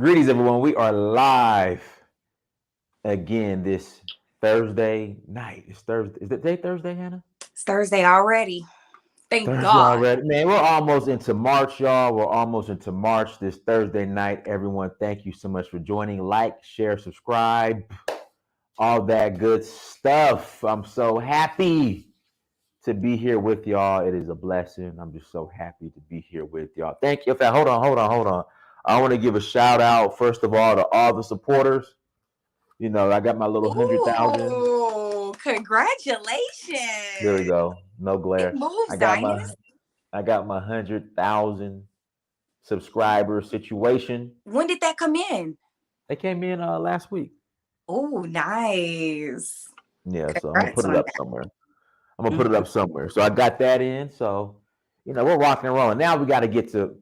Greetings, everyone. We are live again this Thursday night. It's Thursday. Is it day Thursday, Hannah? It's Thursday already. Thank Thursday God. already. Man, we're almost into March, y'all. We're almost into March this Thursday night. Everyone, thank you so much for joining. Like, share, subscribe, all that good stuff. I'm so happy to be here with y'all. It is a blessing. I'm just so happy to be here with y'all. Thank you. In fact, hold on. I want to give a shout out, first of all, to all the supporters. I got my little 100,000. Ooh, There we congratulations. go. No Big glare. I moves, got Dinus. my I got my 100,000 subscriber situation. When did that come in? They came in last week. Oh, nice. Yeah, so I'm gonna Congrats put it on up somewhere. I'm gonna put it that. up somewhere. So I got that in. So we're rocking and rolling. Now we got to get to,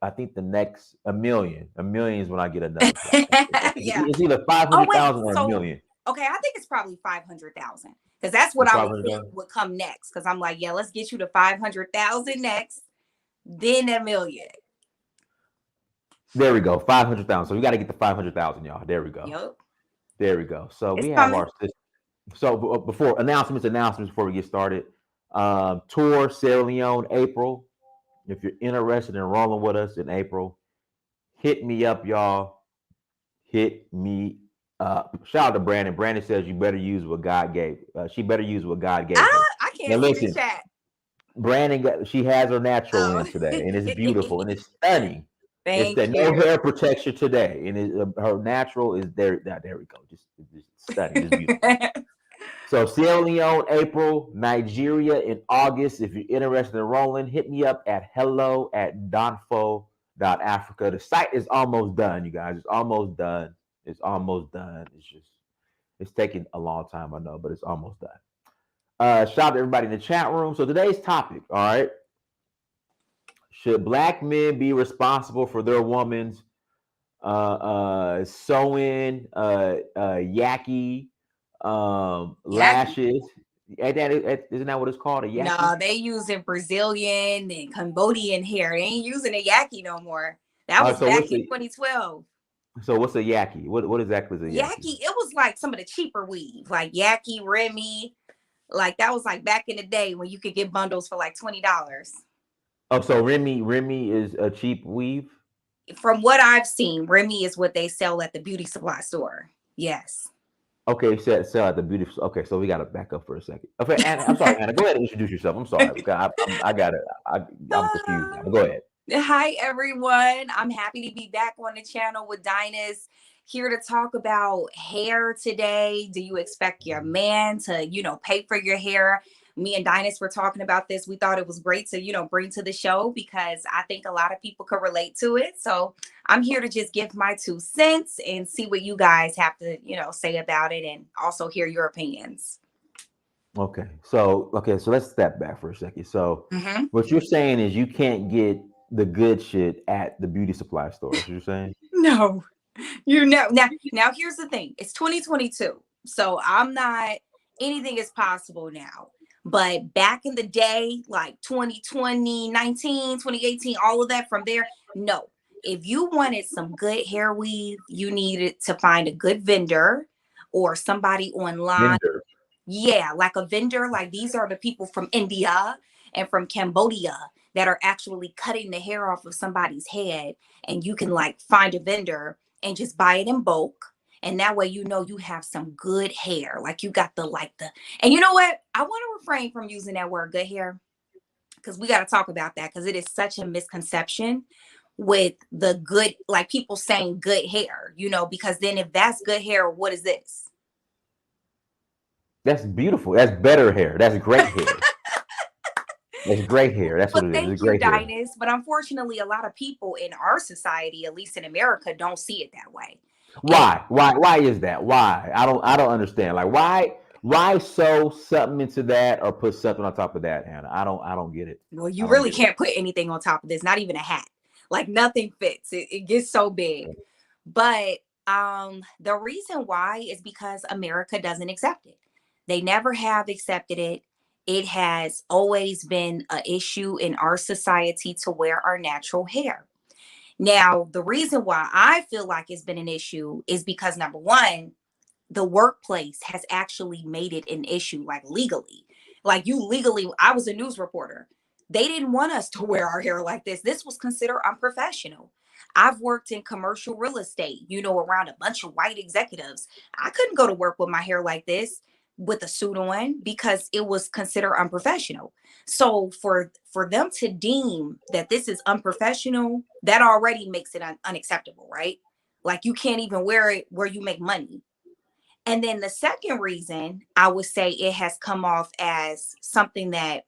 I think, the next a million. A million is when I get another shout out. Yeah. It's either Oh, wait. 500,000 or a So, million. okay, I think it's probably 500,000 because that's what It's I would think 500,000. would come next. Because I'm like, yeah, let's get you to 500,000 next, then a million. There we go. 500,000. So we got to get to 500,000, y'all. There we go. Yep. There we go. So It's we have coming. our system. So before announcements before we get started. Tour Sierra Leone April. If you're interested in rolling with us in April, hit me up, y'all. Hit me up. Shout out to Brandon. Brandon says you better use what God gave. She better use what God gave her. I Now can't see the listen, chat. she has her natural Oh. in today, and it's beautiful and it's stunning. It's Thank the no you. hair protection today, and her natural is there. There we go. Just stunning, just beautiful. So Sierra Leone, April, Nigeria in August. If you're interested in rolling, hit me up at hello@donfo.africa. The site is almost done, you guys. It's almost done. It's almost done. It's taking a long time, I know, but it's almost done. Shout out to everybody in the chat room. So today's topic, all right. Should black men be responsible for their woman's sewing, yaki, Yaki. lashes? Isn't that what it's called? A yaki? No, they using Brazilian and Cambodian hair. They ain't using a yaki no more. That was So back what's in the 2012. yaki? What exactly is a yaki? Yaki, it was like some of the cheaper weave, like Yaki, Remy. Like that was like back in the day when you could get bundles for like $20. Oh, so Remy is a cheap weave. From what I've seen, Remy is what they sell at the beauty supply store. Yes. Okay, sell at the beauty. Okay, so we got to back up for a second. Okay, Anna, I'm sorry, Anna. Go ahead and introduce yourself. I'm sorry. I got it. I'm confused. Now. Go ahead. Hi, everyone. I'm happy to be back on the channel with Dinus. Here to talk about hair today. Do you expect your man to, pay for your hair? Me and Dinus were talking about this. We thought it was great to, bring to the show because I think a lot of people could relate to it. So I'm here to just give my 2 cents and see what you guys have to, say about it and also hear your opinions. So let's step back for a second. So Hmm. what you're saying is you can't get the good shit at the beauty supply store. Is what you're saying? No. Now here's the thing. It's 2022. So I'm not anything is possible now. But back in the day, like 2020, 19, 2018, all of that from there, no. If you wanted some good hair weave, you needed to find a good vendor or somebody online. Vendor. Yeah, like a vendor, like these are the people from India and from Cambodia that are actually cutting the hair off of somebody's head. And you can like find a vendor and just buy it in bulk. And that way, you have some good hair. Like you got and you know what? I want to refrain from using that word good hair because we got to talk about that because it is such a misconception with the good, like people saying good hair, because then if that's good hair, what is this? That's beautiful. That's better hair. That's great hair. That's great hair. That's what Well, it is. It's thank you, great hair. Dinus. But unfortunately, a lot of people in our society, at least in America, don't see it that way. And Why? Why is that? Why? I don't understand. Like why sew something into that or put something on top of that, Hannah? I don't get it. well, I you don't really get it. can't put anything on top of this, not even a hat. Like nothing fits. It gets so big. But the reason why is because America doesn't accept it. They never have accepted it. It has always been an issue in our society to wear our natural hair. Now, the reason why I feel like it's been an issue is because number one, the workplace has actually made it an issue, like legally. Like you legally, I was a news reporter. They didn't want us to wear our hair like this. This was considered unprofessional. I've worked in commercial real estate, around a bunch of white executives. I couldn't go to work with my hair like this with a suit on because it was considered unprofessional. So for them to deem that this is unprofessional, that already makes it unacceptable, right? Like you can't even wear it where you make money. And then the second reason I would say it has come off as something that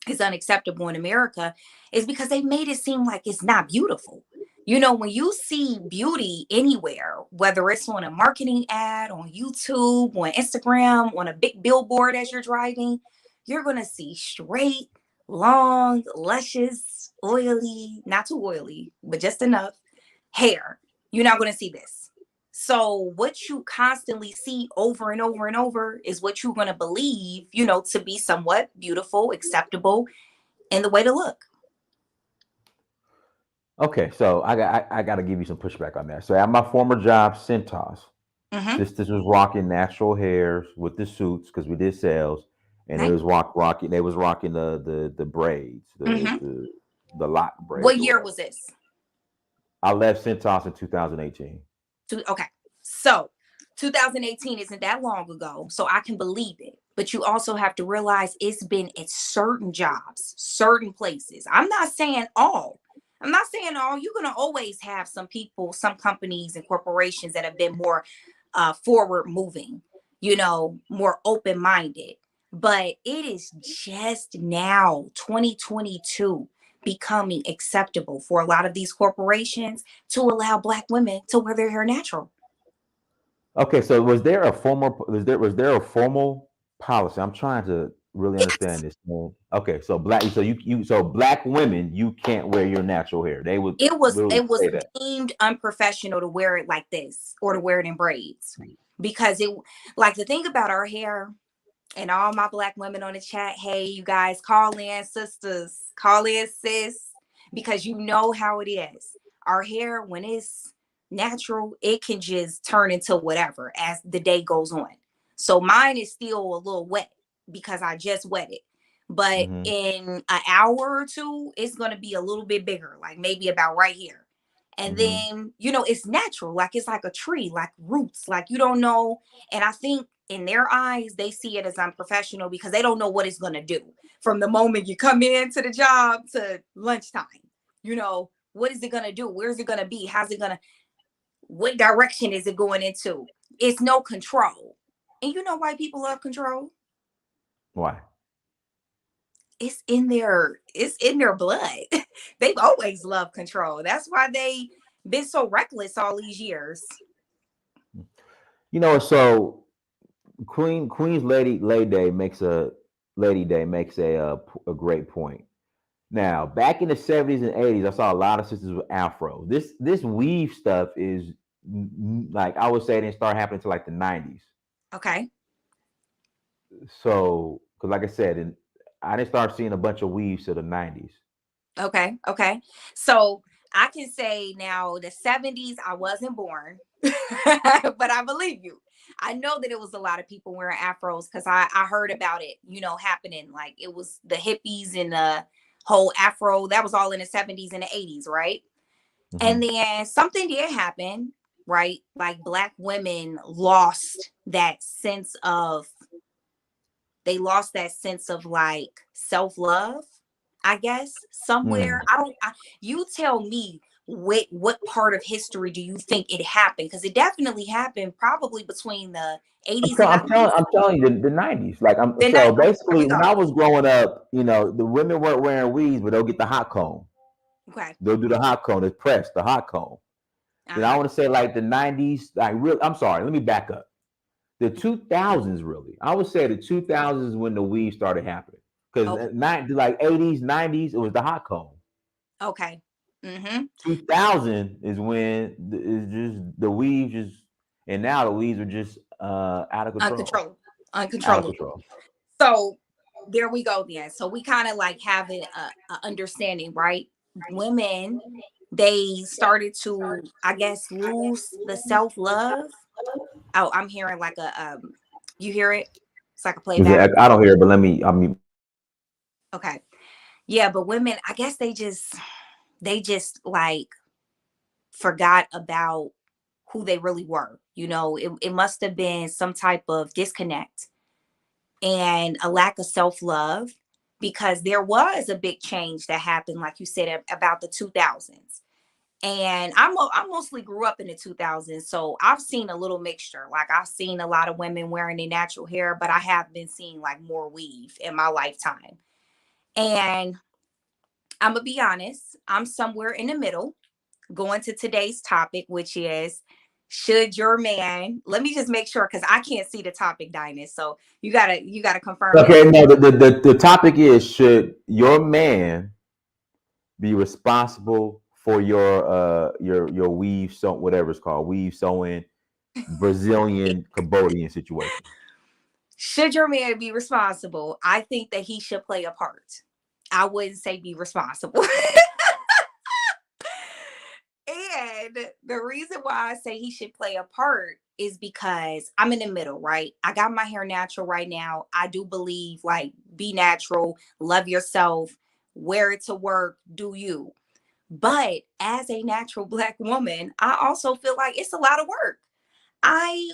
is unacceptable in America is because they made it seem like it's not beautiful. When you see beauty anywhere, whether it's on a marketing ad, on YouTube, on Instagram, on a big billboard as you're driving, you're going to see straight, long, luscious, oily, not too oily, but just enough hair. You're not going to see this. So what you constantly see over and over and over is what you're going to believe, to be somewhat beautiful, acceptable, and the way to look. Okay, so I got to give you some pushback on that. So at my former job, Centos, Mm-hmm. sisters was rocking natural hairs with the suits because we did sales, and it Right. was rocking. They was rocking the braids, Mm-hmm. the lock What braids or year whatever. was this? I left Centos in 2018. Okay. So 2018 isn't that long ago, so I can believe it. But you also have to realize it's been at certain jobs, certain places. I'm not saying all. I'm not saying all. You're going to always have some people, some companies and corporations that have been more forward moving, more open minded. But it is just now, 2022, becoming acceptable for a lot of these corporations to allow Black women to wear their hair natural. Okay, so was there a formal policy? I'm trying to really Yes, understand this. Okay, so black women, you can't wear your natural hair. They would it was literally it was say that. deemed unprofessional to wear it like this or to wear it in braids because it like the thing about our hair. And all my Black women on the chat, hey, you guys, call in, sisters, call in, sis, because you know how it is. Our hair, when it's natural, it can just turn into whatever as the day goes on. So mine is still a little wet because I just wet it. But Hmm. in an hour or two, it's going to be a little bit bigger, like maybe about right here. And Hmm. then, it's natural, like it's like a tree, like roots, like you don't know. And I think in their eyes, they see it as unprofessional because they don't know what it's going to do from the moment you come into the job to lunchtime. What is it going to do? Where's it going to be? How's it going to, what direction is it going into? It's no control. And you know why people love control? Why? It's in their blood. They've always loved control. That's why they been so reckless all these years. So Queen's Lady Day makes a great point. Now, back in the 70s and 80s, I saw a lot of sisters with afro. This weave stuff is like I would say it didn't start happening until like the 90s. Okay. So, because like I said, I didn't start seeing a bunch of weaves till the 90s. Okay. Okay. So I can say now the 70s, I wasn't born, but I believe you. I know that it was a lot of people wearing afros because I heard about it, happening. Like it was the hippies and the whole afro. That was all in the 70s and the 80s, right? Hmm. And then something did happen, right? Like Black women lost that sense of like self-love, I guess, somewhere. Mm. You tell me what part of history do you think it happened? Because it definitely happened probably between the 80s and I'm 90s. telling you, the 90s. Like The so night Okay, there basically, we when go. I was growing up, the women weren't wearing weaves, but they'll get the hot comb. Okay. They'll do the hot comb, the press, the hot comb. Then I Uh-huh. want to say like the 90s, like real. I'm sorry, let me back up. The 2000s, really. I would say the 2000s is when the weave started happening. Okay. Because like 80s, 90s, it was the hot comb. Okay. Mm-hmm. 2000 is when it's just the weave just, and now the weaves are just out of control. Uncontrollable. Out of Uncontrollable. control. So there we go then. So we kind of like have a understanding, right? Women they started to, I guess, lose the self-love. Oh, I'm hearing like a you hear it? It's like a playback. I don't hear it, but let me. I mean, Okay. Yeah, but women, I guess they just like forgot about who they really were. It must have been some type of disconnect and a lack of self-love, because there was a big change that happened, like you said, about the 2000s. And I mostly grew up in the 2000s, so I've seen a little mixture. Like, I've seen a lot of women wearing their natural hair, but I have been seeing like more weave in my lifetime. And I'm gonna be honest, I'm somewhere in the middle, going to today's topic, which is, should your man, let me just make sure, because I can't see the topic, Dinus. So you gotta confirm that. okay. No, the topic is, should your man be responsible for your weave sew, whatever it's called, weave sewing, Brazilian Cambodian situation? Should your man be responsible? I think that he should play a part. I wouldn't say be responsible. And the reason why I say he should play a part is because I'm in the middle, right? I got my hair natural right now. I do believe, like, be natural, love yourself, wear it to work, do you. But as a natural Black woman, I also feel like it's a lot of work.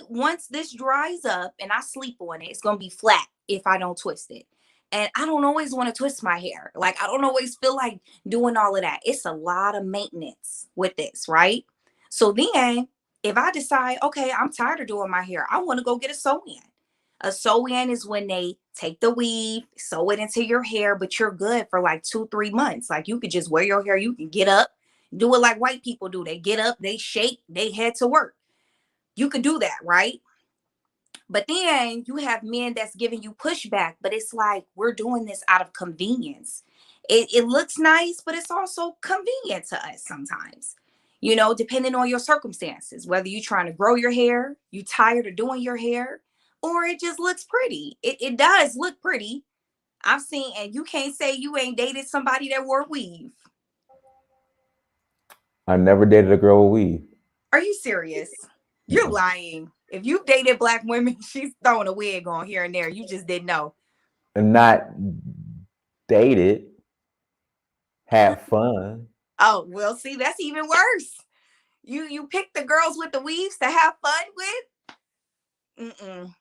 Once this dries up and I sleep on it, it's gonna be flat if I don't twist it. And I don't always want to twist my hair. Like, I don't always feel like doing all of that. It's a lot of maintenance with this, right? So then if I decide, okay, I'm tired of doing my hair, I want to go get a sew-in. A sew-in is when they take the weave, sew it into your hair, but you're good for like 2, 3 months. Like, you could just wear your hair, you can get up, do it like white people do. They get up, they shake, they head to work. You could do that, right? But then you have men that's giving you pushback, but it's like, we're doing this out of convenience. It looks nice, but it's also convenient to us sometimes, depending on your circumstances, whether you're trying to grow your hair, you tired of doing your hair, or it just looks pretty. It does look pretty. I've seen, and you can't say you ain't dated somebody that wore weave. I never dated a girl with weave. Are you serious? You're Mm-mm. lying. If you've dated Black women, she's throwing a wig on here and there. You just didn't know. And not dated, had fun. Oh, well, see, that's even worse. You pick the girls with the weaves to have fun with. Mm-mm.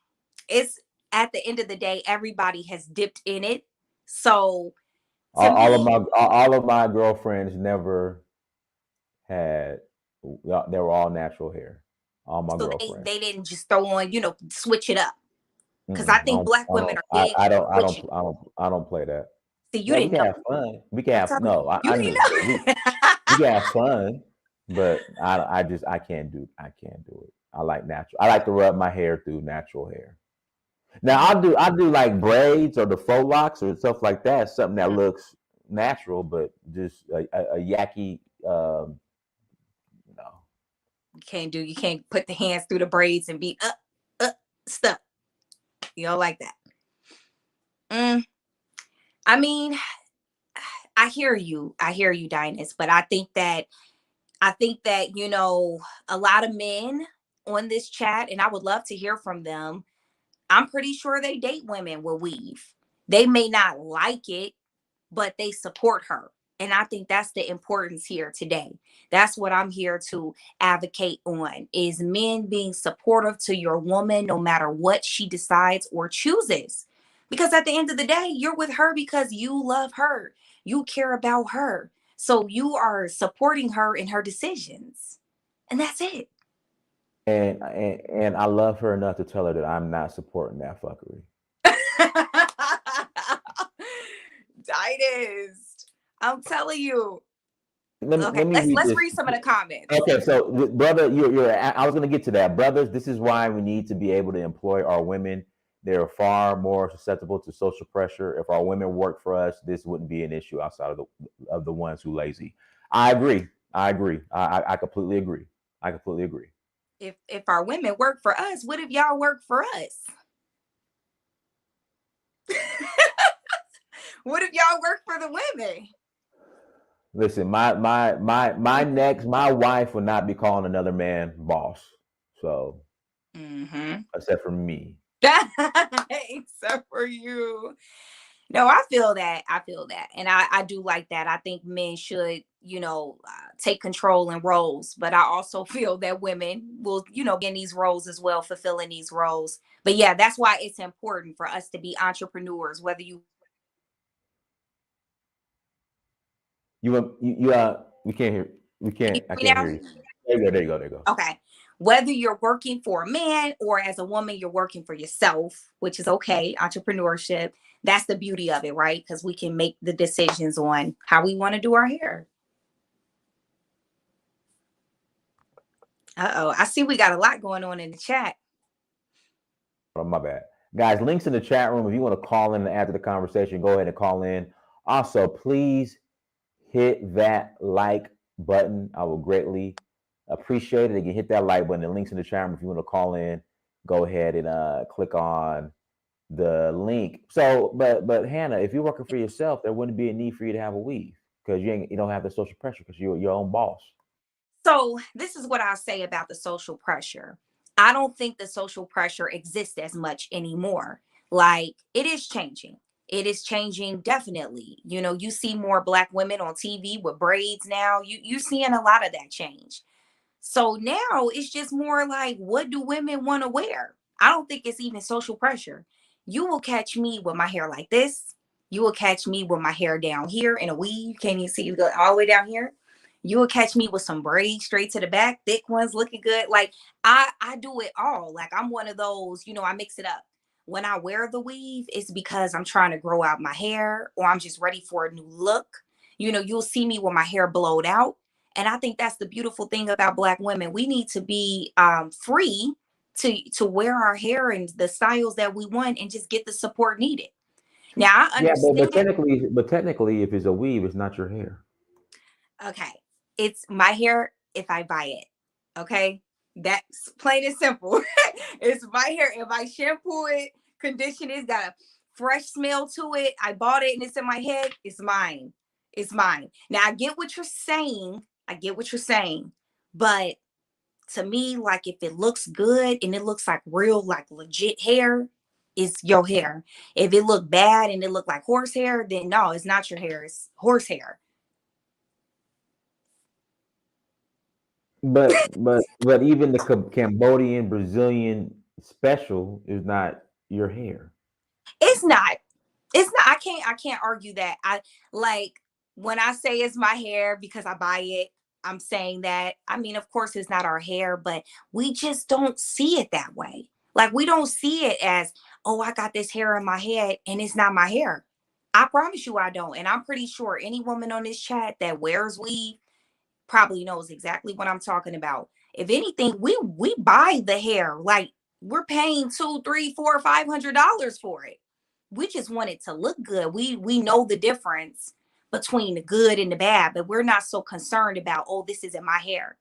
It's, at the end of the day, everybody has dipped in it. So to me, All of my girlfriends never had. They were all natural hair. All my so they girlfriends. they didn't just throw on, switch it up. Because Mm-mm. I think Black women are big switching. I don't play that. See, you No, we didn't can know. have fun. We can I'm have telling no. you, you I mean, didn't know. we can have fun, but I can't do it. I like natural. I like to rub my hair through natural hair. Now Mm, I do like braids or the faux locks or stuff like that. Something that mm. looks natural, but just a yaki. No, You can't put the hands through the braids and be stuck. You don't like that. Mm, I mean, I hear you, Dinus, but I think that, a lot of men on this chat, and I would love to hear from them. I'm pretty sure they date women with weave. They may not like it, but they support her. And I think that's the importance here today. That's what I'm here to advocate on, is men being supportive to your woman no matter what she decides or chooses. Because at the end of the day, you're with her because you love her. You care about her. So you are supporting her in her decisions. And that's it. and I love her enough to tell her that I'm not supporting that fuckery. Titus, I'm telling you. Okay, Let me read let's this. read some of the comments. Okay, so brother, you're. I was going to get to that, brothers. This is why we need to be able to employ our women. They're far more susceptible to social pressure. If our women work for us, this wouldn't be an issue outside of the ones who lazy. I agree. I agree. I completely agree. I completely agree. If our women work for us, what if y'all work for us? What if y'all work for the women? Listen, my wife will not be calling another man boss. So Mm-hmm. except for me. Except for you. No, I feel that. I feel that. And I do like that. I think men should, take control in roles. But I also feel that women will, be in these roles as well, fulfilling these roles. But yeah, that's why it's important for us to be entrepreneurs, whether you We can't hear. We can you can't. I hear me can't now? hear you. There you go. There you go. There you go. Okay. Whether you're working for a man or as a woman, you're working for yourself, which is okay. Entrepreneurship. That's the beauty of it, right? Because we can make the decisions on how we want to do our hair. Uh-oh. I see we got a lot going on in the chat. Oh, my bad. Guys, links in the chat room. If you want to call in after the conversation, go ahead and call in. Also, please hit that like button. I will greatly appreciate it. Again, hit that like button. The links in the chat room. If you want to call in, go ahead and click on the link. So, but Hannah, if you're working for yourself, there wouldn't be a need for you to have a weave because you don't have the social pressure because you're your own boss. So, this is what I'll say about the social pressure. I don't think the social pressure exists as much anymore. Like, it is changing. It is changing definitely. You see more black women on TV with braids now. You're seeing a lot of that change. So now it's just more like, what do women want to wear? I don't think it's even social pressure. You will catch me with my hair like this. You will catch me with my hair down here in a weave. Can't even see you go all the way down here. You will catch me with some braids straight to the back, thick ones looking good. Like I do it all. Like I'm one of those, I mix it up. When I wear the weave, it's because I'm trying to grow out my hair or I'm just ready for a new look. You'll see me with my hair blowed out. And I think that's the beautiful thing about black women. We need to be free to wear our hair and the styles that we want and just get the support needed. Now I Yeah, but understand. technically, if it's a weave, it's not your hair. Okay, it's my hair if I buy it. Okay, that's plain and simple. It's my hair. If I shampoo it, condition it, got a fresh smell to it. I bought it and it's in my head. It's mine. It's mine. Now I get what you're saying. I get what you're saying, but to me, like if it looks good and it looks like real, like legit hair, it's your hair. If it look bad and it look like horsehair, then no, it's not your hair. It's horsehair. But even the Cambodian Brazilian special is not your hair. It's not. It's not. I can't argue that. I like when I say it's my hair because I buy it, I'm saying that. I mean, of course it's not our hair, but we just don't see it that way. Like we don't see it as, oh, I got this hair in my head and it's not my hair. I promise you I don't. And I'm pretty sure any woman on this chat that wears weave probably knows exactly what I'm talking about. If anything, we buy the hair. Like we're paying two, three, four, $500 for it. We just want it to look good. We know the difference between the good and the bad, but we're not so concerned about, oh, this isn't my hair.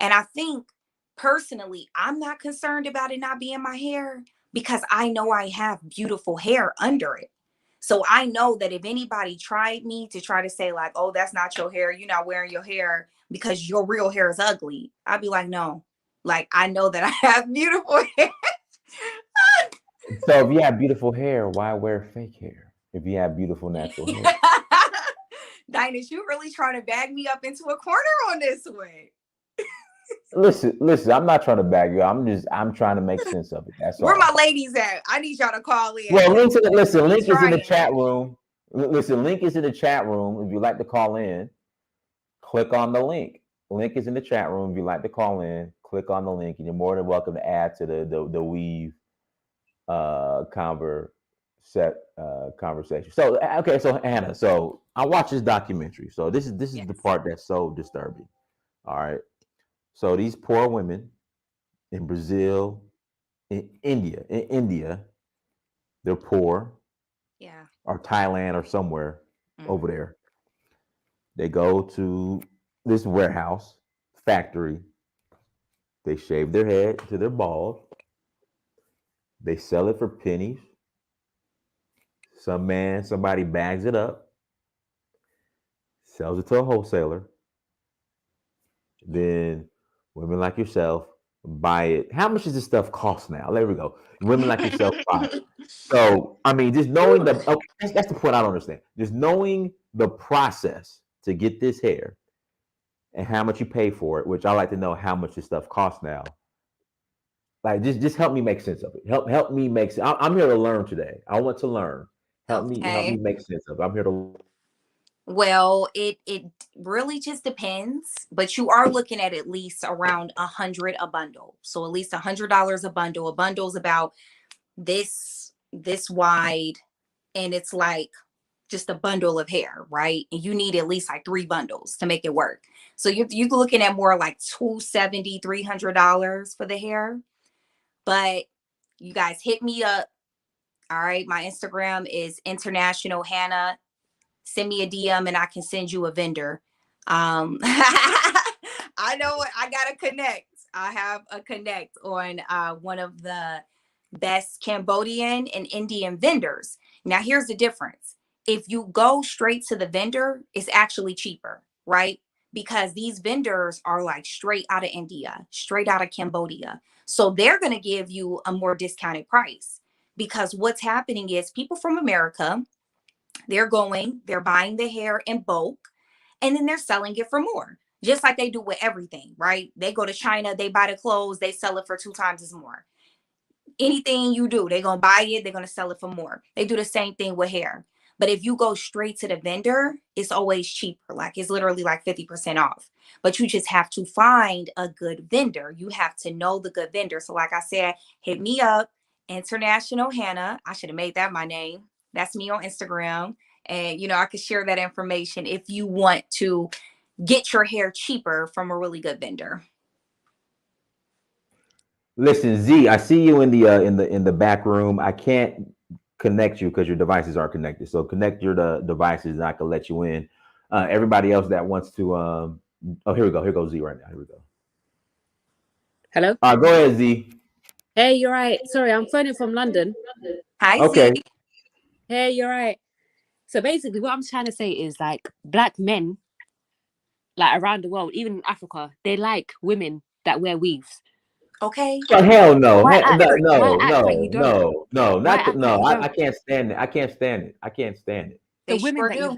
And I think personally, I'm not concerned about it not being my hair because I know I have beautiful hair under it. So I know that if anybody tried me to try to say, like, oh, that's not your hair, you're not wearing your hair because your real hair is ugly, I'd be like, no. Like I know that I have beautiful hair. So if you have beautiful hair, why wear fake hair? If you have beautiful natural hair. Dinus, you really trying to bag me up into a corner on this one. Listen. I'm not trying to bag you. I'm trying to make sense of it. That's Where my all. ladies at? I need y'all to call in Well, because we link is in the trying. chat room. Listen, link is in the chat room. If you'd like to call in, click on the link. Link is in the chat room. If you'd like to call in, click on the link, and you're more than welcome to add to the weave conversation. So okay, so Hannah, so I watched this documentary. So this is the Yes. part that's so disturbing. All right. So these poor women in Brazil, in India, they're poor, Yeah. or Thailand or somewhere over Hmm. there. They go to this warehouse factory. They shave their head to their bald. They sell it for pennies. Somebody bags it up, sells it to a wholesaler. Then women like yourself buy it. How much does this stuff cost now? There we go. Women like yourself buy it. So, I mean, just knowing that's the point I don't understand. Just knowing the process to get this hair and how much you pay for it, which I like to know how much this stuff costs now. Like, just help me make sense of it. Help me make sense. I'm here to learn today. I want to learn. Help me Okay. make sense of it. I'm here to. Well, it really just depends, but you are looking at least around 100 a bundle. So at least $100 a bundle. A bundle's about this wide, and it's like just a bundle of hair, right? And you need at least like 3 bundles to make it work. So you're looking at more like $270, $300 for the hair. But you guys hit me up. All right. My Instagram is International Hannah. Send me a DM and I can send you a vendor. I know I got to connect. I have a connect on one of the best Cambodian and Indian vendors. Now, here's the difference. If you go straight to the vendor, it's actually cheaper, right? Because these vendors are like straight out of India, straight out of Cambodia. So they're going to give you a more discounted price because what's happening is people from America, they're buying the hair in bulk and then they're selling it for more, just like they do with everything, right? They go to China, they buy the clothes, they sell it for 2 times as more. Anything you do, they're going to buy it, they're going to sell it for more. They do the same thing with hair. But if you go straight to the vendor, it's always cheaper. Like it's literally like 50% off. But you just have to find a good vendor. You have to know the good vendor. So like I said, hit me up, International Hannah. I should have made that my name. That's me on Instagram. And, I could share that information if you want to get your hair cheaper from a really good vendor. Listen, Z, I see you in the back room. I can't connect you because your devices aren't connected. So connect your devices, and I can let you in. Everybody else that wants to, oh, here we go. Here goes Z right now. Here we go. Hello. Go ahead, Z. Hey, you're right. Sorry, I'm phoning from London. Hi, Okay. Z. Hey, you're right. So basically, what I'm trying to say is like black men, like around the world, even in Africa, they like women that wear weaves. Okay. Oh, hell no. Why No, act like you don't? I can't stand it. I can't stand it. I can't stand it. They sure do.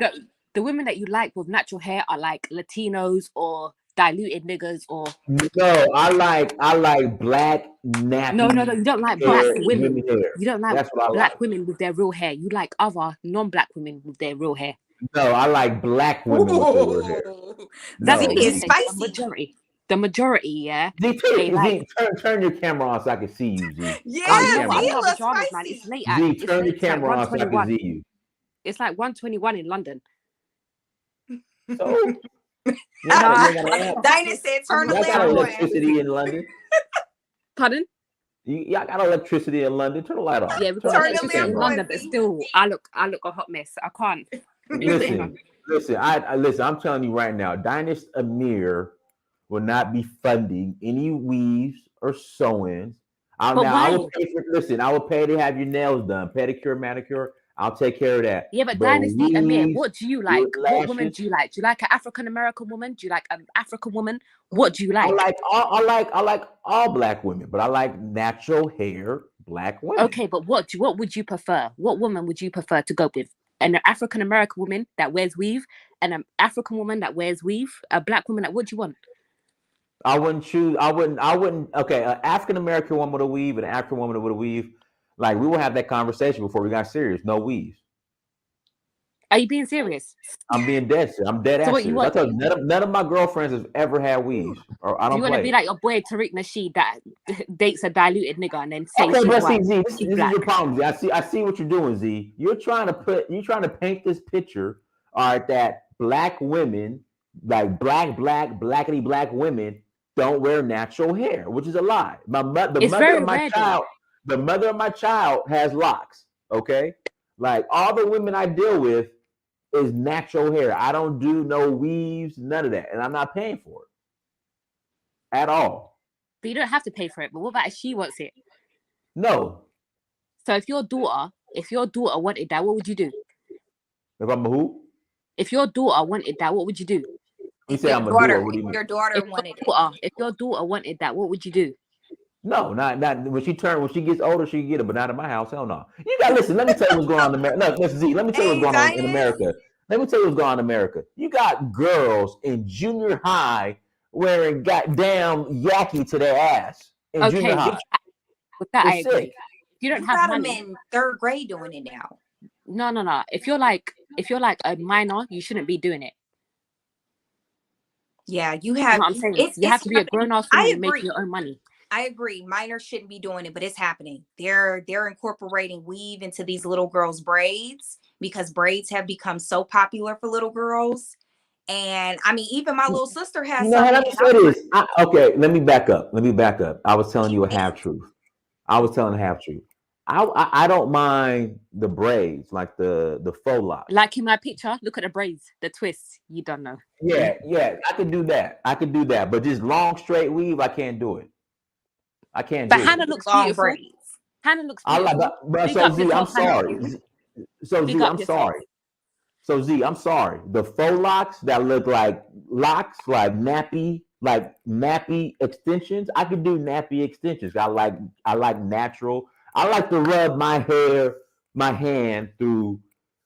The women that you like with natural hair are like Latinos or diluted niggas or No, I like black nappy. no, you don't like black women. You don't like black women with their real hair. You like other non-black women with their real hair. No, I like black women with their real hair. That's what you're spicy. The majority, yeah. Turn your camera on so I can see you, Z. Yeah, I'm not pajamas, man. It's late. Z, turn your camera on so I can see you. It's like 1:21 in London. So, Dinah said, "Turn the lamp on." Electricity in London. Pardon? Y'all got electricity in London. Turn the light off. Yeah, we got electricity in London, but still, I look a hot mess. I can't. Listen. I'm telling you right now, Dynast Amir will not be funding any weaves or sew-ins. I will pay to have your nails done, pedicure, manicure. I'll take care of that. Yeah, but Dynasty Amir, what do you like? What woman do you like? Do you like an African American woman? Do you like an African woman? What do you like? I like all black women, but I like natural hair black women. Okay, but what would you prefer? What woman would you prefer to go with? An African American woman that wears weave, and an African woman that wears weave, a black woman that what do you want? I wouldn't. Okay, an African American woman with a weave and an African woman with a weave. Like, we will have that conversation before we got serious. No weaves. Are you being serious? I'm being dead serious. I'm dead ass serious. I told you, none of my girlfriends have ever had weaves. Or I don't. You want to be like your boy Tariq Nasheed that dates a diluted nigga and then say okay, she's but white. Z, this is your problem, Z. I see what you're doing, Z. You're trying to paint this picture, all right, that black women, like blackity black women, don't wear natural hair, which is a lie. The mother of my child has locks. Okay, like all the women I deal with is natural hair. I don't do no weaves, none of that, and I'm not paying for it at all. But you don't have to pay for it. But what about if she wants it? No. So if your daughter wanted that, what would you do? If I'm a who? If your daughter wanted that, what would you do? You If say your I'm gonna do it. daughter, What do if you mean? your daughter wanted it. If your daughter wanted that, what would you do? No, not when she gets older, she can get it, but not in my house. Hell no. You got to listen. Let me tell you what's going on in America. Look, listen, Z. Let me tell you what's going on in Anxiety. America. Let me tell you what's going on in America. You got girls in junior high wearing goddamn yaki to their ass in junior Okay, high. with that I It's agree. sick. If you don't You have got them money, in third grade doing it now. no. If you're like a minor, you shouldn't be doing it. Yeah, you You know have what I'm saying? You it's have to be a happening. grown ass I woman making agree. your own money. I agree. Minors shouldn't be doing it, but it's happening. They're incorporating weave into these little girls' braids because braids have become so popular for little girls. And I mean, even my little sister You has know, some let in. me I'm say like, this. Okay, let me back up. Let me back up. I was telling she's you a half 8. truth. I was telling a half truth. I don't mind the braids, like the faux locks. Like in my picture, look at the braids, the twists. You don't know. Yeah, I can do that. I can do that. But just long straight weave, I can't do it. I can't But do Hannah it. looks Long beautiful. braids. Hannah looks I like, beautiful. but Big so up Z, I'm yourself, Hannah. sorry. So Big Z, up I'm yourself. sorry. So Z, I'm sorry. The faux locks that look like locks, like nappy extensions. I can do nappy extensions. I like natural. I like to rub my hand through.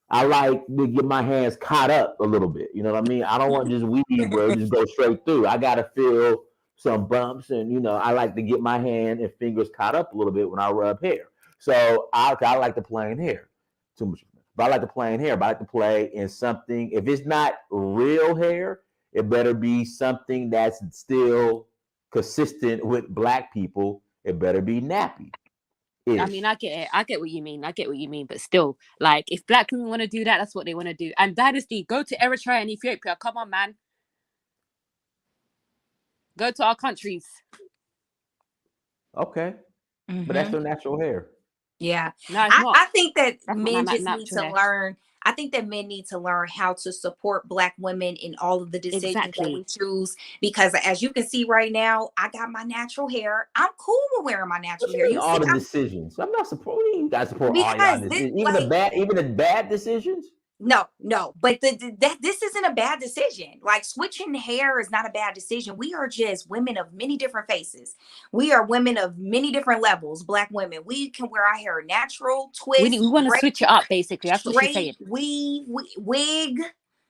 I like to get my hands caught up a little bit. You know what I mean? I don't want just weave where it just goes straight through. I gotta feel some bumps, and I like to get my hand and fingers caught up a little bit when I rub hair. So I like the plain hair. Too much. But I like to play in hair. But I like to play in something. If it's not real hair, it better be something that's still consistent with black people. It better be nappy I mean, ish. I get it. I get what you mean. I get what you mean. But still, like, if black women want to do that, that's what they want to do. And Dynasty, go to Eritrea and Ethiopia. Come on, man. Go to our countries. Okay, but that's Hmm. their natural hair. Yeah. No, it's I not. think that That's not men my just need natural to hair. learn. I think that men need to learn how to support black women in all of the decisions that we Exactly. choose. Because as you can see right now, I got my natural hair. I'm cool with wearing my What natural you hair. mean You see, all the decisions? I'm not supporting you guys support all y'all because this decisions, like even the bad decisions. no, but that this isn't a bad decision. Like switching hair is not a bad decision. We are just women of many different faces. We are women of many different levels. Black women, we can wear our hair natural, We twist, want to braid, switch it up, basically. That's what she's straight, saying. weave, wig.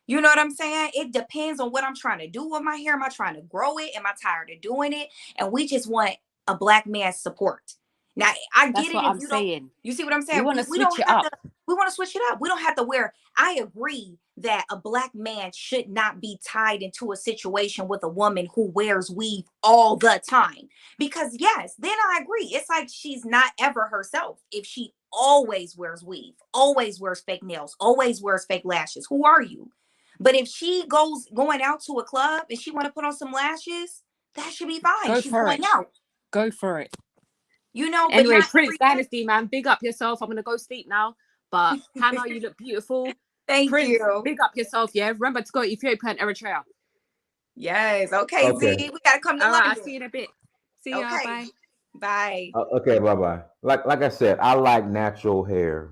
You know what I'm saying? It depends on what I'm trying to do with my hair. Am I trying to grow it? Am I tired of doing it? And we just want a black man's support. Now I get That's it what if I'm you don't. saying. You see what I'm We saying? want to We switch don't it have to. up. We want to switch it up. We don't have to wear. I agree that a black man should not be tied into a situation with a woman who wears weave all the time. Because yes, then I agree. It's like she's not ever herself if she always wears weave, always wears fake nails, always wears fake lashes. Who are you? But if she going out to a club and she want to put on some lashes, that should be fine. Go She's for going it. out, Go for it. but Anyway, not Prince every day. Dynasty, man, big up yourself. I'm gonna go sleep now. But Hannah, you look beautiful. Thank Prince, you. big up yourself. Yeah, remember to go to Ethiopia and Eritrea. Yes. Okay, Okay, Z. We gotta come to All right, I'll London. see you in a bit. See ya. Okay. Bye. Bye. okay, bye bye. Like I said, I like natural hair,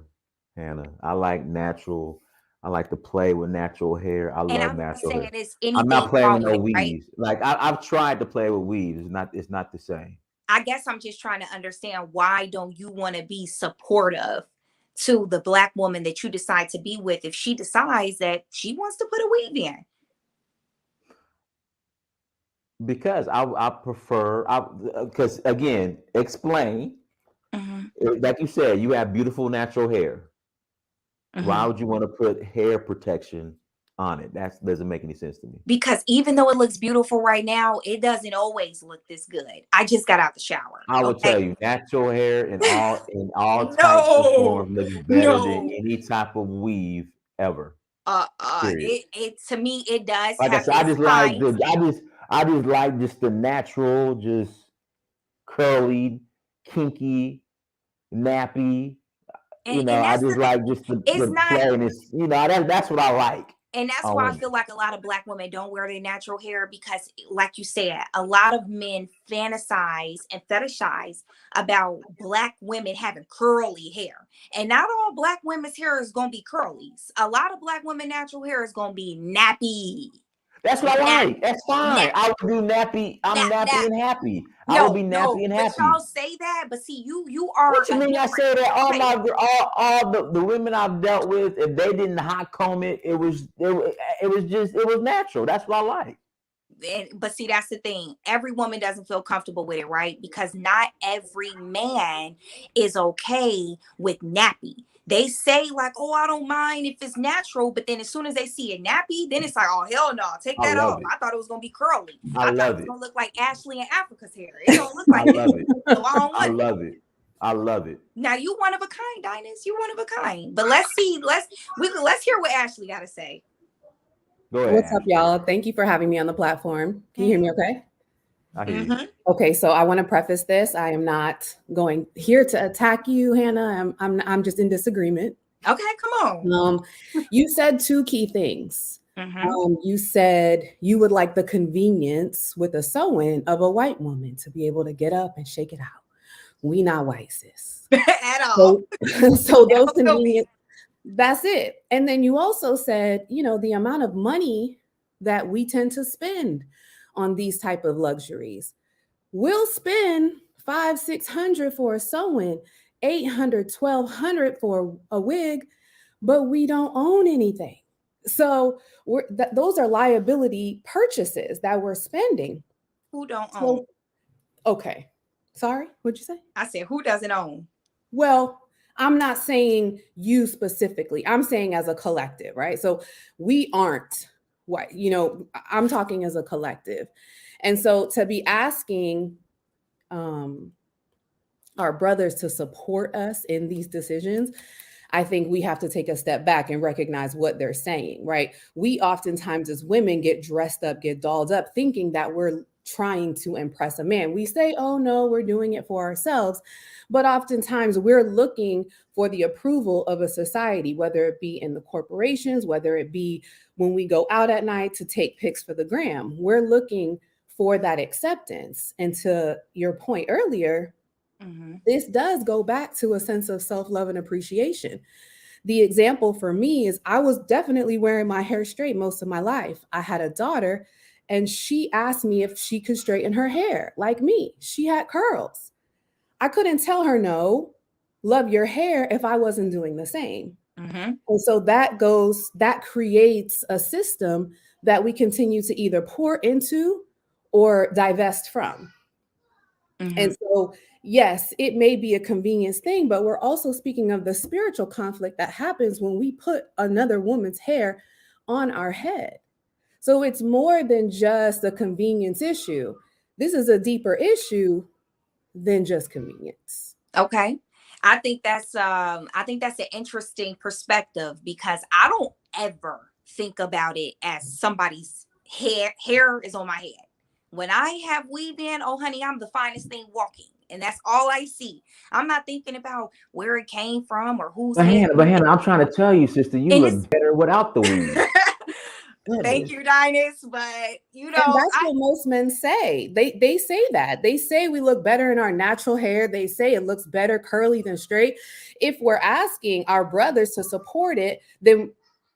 Hannah. I like natural. I like to play with natural hair. I And love I'm not natural saying hair. there's I'm anything not playing wrong with with no it, right? weaves. Like I've tried to play with weaves. It's not the same. I guess I'm just trying to understand why don't you want to be supportive to the black woman that you decide to be with if she decides that she wants to put a weave in? Because I prefer because again, explain. Hmm. Like you said, you have beautiful natural hair. Why Hmm. would you want to put hair protection on it? That doesn't make any sense to me. Because even though it looks beautiful right now, it doesn't always look this good. I just got out the shower. I will Okay. tell you, natural hair in all types of No, forms looks better than no. any type of weave ever. Period. It to me it does Like I have said, its times. I just like just the natural, just curly, kinky, nappy. And I that's just the thing. like just It's the not plainness. That's what I like. And that's All why I women. feel like a lot of Black women don't wear their natural hair because, like you said, a lot of men fantasize and fetishize about Black women having curly hair. And not all Black women's hair is going to be curly. A lot of Black women natural hair is going to be nappy. That's what I Nap, like. That's nap, fine. I would do nappy. I'm nap, nappy nap. and happy. I would be No, nappy no, and but happy. y'all say that, but see, you are What you a mean? I different. say that Okay, all the women I've dealt with, if they didn't hot comb it, it was natural. That's what I like. but see, that's the thing. Every woman doesn't feel comfortable with it, right? Because not every man is okay with nappy. They say like, "Oh, I don't mind if it's natural," but then as soon as they see a nappy, then it's like, "Oh, hell no, take I that love off." it. I thought it was gonna be curly. I I thought it love was it. gonna look like Ashley and Africa's hair. It don't look I like that, love it. so I don't I want it. love it. I love it. Now you one of a kind, Dinus. You one of a kind. But let's see. Let's hear what Ashley got to say. Go ahead. What's up, Ashley. y'all? Thank you for having me on the platform. Can you hear me okay? I hear you. Mm-hmm. Okay, so I want to preface this. I am not going here to attack you, Hannah. I'm just in disagreement. Okay, come on. You said two key things. Mm-hmm. You said you would like the convenience with a sewing of a white woman to be able to get up and shake it out. We not white, sis. At all. So those That was gonna be- convenience, that's it. And then you also said, the amount of money that we tend to spend on these type of luxuries. We'll spend $500-600 for a sewing, $800-1200 for a wig, but we don't own anything. So those are liability purchases that we're spending. Who don't own? Okay. Sorry, what'd you say? I said, who doesn't own? Well, I'm not saying you specifically. I'm saying as a collective, right? So we aren't white, I'm talking as a collective. And so to be asking our brothers to support us in these decisions, I think we have to take a step back and recognize what they're saying, right? We oftentimes as women get dressed up, get dolled up, thinking that we're trying to impress a man. We say, oh no, we're doing it for ourselves. But oftentimes we're looking for the approval of a society, whether it be in the corporations, whether it be when we go out at night to take pics for the gram. We're looking for that acceptance. And to your point earlier, this does go back to a sense of self-love and appreciation. The example for me is I was definitely wearing my hair straight most of my life. I had a daughter and she asked me if she could straighten her hair like me. She had curls. I couldn't tell her no, love your hair, if I wasn't doing the same. And so that creates a system that we continue to either pour into or divest from. And so, yes, it may be a convenience thing, but we're also speaking of the spiritual conflict that happens when we put another woman's hair on our head. So it's more than just a convenience issue. This is a deeper issue than just convenience. Okay. I think that's an interesting perspective because I don't ever think about it as somebody's hair is on my head. When I have weave in, oh honey, I'm the finest thing walking. And that's all I see. I'm not thinking about where it came from or who's But Hannah, I'm trying to tell you, sister, you look better without the weave. Thank you, Dinus. But and that's what most men say. They say that. They say we look better in our natural hair. They say it looks better curly than straight. If we're asking our brothers to support it, then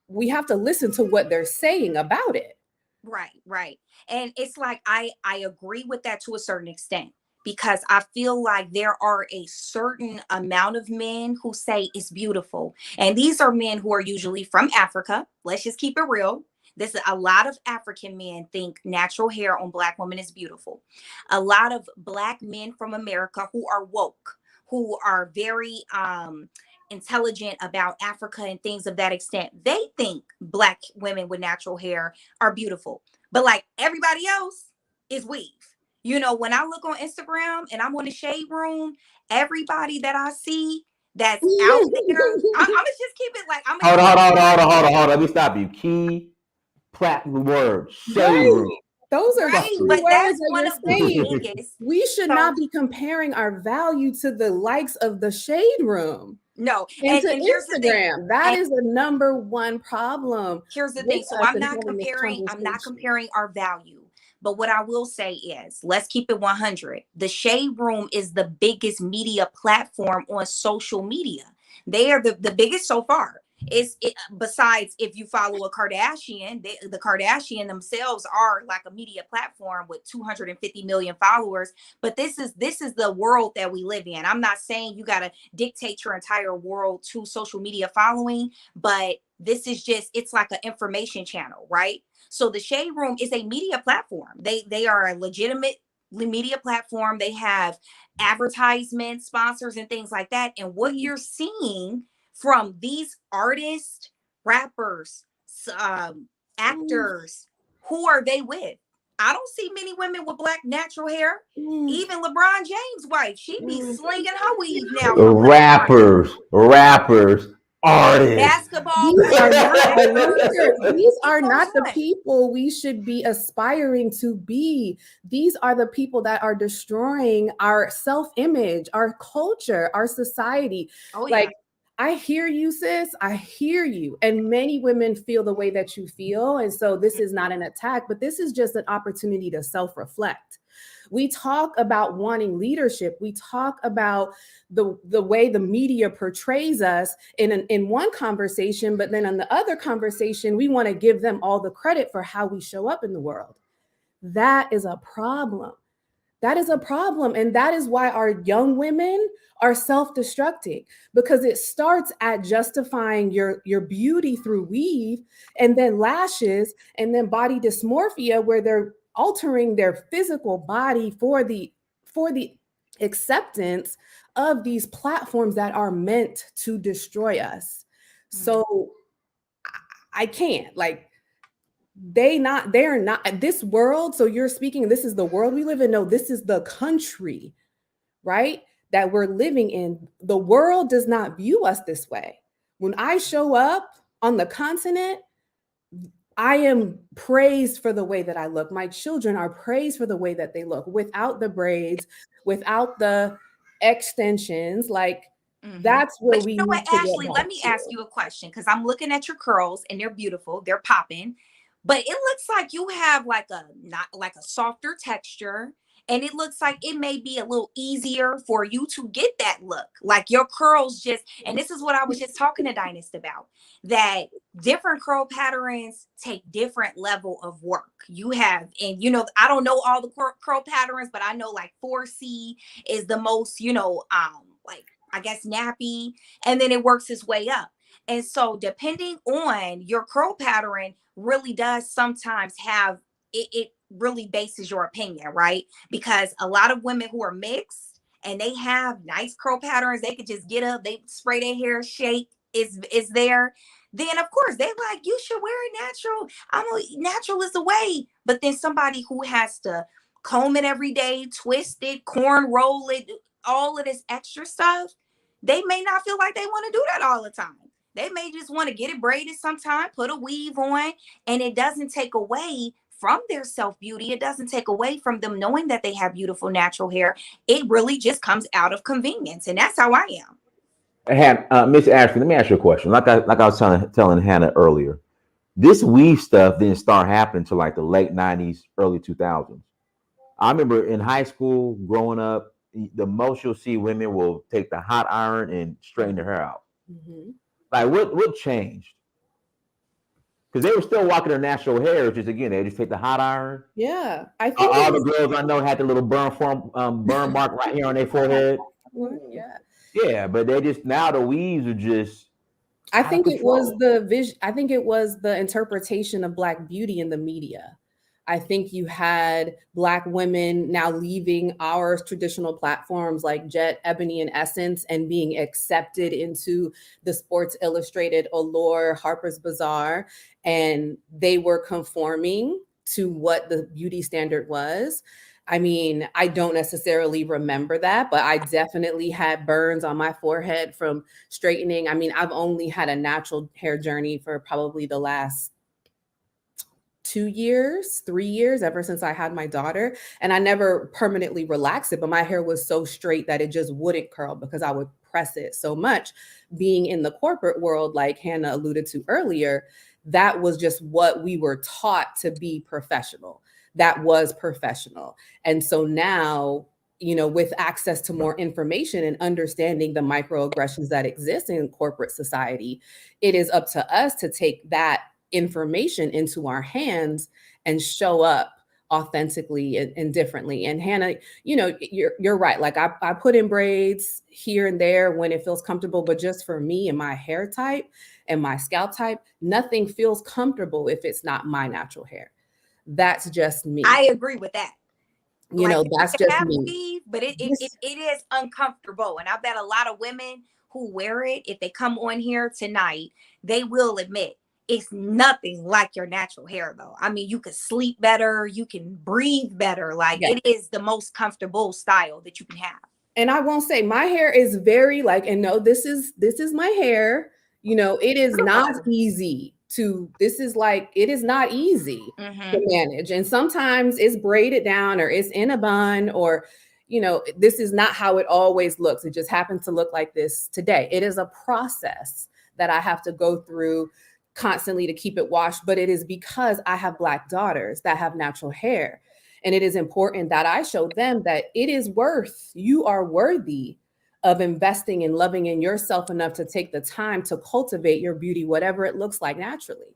we have to listen to what they're saying about it. Right. And it's like I agree with that to a certain extent. Because I feel like there are a certain amount of men who say it's beautiful. And these are men who are usually from Africa. Let's just keep it real. A lot of African men think natural hair on Black women is beautiful. A lot of Black men from America who are woke, who are very intelligent about Africa and things of that extent, they think Black women with natural hair are beautiful. But like everybody else is weave. When I look on Instagram and I'm on the shade room, everybody that I see that's out there, I'm gonna just keep it like I'm Hold on. Let me stop you. Key word, shade room. Those are right, but that's one of the we should not be comparing our value to the likes of the shade room. No. Into And here's the thing. Instagram. That And is the number one problem here's the with thing. So us in having this I'm not conversation. comparing our value. But what I will say is, let's keep it 100. The Shade Room is the biggest media platform on social media. They are the biggest so far. Besides, if you follow a Kardashian, the Kardashian themselves are like a media platform with 250 million followers. But this is the world that we live in. I'm not saying you got to dictate your entire world to social media following, but this is just, it's like an information channel, right? So the Shade Room is a media platform. They are a legitimate media platform. They have advertisements, sponsors, and things like that. And what you're seeing from these artists, rappers, actors, who are they with? I don't see many women with black natural hair. Even LeBron James' wife, she be slinging her weave now for black artists. Rappers, artists. Basketball These are players, not actors. these It are goes not the on. people we should be aspiring to be. These are the people that are destroying our self-image, our culture, our society. Oh yeah. Like, I hear you, sis. I hear you. And many women feel the way that you feel. And so this is not an attack, but this is just an opportunity to self-reflect. We talk about wanting leadership. We talk about the way the media portrays us in one conversation, but then in the other conversation, we want to give them all the credit for how we show up in the world. That is a problem. That is a problem. And that is why our young women are self-destructing, because it starts at justifying your beauty through weave and then lashes and then body dysmorphia, where they're altering their physical body for the acceptance of these platforms that are meant to destroy us. So I can't, like, they're not this world. So you're speaking, this is the world we live in. No, this is the country, right, that we're living in. The world does not view us this way. When I show up on the continent, I am praised for the way that I look. My children are praised for the way that they look, without the braids, without the extensions. Like, that's where But you we know what, need to get Ashley, let back me to. ask you a question, because I'm looking at your curls and they're beautiful, they're popping, but it looks like you have like a, not like a softer texture, and it looks like it may be a little easier for you to get that look. Like your curls just, and this is what I was just talking to Dynast about, that different curl patterns take different level of work. You have, and you know, I don't know all the curl patterns, but I know like 4C is the most, like, I guess nappy, and then it works its way up. And so depending on your curl pattern really does sometimes have it really bases your opinion, right? Because a lot of women who are mixed and they have nice curl patterns, they could just get up, they spray their hair, shake is there. Then of course they like, you should wear it natural. Natural is the way. But then somebody who has to comb it every day, twist it, corn roll it, all of this extra stuff, they may not feel like they want to do that all the time. They may just want to get it braided sometime, put a weave on, and it doesn't take away from their self beauty. It doesn't take away from them knowing that they have beautiful natural hair. It really just comes out of convenience. And that's how I am. Miss Ashley, let me ask you a question. Like I was telling Hannah earlier, this weave stuff didn't start happening till like the late '90s, early 2000s. I remember in high school growing up, the most you'll see women will take the hot iron and straighten their hair out. Mhm. Like what changed? Because they were still walking their natural hair, just again they just take the hot iron. Yeah, I think it All the was. girls I know had the little burn mark right here on their forehead. Yeah. Yeah, but they just now the weaves are just I out of think it was control. the vision. I think it was the interpretation of Black beauty in the media. I think you had Black women now leaving our traditional platforms like Jet, Ebony, and Essence and being accepted into the Sports Illustrated, Allure, Harper's Bazaar, and they were conforming to what the beauty standard was. I mean, I don't necessarily remember that, but I definitely had burns on my forehead from straightening. I mean, I've only had a natural hair journey for probably the last 2 years, 3 years, ever since I had my daughter. And I never permanently relaxed it, but my hair was so straight that it just wouldn't curl because I would suppress it so much. Being in the corporate world, like Hannah alluded to earlier, that was just what we were taught to be professional. That was professional. And so now, with access to more information and understanding the microaggressions that exist in corporate society, it is up to us to take that information into our hands and show up authentically and differently. And Hannah, you're right. Like I put in braids here and there when it feels comfortable, but just for me and my hair type and my scalp type, nothing feels comfortable if it's not my natural hair. That's just me. I agree with that. That's you just have me. weave, but it is uncomfortable. And I bet a lot of women who wear it, if they come on here tonight, they will admit it's nothing like your natural hair, though. I mean, you can sleep better, you can breathe better. It is the most comfortable style that you can have. And I won't say my hair is very and no, this is my hair. It is not easy it is not easy to manage. And sometimes it's braided down or it's in a bun or, this is not how it always looks. It just happens to look like this today. It is a process that I have to go through constantly to keep it washed, but it is because I have Black daughters that have natural hair. And it is important that I show them that you are worthy of investing and loving in yourself enough to take the time to cultivate your beauty, whatever it looks like naturally.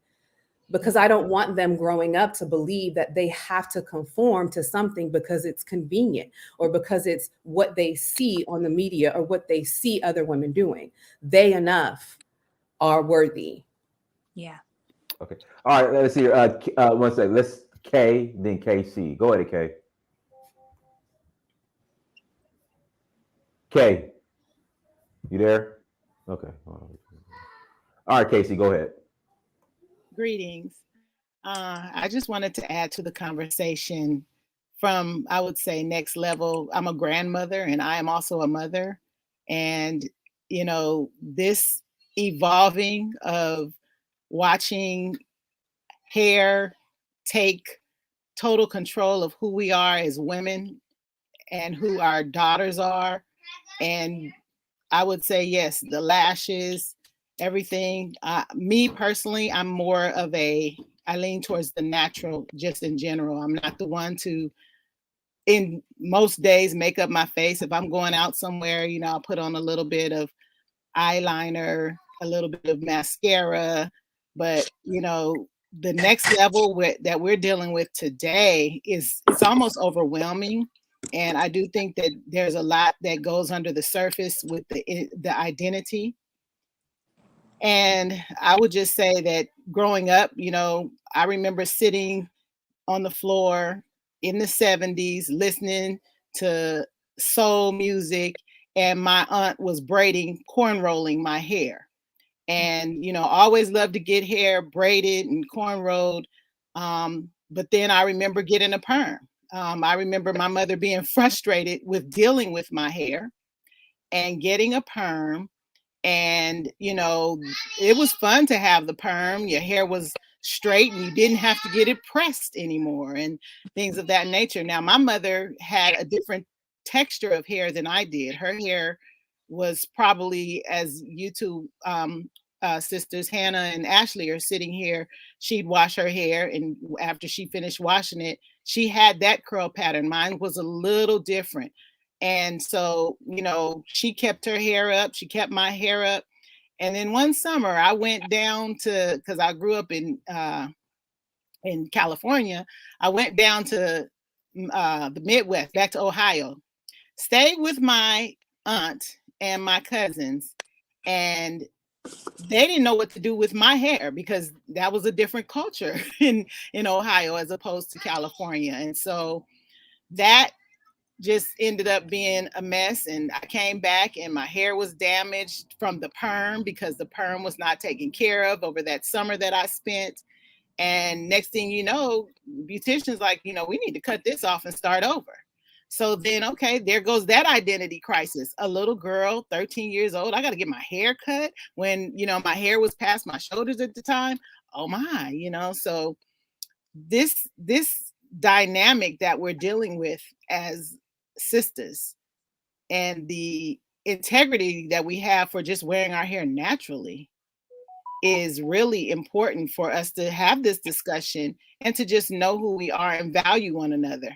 Because I don't want them growing up to believe that they have to conform to something because it's convenient or because it's what they see on the media or what they see other women doing. They enough are worthy. Yeah. Okay. All right. Let's see. One second. Let's K, then KC. Go ahead, K. K. You there? Okay. All right, Casey, go ahead. Greetings. I just wanted to add to the conversation from, I would say, next level. I'm a grandmother and I am also a mother. And, this evolving of watching hair take total control of who we are as women and who our daughters are. And I would say, yes, the lashes, everything. Me personally, I'm more of I lean towards the natural just in general. I'm not the one to, in most days, make up my face. If I'm going out somewhere, I'll put on a little bit of eyeliner, a little bit of mascara. But, the next level that we're dealing with today it's almost overwhelming. And I do think that there's a lot that goes under the surface with the identity. And I would just say that growing up, I remember sitting on the floor in the 70s listening to soul music, and my aunt was corn rolling my hair. And, always loved to get hair braided and corn rolled. But then I remember getting a perm. I remember my mother being frustrated with dealing with my hair and getting a perm. And, it was fun to have the perm. Your hair was straight and you didn't have to get it pressed anymore and things of that nature. Now, my mother had a different texture of hair than I did. Her hair was probably, as you two sisters, Hannah and Ashley, are sitting here, she'd wash her hair, and after she finished washing it, she had that curl pattern. Mine was a little different. And so, she kept her hair up, she kept my hair up. And then one summer I went down to, because I grew up in California, I went down to the Midwest, back to Ohio, stayed with my aunt and my cousins, and they didn't know what to do with my hair because that was a different culture in Ohio as opposed to California. And so that just ended up being a mess. And I came back and my hair was damaged from the perm because the perm was not taken care of over that summer that I spent. And next thing you know, beautician's like, we need to cut this off and start over. So then, okay, there goes that identity crisis. A little girl, 13 years old, I got to get my hair cut when, my hair was past my shoulders at the time. Oh my, so this dynamic that we're dealing with as sisters and the integrity that we have for just wearing our hair naturally is really important for us to have this discussion and to just know who we are and value one another,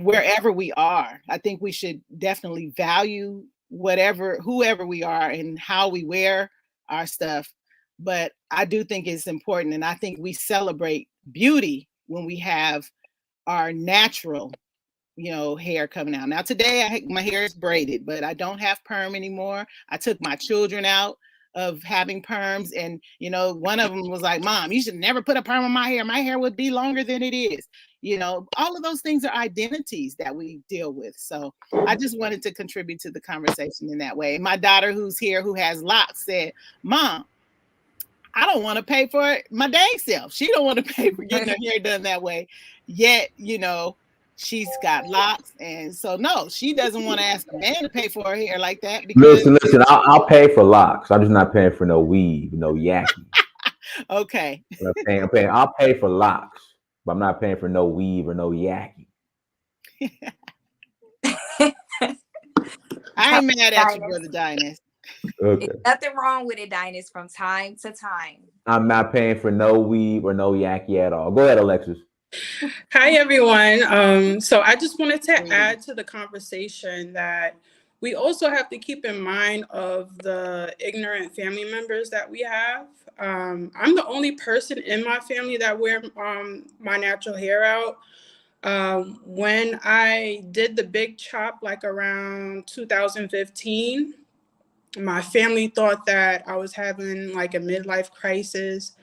wherever we are. I think we should definitely value whoever we are and how we wear our stuff. But I do think it's important, and I think we celebrate beauty when we have our natural hair coming out. Now today my hair is braided, but I don't have perm anymore. I took my children out of having perms, and one of them was like, "Mom, you should never put a perm on my hair. My hair would be longer than it is." All of those things are identities that we deal with. So I just wanted to contribute to the conversation in that way. My daughter, who's here, who has locks, said, "Mom, I don't want to pay for it my dang self." She don't want to pay for getting her hair done that way. Yet, she's got locks, and so no, she doesn't want to ask a man to pay for her hair like that. Because listen, I'll pay for locks. I'm just not paying for no weave, no Yakis. Okay. I'll pay for locks, but I'm not paying for no weave or no Yaki. I ain't mad at you, Brother Dynas. Okay. There's nothing wrong with it, Dynas, from time to time. I'm not paying for no weave or no Yaki at all. Go ahead, Alexis. Hi, everyone. So I just wanted to add to the conversation that we also have to keep in mind of the ignorant family members that we have. I'm the only person in my family that wear my natural hair out. When I did the big chop, like around 2015, my family thought that I was having like a midlife crisis.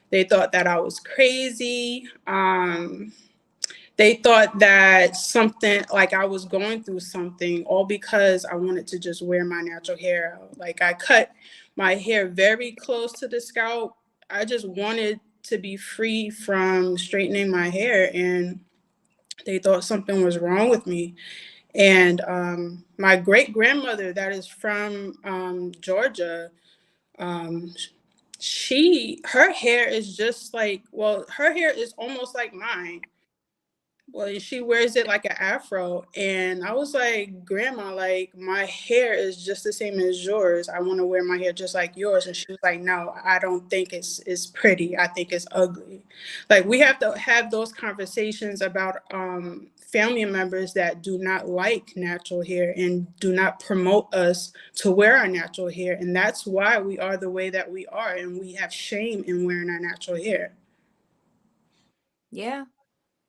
They thought that I was crazy. They thought that something, like I was going through something, all because I wanted to just wear my natural hair out. Like I cut my hair very close to the scalp. I just wanted to be free from straightening my hair, and they thought something was wrong with me. And my great grandmother, that is from Georgia, her hair is just like, well, her hair is almost like mine. Well, she wears it like an afro. And I was like, Grandma, like my hair is just the same as yours. I want to wear my hair just like yours. And she was like, no, I don't think it's pretty. I think it's ugly. Like we have to have those conversations about family members that do not like natural hair and do not promote us to wear our natural hair. And that's why we are the way that we are. And we have shame in wearing our natural hair. Yeah.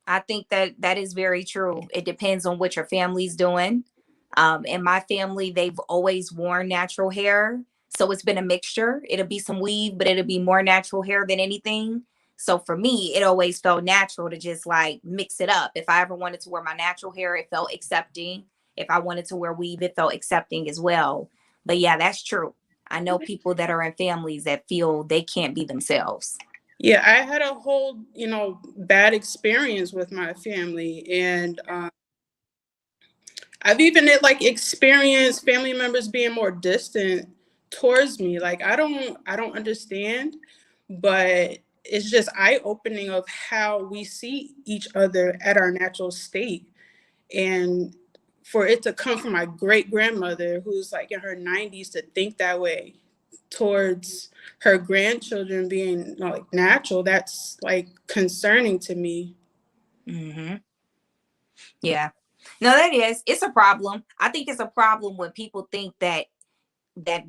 I think that is very true. It depends on what your family's doing. In my family, they've always worn natural hair. So it's been a mixture. It'll be some weave, but it'll be more natural hair than anything. So for me, it always felt natural to just like mix it up. If I ever wanted to wear my natural hair, it felt accepting. If I wanted to wear weave, it felt accepting as well. But yeah, that's true. I know people that are in families that feel they can't be themselves. Yeah, I had a whole, bad experience with my family, and I've even experienced family members being more distant towards me. Like I don't understand, but it's just eye-opening of how we see each other at our natural state. And for it to come from my great grandmother, who's like in her 90s, to think that way towards her grandchildren being like natural, that's like concerning to me. Mm-hmm. Yeah. No, that is. It's a problem. I think it's a problem when people think that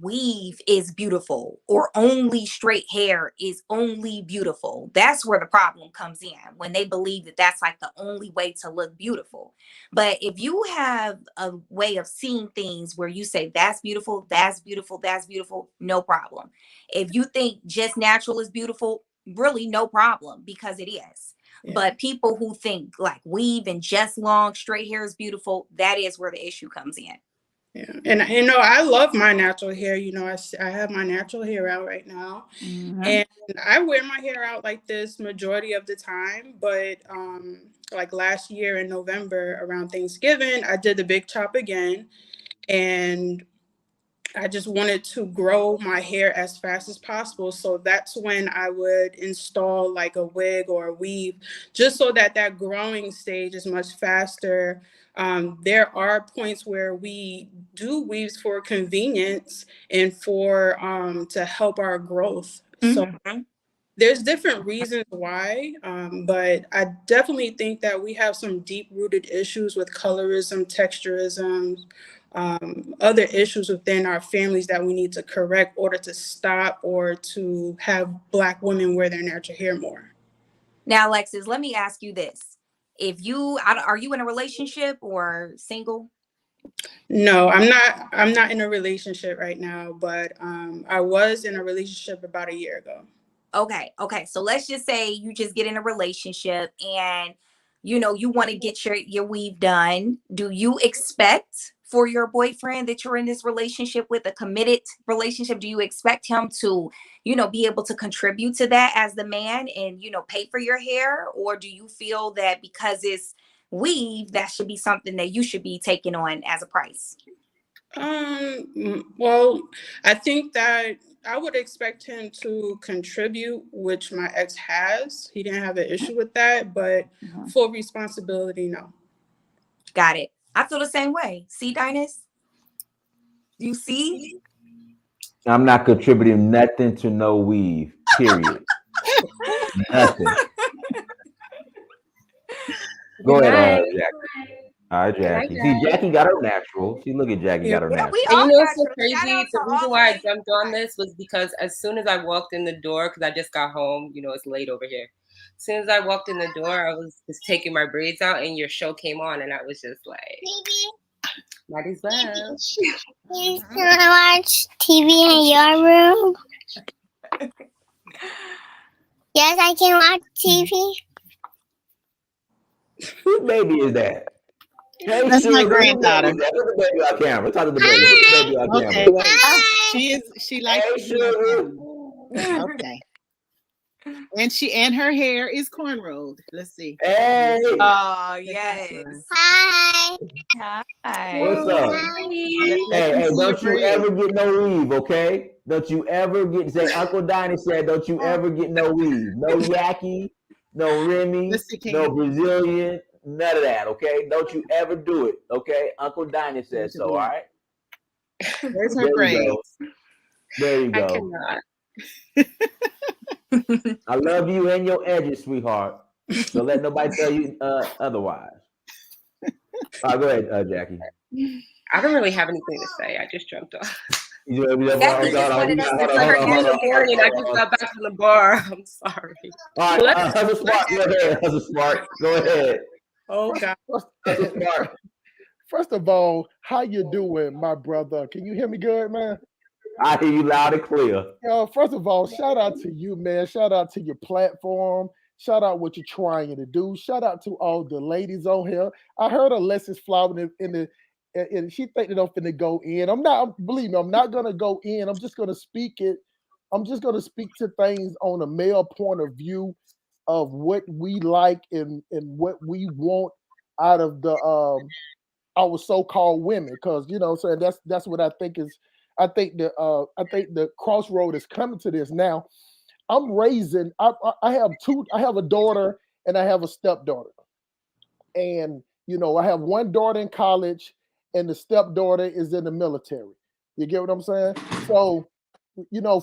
weave is beautiful or only straight hair is only beautiful. That's where the problem comes in, when they believe that that's like the only way to look beautiful. But if you have a way of seeing things where you say that's beautiful, that's beautiful, that's beautiful, no problem. If you think just natural is beautiful, really no problem, because it is. Yeah. But people who think like weave and just long straight hair is beautiful, that is where the issue comes in. Yeah, and I love my natural hair. I have my natural hair out right now, and I wear my hair out like this majority of the time. But like last year in November around Thanksgiving, I did the big chop again, and I just wanted to grow my hair as fast as possible. So that's when I would install like a wig or a weave, just so that that growing stage is much faster. There are points where we do weaves for convenience and for to help our growth. So there's different reasons why, but I definitely think that we have some deep-rooted issues with colorism, texturism, other issues within our families that we need to correct in order to stop or to have Black women wear their natural hair more. Now, Alexis, let me ask you this. If you are you in a relationship or single? No, I'm not in a relationship right now, but I was in a relationship about a year ago. Okay. So let's just say you just get in a relationship and you want to get your weave done. Do you expect for your boyfriend that you're in this relationship with, a committed relationship, do you expect him to, be able to contribute to that as the man and, pay for your hair? Or do you feel that because it's weave, that should be something that you should be taking on as a price? Well, I think that I would expect him to contribute, which my ex has. He didn't have an issue with that, but full responsibility, no. Got it. I feel the same way. See, Dinus? You see? I'm not contributing nothing to no weave, period. Nothing. Go ahead, Jackie. All right, Jackie. See, Jackie got her natural. See, look at Jackie got her natural. We And all you know what's so natural. crazy? Shout out The to reason all why I the jumped on this was because as soon as I walked in the door, because I just got home, it's late over here. As soon as I walked in the door, I was just taking my braids out, and your show came on, and I was just like, might as well. Can I watch TV in your room? Yes, I can watch TV. Whose baby is that? Hey, That's my sugar, granddaughter. Look at the baby on camera. Talk to the baby. Look at the baby on Okay, camera. wait. She likes Hey, to be on sugar. camera. Okay. And her hair is cornrowed. Let's see. Hey. Oh, yes. Hi. Hi. What's up? Hey, don't you ever get no weave, okay? Don't you ever get, say, Uncle Donnie said, don't you ever get no weave. No Yaki, no Remy, no Brazilian, none of that, okay? Don't you ever do it, okay? Uncle Donnie said so, all right? There's her braids. There you go. I cannot. I love you and your edges, sweetheart. Don't let nobody tell you otherwise. All right, go ahead, Jackie. I don't really have anything to say. I just jumped off. Jackie just wanted us to put her I just got back from the bar. I'm sorry. All right, Hustle Smart. Go ahead, Hustle Smart. Go ahead. Oh, God. Hustle Smart. First of all, how you doing, my brother? Can you hear me good, man? I hear you loud and clear. First of all, shout out to you, man. Shout out to your platform. Shout out what you're trying to do. Shout out to all the ladies on here. I heard Alexis Flower and she think that I'm finna go in. Believe me, I'm not gonna go in. I'm just gonna speak it. I'm just gonna speak to things on a male point of view of what we like and what we want out of the our so-called women, because so that's what I think is. I think the crossroad is coming to this now. I'm raising. I have a daughter and I have a stepdaughter, and I have one daughter in college, and the stepdaughter is in the military. You get what I'm saying? So,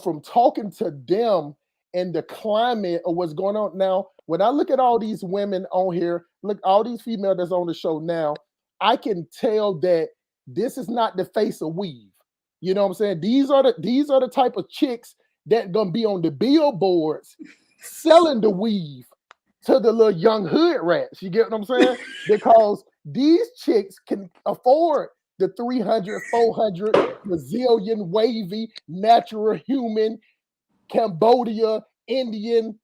from talking to them and the climate of what's going on now, when I look at all these women on here, look all these females that's on the show now, I can tell that this is not the face of weave. You know what I'm saying? These are the type of chicks that gonna be on the billboards selling the weave to the little young hood rats. You get what I'm saying? Because these chicks can afford the 300, 400 Brazilian wavy, natural human, Cambodia, Indian,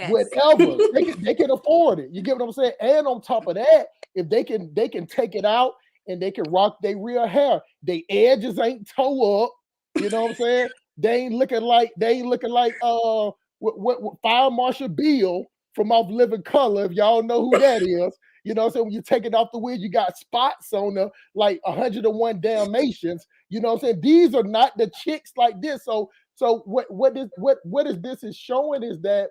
whatever. They can afford it. You get what I'm saying? And on top of that, if they can take it out and they can rock their real hair. They edges ain't toe up. You know what I'm saying? They ain't looking like what Fire Marshal Bill from Off Living Color, if y'all know who that is. You know what I'm saying? When you take it off the wig, you got spots on the like 101 Dalmatians. You know what I'm saying? These are not the chicks like this. So what is this is showing is that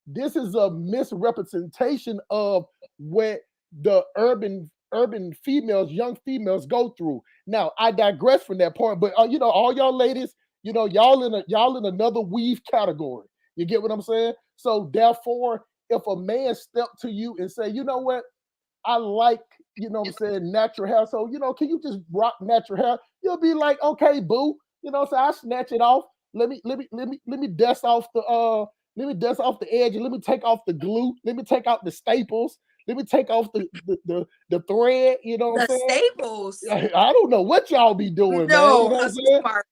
this is a misrepresentation of what the urban females, young females go through. Now, I digress from that point, but you know, all y'all ladies, you know, y'all in another weave category. You get what I'm saying? So therefore, if a man step to you and say, you know what, I like, you know what I'm saying, natural hair. So, you know, can you just rock natural hair? You'll be like, okay, boo. You know, so I snatch it off. Let me dust off the edge and let me take off the glue. Let me take out the staples. Let me take off the thread. You know what The I'm saying? staples. I don't know what y'all be doing, man. You No, know what I'm hustle saying? smart.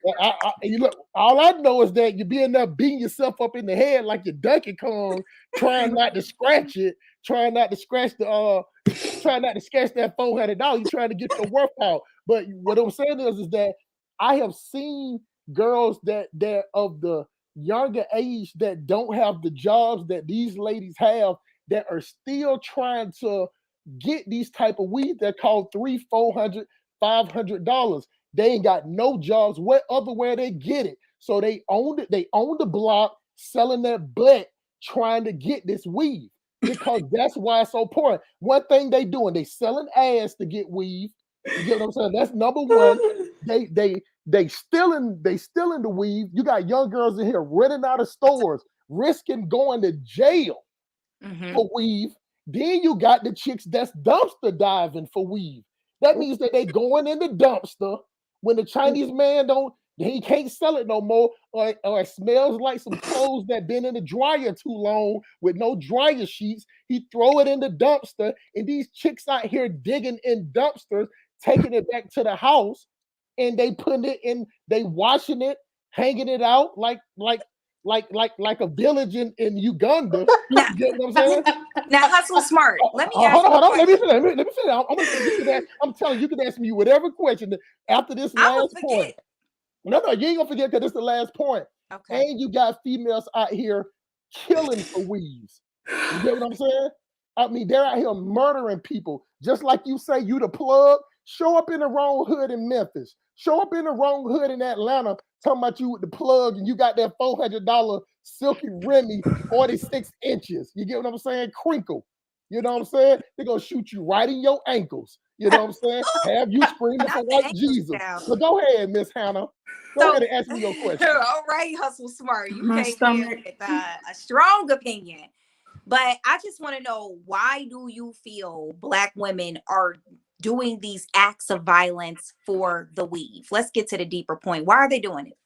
You look, all I know is that you be in there beating yourself up in the head like you're Donkey Kong, trying not to scratch it, trying not to scratch that $400. You're trying to get your worth out. But what I'm saying is that I have seen girls that they're of the younger age that don't have the jobs that these ladies have that are still trying to get these type of weed that cost $300, $400, $500. They ain't got no jobs. What other where they get it? So they own it. They own the block, selling that butt, trying to get this weed because that's why it's so important. One thing they doing, they selling ass to get weed. You get what I'm saying? That's number one. They stealing the weed. You got young girls in here renting out of stores, risking going to jail for weave. Then you got the chicks that's dumpster diving for weave. That means that they going in the dumpster when the Chinese man he can't sell it no more, or it smells like some clothes that been in the dryer too long with no dryer sheets. He throw it in the dumpster, and these chicks out here digging in dumpsters, taking it back to the house, and they putting it in, they washing it, hanging it out like a village in Uganda. Now, You get what I'm saying? now hustle smart. Let me ask Hold you a on. Let me question. finish. I'm telling you, you can ask me whatever question after this I will last point. forget. No, you ain't gonna forget because it's the last point. Okay. And you got females out here killing for weaves. You get what I'm saying? I mean, they're out here murdering people. Just like you say, you the plug. Show up in the wrong hood in Memphis. Show up in the wrong hood in Atlanta, talking about you with the plug, and you got that $400 silky Remy 46 inches. You get what I'm saying? Crinkle. You know what I'm saying? They're gonna shoot you right in your ankles. You know what I'm saying? Have you screaming for Not the white ankles Jesus. down. So go ahead, Miss Hannah. Go ahead and ask me your question. All right, hustle smart. You My came in stomach. with a strong opinion. But I just want to know, why do you feel Black women are doing these acts of violence for the weave? Let's get to the deeper point. Why are they doing it?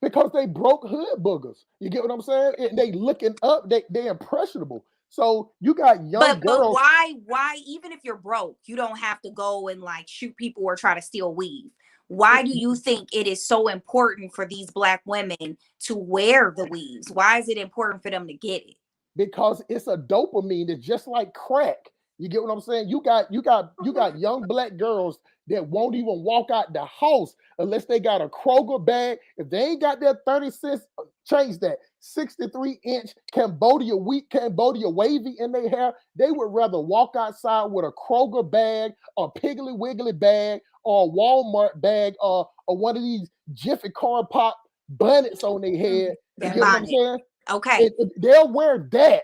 Because they broke hood boogers. You get what I'm saying? And they looking up, they impressionable. So you got young But girls. why even if you're broke, you don't have to go and like shoot people or try to steal weave? Why do you think it is so important for these Black women to wear the weaves? Why is it important for them to get it? Because it's a dopamine. It's just like crack. You get what I'm saying? You got young Black girls that won't even walk out the house unless they got a Kroger bag. If they ain't got that 30 cents, change that 63-inch Cambodia wavy in their hair, they would rather walk outside with a Kroger bag, a Piggly Wiggly bag, or a Walmart bag, or one of these Jiffy Car Pop bonnets on their head. You get what I'm saying? Okay. They'll wear that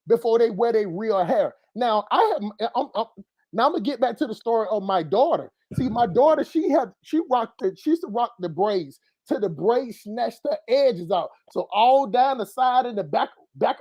before they wear their real hair. Now, I'm gonna get back to the story of my daughter. See, my daughter, she used to rock the braids till the braids snatched her edges out. So all down the side and the back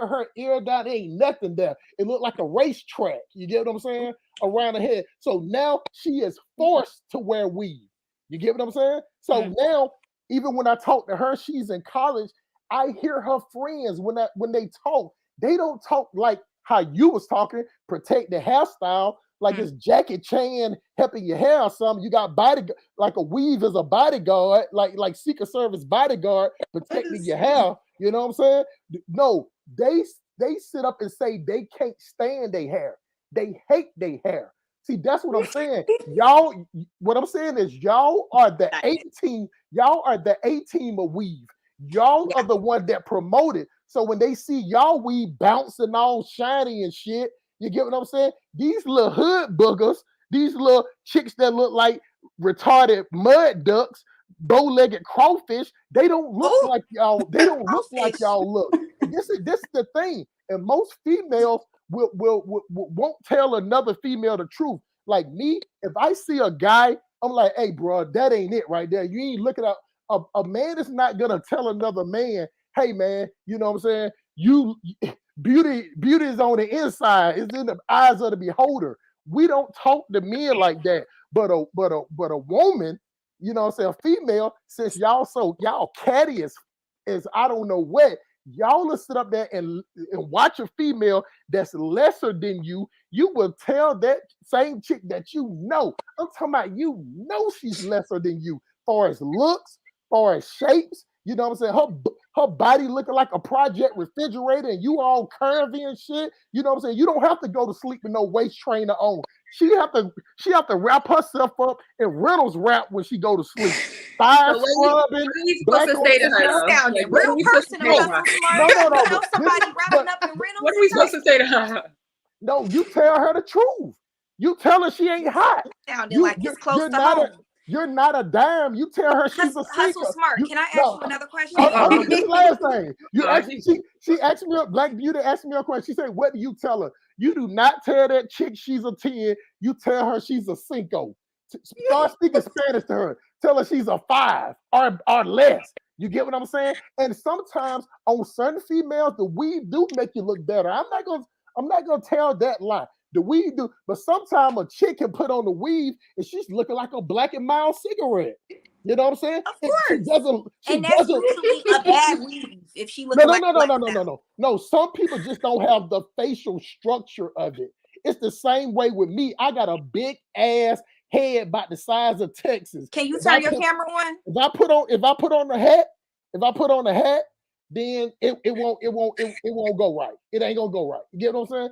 of her ear down, there ain't nothing there. It looked like a racetrack. You get what I'm saying? Around her head. So now she is forced to wear weave. You get what I'm saying? So now, even when I talk to her, she's in college. I hear her friends when they talk, they don't talk like how you was talking, protect the hairstyle, like it's Jackie Chan helping your hair or something. You got like a weave is a bodyguard, like Secret Service bodyguard protecting your hair. You know what I'm saying? No, they sit up and say they can't stand their hair. They hate their hair. See, that's what I'm saying. Y'all, what I'm saying is y'all are the 18, y'all are the 18 of weave. Y'all are the one that promote it. So when they see y'all weed bouncing all shiny and shit, you get what I'm saying? These little hood boogers, these little chicks that look like retarded mud ducks, bow-legged crawfish. They don't look Ooh. like y'all. They don't look like Crawfish. y'all look. And this is the thing. And most females won't tell another female the truth. Like me, if I see a guy, I'm like, hey, bro, that ain't it right there. You ain't looking at a man is not gonna tell another man, hey man, you know what I'm saying? Beauty is on the inside, it's in the eyes of the beholder. We don't talk to men like that. But a woman, you know what I'm saying, a female, since y'all catty as I don't know what, y'all will sit up there and watch a female that's lesser than you. You will tell that same chick that you know. I'm talking about she's lesser than you, far as looks, far as shapes. You know what I'm saying? Her body looking like a project refrigerator, and you all curvy and shit. You know what I'm saying? You don't have to go to sleep with no waist trainer on. She have to wrap herself up in Reynolds wrap when she go to sleep. Fire So scrubbing. what are we supposed to say to her though? Sounding Like, what are real we supposed to personal, say to her? Hustle Smart. No. You know but somebody listen, wrapping up in Reynolds. What are we supposed to say to her? No, you tell her the truth. You tell her she ain't hot. Sounding like it's close to not home. You're not a dime. You tell her she's a Hustle seeker. Smart. Can I ask you another question? This is the last thing. She asked me, Black Beauty asked me a question. She said, what do you tell her? You do not tell that chick she's a 10. You tell her she's a cinco. Start speaking Spanish to her. Tell her she's a 5 or less. You get what I'm saying? And sometimes on certain females, the weave do make you look better. I'm not gonna tell that lie. The weave do, but sometimes a chick can put on the weave and she's looking like a Black and Mild cigarette. You know what I'm saying? Of course. And that's usually a bad weave if she looks like No. Some people just don't have the facial structure of it. It's the same way with me. I got a big ass head about the size of Texas. Can you turn your camera on? If I put on the hat, then it won't go right. It ain't gonna go right. You get what I'm saying?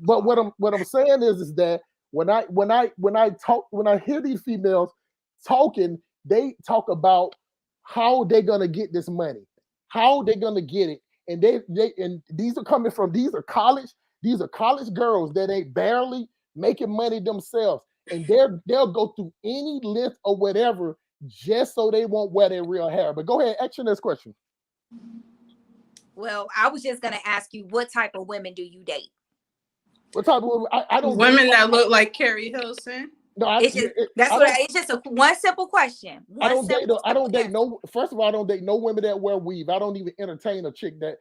But what I'm saying is that when I hear these females talking, they talk about how they're gonna get this money, how they're gonna get it, and these are college girls that ain't barely making money themselves, and they'll go through any length or whatever just so they won't wear their real hair. But go ahead, ask your next question. Well, I was just gonna ask you, what type of women do you date? What type of women? I don't women that look like Carrie Hilson. No, it's just a one simple question. I don't date no. First of all, I don't date no women that wear weave. I don't even entertain a chick that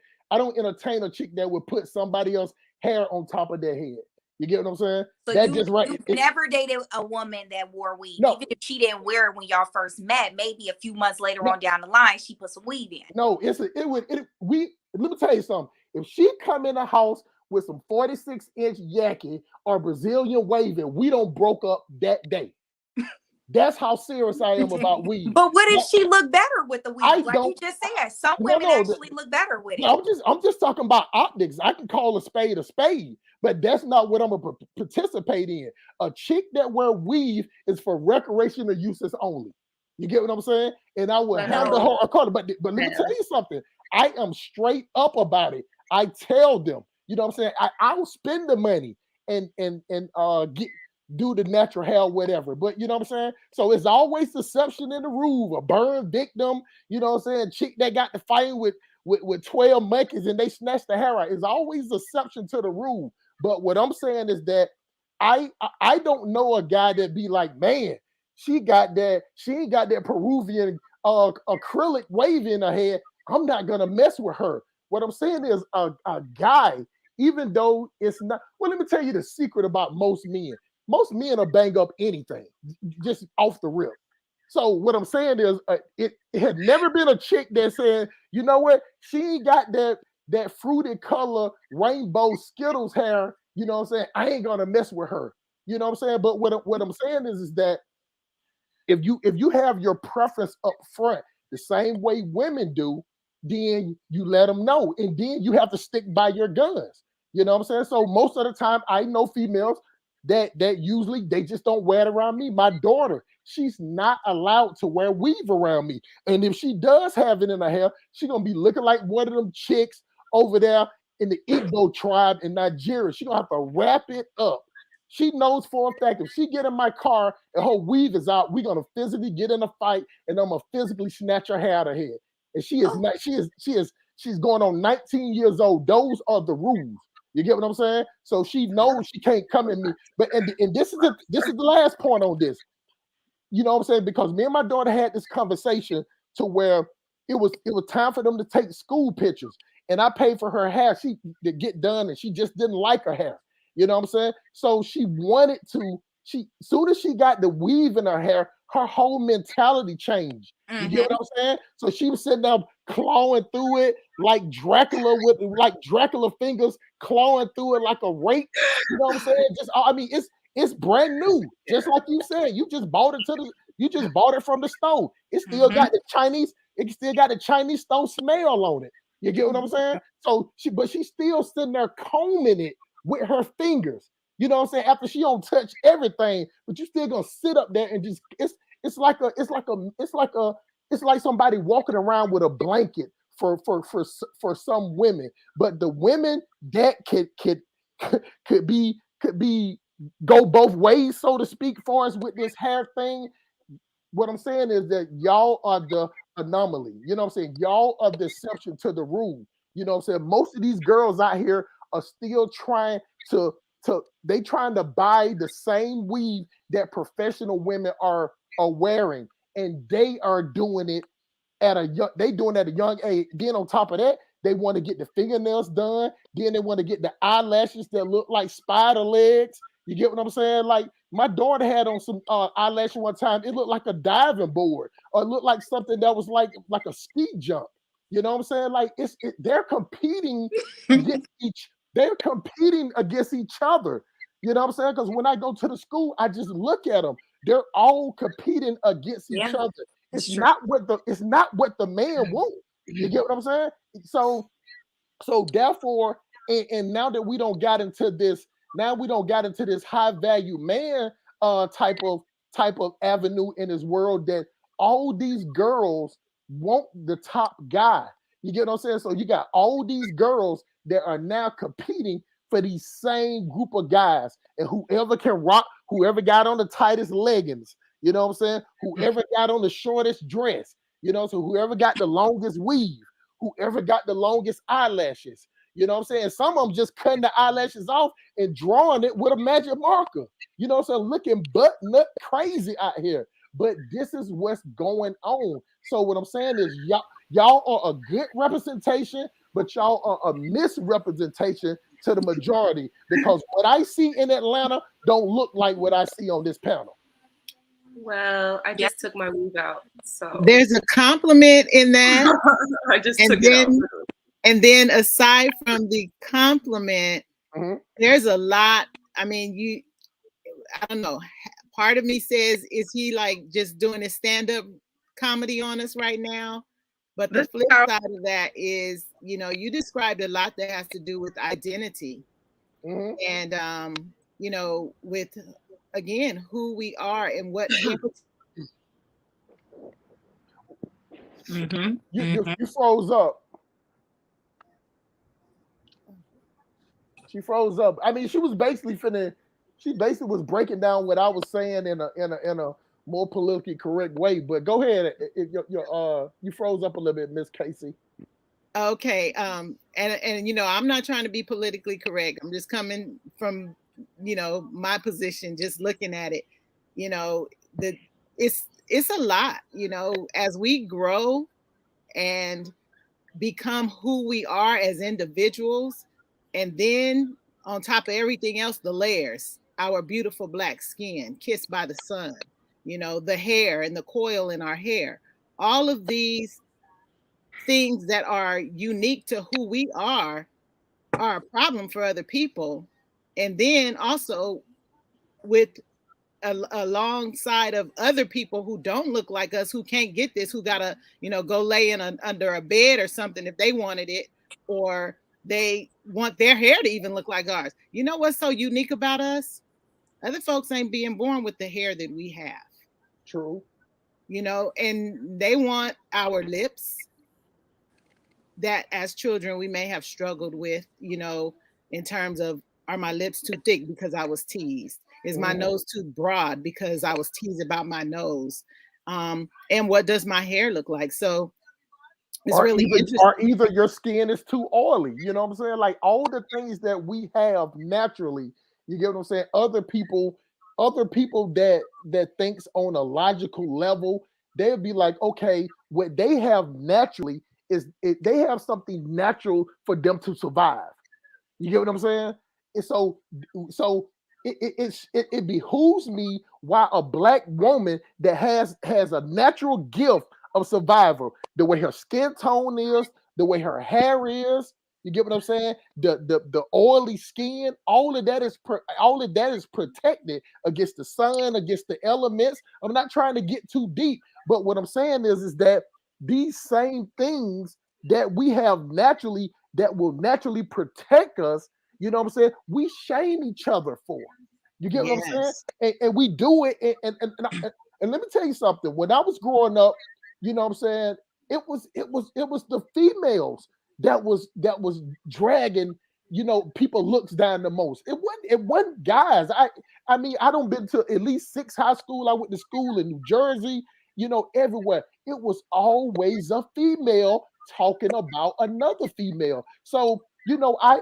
would put somebody else's hair on top of their head. You get what I'm saying? So that's just right. You never dated a woman that wore weave, no. Even if she didn't wear it when y'all first met. Maybe a few months later on down the line, she put some weave in. No, let me tell you something. If she come in the house with some 46-inch Yakis or Brazilian waving, we don't broke up that day. That's how serious I am about weave. But what if she look better with the weave? Like you just said, some women actually look better with it. I'm just talking about optics. I can call a spade, but that's not what I'm gonna participate in. A chick that wear weave is for recreational uses only. You get what I'm saying? And I will handle her accordingly. But let me tell you something. I am straight up about it. I tell them, you know what I'm saying? I'll spend the money and do the natural hair, whatever. But you know what I'm saying? So it's always deception in the rule. A burn victim, you know what I'm saying? Chick that got to fight with 12 monkeys and they snatched the hair out. It's always deception to the rule. But what I'm saying is that I don't know a guy that be like, man, she ain't got that Peruvian acrylic wave in her head. I'm not gonna mess with her. What I'm saying is a guy, even though it's not, well, let me tell you the secret about most men. Most men will bang up anything, just off the rip. So what I'm saying is, it had never been a chick that said, you know what, she ain't got that fruited color rainbow Skittles hair. You know what I'm saying? I ain't gonna mess with her. You know what I'm saying? But what I'm saying is that if you have your preference up front, the same way women do, then you let them know, and then you have to stick by your guns. You know what I'm saying? So most of the time, I know females that usually they just don't wear it around me. My daughter, she's not allowed to wear weave around me, and if she does have it in her hair, she's gonna be looking like one of them chicks over there in the Igbo tribe in Nigeria. She's gonna have to wrap it up She knows for a fact if she get in my car and her weave is out, we're gonna physically get in a fight, and I'm gonna physically snatch her hair out of her head. And she is not. She's going on 19 years old. Those are the rules. You get what I'm saying? So she knows she can't come at me. But and this is the last point on this. You know what I'm saying? Because me and my daughter had this conversation to where it was time for them to take school pictures, and I paid for her hair to get done, and she just didn't like her hair. You know what I'm saying? So she wanted to. Soon as she got the weave in her hair, her whole mentality changed. You get what I'm saying? So she was sitting there clawing through it like Dracula with Dracula fingers, clawing through it like a rake. You know what I'm saying? It's brand new, just like you said. You just bought it from the store. It still got the Chinese store smell on it. You get what I'm saying? So she's still sitting there combing it with her fingers. You know what I'm saying? After she don't touch everything, but you still gonna sit up there and just it's like somebody walking around with a blanket for some women. But the women that could be go both ways, so to speak, for us with this hair thing. What I'm saying is that y'all are the anomaly. You know what I'm saying? Y'all are the exception to the rule. You know what I'm saying? Most of these girls out here are still trying to buy the same weave that professional women are wearing, and they are doing it at a young age. Then on top of that, they want to get the fingernails done. Then they want to get the eyelashes that look like spider legs. You get what I'm saying? Like my daughter had on some eyelash one time. It looked like a diving board, or it looked like something that was like a ski jump. You know what I'm saying? Like they're competing against each other. You know what I'm saying? Because when I go to the school, I just look at them. They're all competing against each other. It's not what the man wants. You get what I'm saying? So therefore, and now that we don't got into this high value man type of avenue in this world, that all these girls want the top guy. You get what I'm saying? So you got all these girls that are now competing for these same group of guys, and whoever got on the tightest leggings, you know what I'm saying? Whoever got on the shortest dress, so whoever got the longest weave, whoever got the longest eyelashes, you know what I'm saying? Some of them just cutting the eyelashes off and drawing it with a magic marker, so looking butt nut crazy out here. But this is what's going on. So what I'm saying is y'all are a good representation, but y'all are a misrepresentation to the majority, because what I see in Atlanta don't look like what I see on this panel. Well, I just took my weave out, so there's a compliment in that. I just took it out. And then aside from the compliment, there's a lot. I mean, I don't know. Part of me says, is he like just doing a stand-up comedy on us right now? But the flip side of that is, you described a lot that has to do with identity. And, with, again, who we are and what. You froze up. She froze up. I mean, she basically was breaking down what I was saying in a more politically correct way. But go ahead. You froze up a little bit, Miss Casey. Okay. And I'm not trying to be politically correct. I'm just coming from, my position, just looking at it. It's a lot, as we grow and become who we are as individuals. And then on top of everything else, the layers, our beautiful Black skin, kissed by the sun, the hair and the coil in our hair, all of these things that are unique to who we are a problem for other people. And then also with alongside of other people who don't look like us, who can't get this, who gotta, go lay under a bed or something if they wanted it, or they want their hair to even look like ours. You know what's so unique about us? Other folks ain't being born with the hair that we have. True. And they want our lips that as children we may have struggled with, in terms of, are my lips too thick because I was teased? Is my nose too broad? Because I was teased about my nose. And what does my hair look like? So it's really interesting. Or either your skin is too oily. You know what I'm saying? Like all the things that we have naturally. You get what I'm saying? Other people that thinks on a logical level, they'll be like, okay, what they have naturally they have something natural for them to survive. You get what I'm saying? And so it behooves me why a black woman that has a natural gift of survival, the way her skin tone is, the way her hair is. You get what I'm saying? The oily skin, all of that is protected against the sun, against the elements. I'm not trying to get too deep, but what I'm saying is that these same things that we have naturally that will naturally protect us, you know what I'm saying? We shame each other for. You get what I'm saying? And we do it. And let me tell you something. When I was growing up, you know what I'm saying? It was the females that was dragging, you know, people looks down the most. It wasn't guys. I mean, I don't been to at least 6 high school. I went to school in New Jersey, you know, everywhere. It was always a female talking about another female. So, you know, I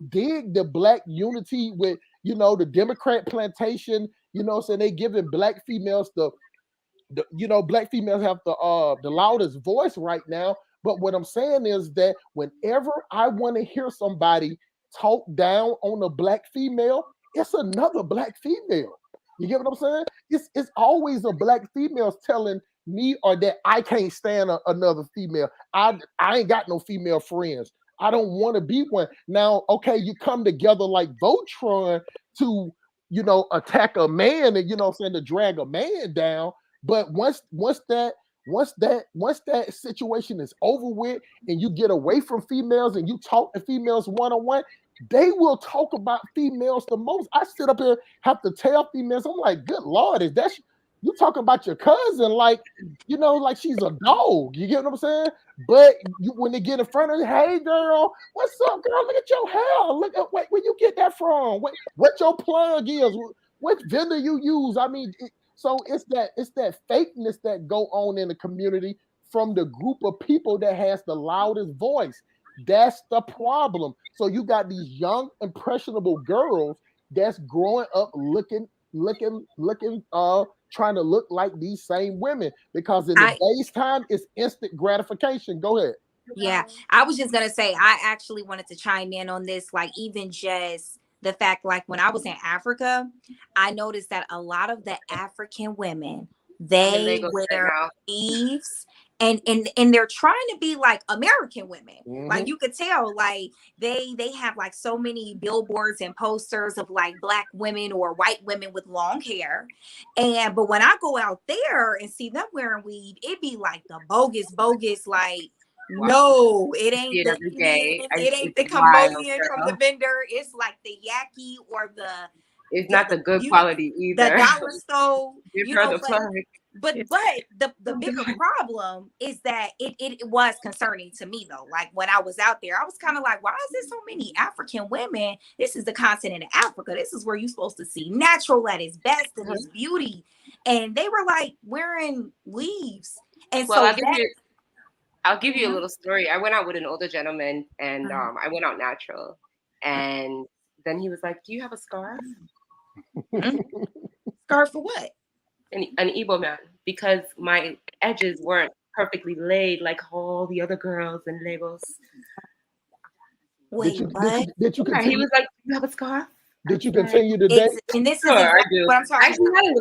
dig the black unity with, you know, the Democrat plantation, you know, so they giving black females you know, black females have the loudest voice right now. But what I'm saying is that whenever I want to hear somebody talk down on a black female, it's another black female. You get what I'm saying? It's always a black female telling me or that I can't stand another female. I ain't got no female friends. I don't want to be one. Now, okay, you come together like Voltron to, you know, attack a man and, you know what I'm saying, to drag a man down. But once that situation is over with and you get away from females and you talk to females one-on-one, they will talk about females the most. I sit up here, have to tell females, I'm like, good Lord, is that you talking about your cousin like, you know, like she's a dog. You get what I'm saying? But when they get in front of you, hey girl, what's up, girl? Look at your hair. Look at where you get that from? What your plug is? What vendor you use? I mean, so it's that fakeness that go on in the community from the group of people that has the loudest voice. That's the problem. So you got these young, impressionable girls that's growing up looking, trying to look like these same women because in today's time it's instant gratification. Go ahead. Yeah, I was just gonna say I actually wanted to chime in on this, like even just the fact, like when I was in Africa, I noticed that a lot of the African women, they wear weaves and they're trying to be like American women. Like you could tell, like they have like so many billboards and posters of like black women or white women with long hair. But when I go out there and see them wearing weave, it be like the bogus, like, no, it ain't the Indian, it ain't the Cambodian from the vendor. It's like the Yaki or it's not the good quality either. The dollar store, you know, but the bigger problem is that it was concerning to me though. Like when I was out there, I was kind of like, why is there so many African women? This is the continent of Africa. This is where you're supposed to see natural at its best and its beauty. And they were like wearing weaves. And well, so I'll give you a little story. I went out with an older gentleman and I went out natural. And then he was like, do you have a scarf? Scarf for what? An Igbo man. Because my edges weren't perfectly laid like all the other girls in Lagos. Wait, what? Did you continue? He was like, do you have a scarf? Did you continue to date? And this sure, is exactly what I'm talking I actually about. had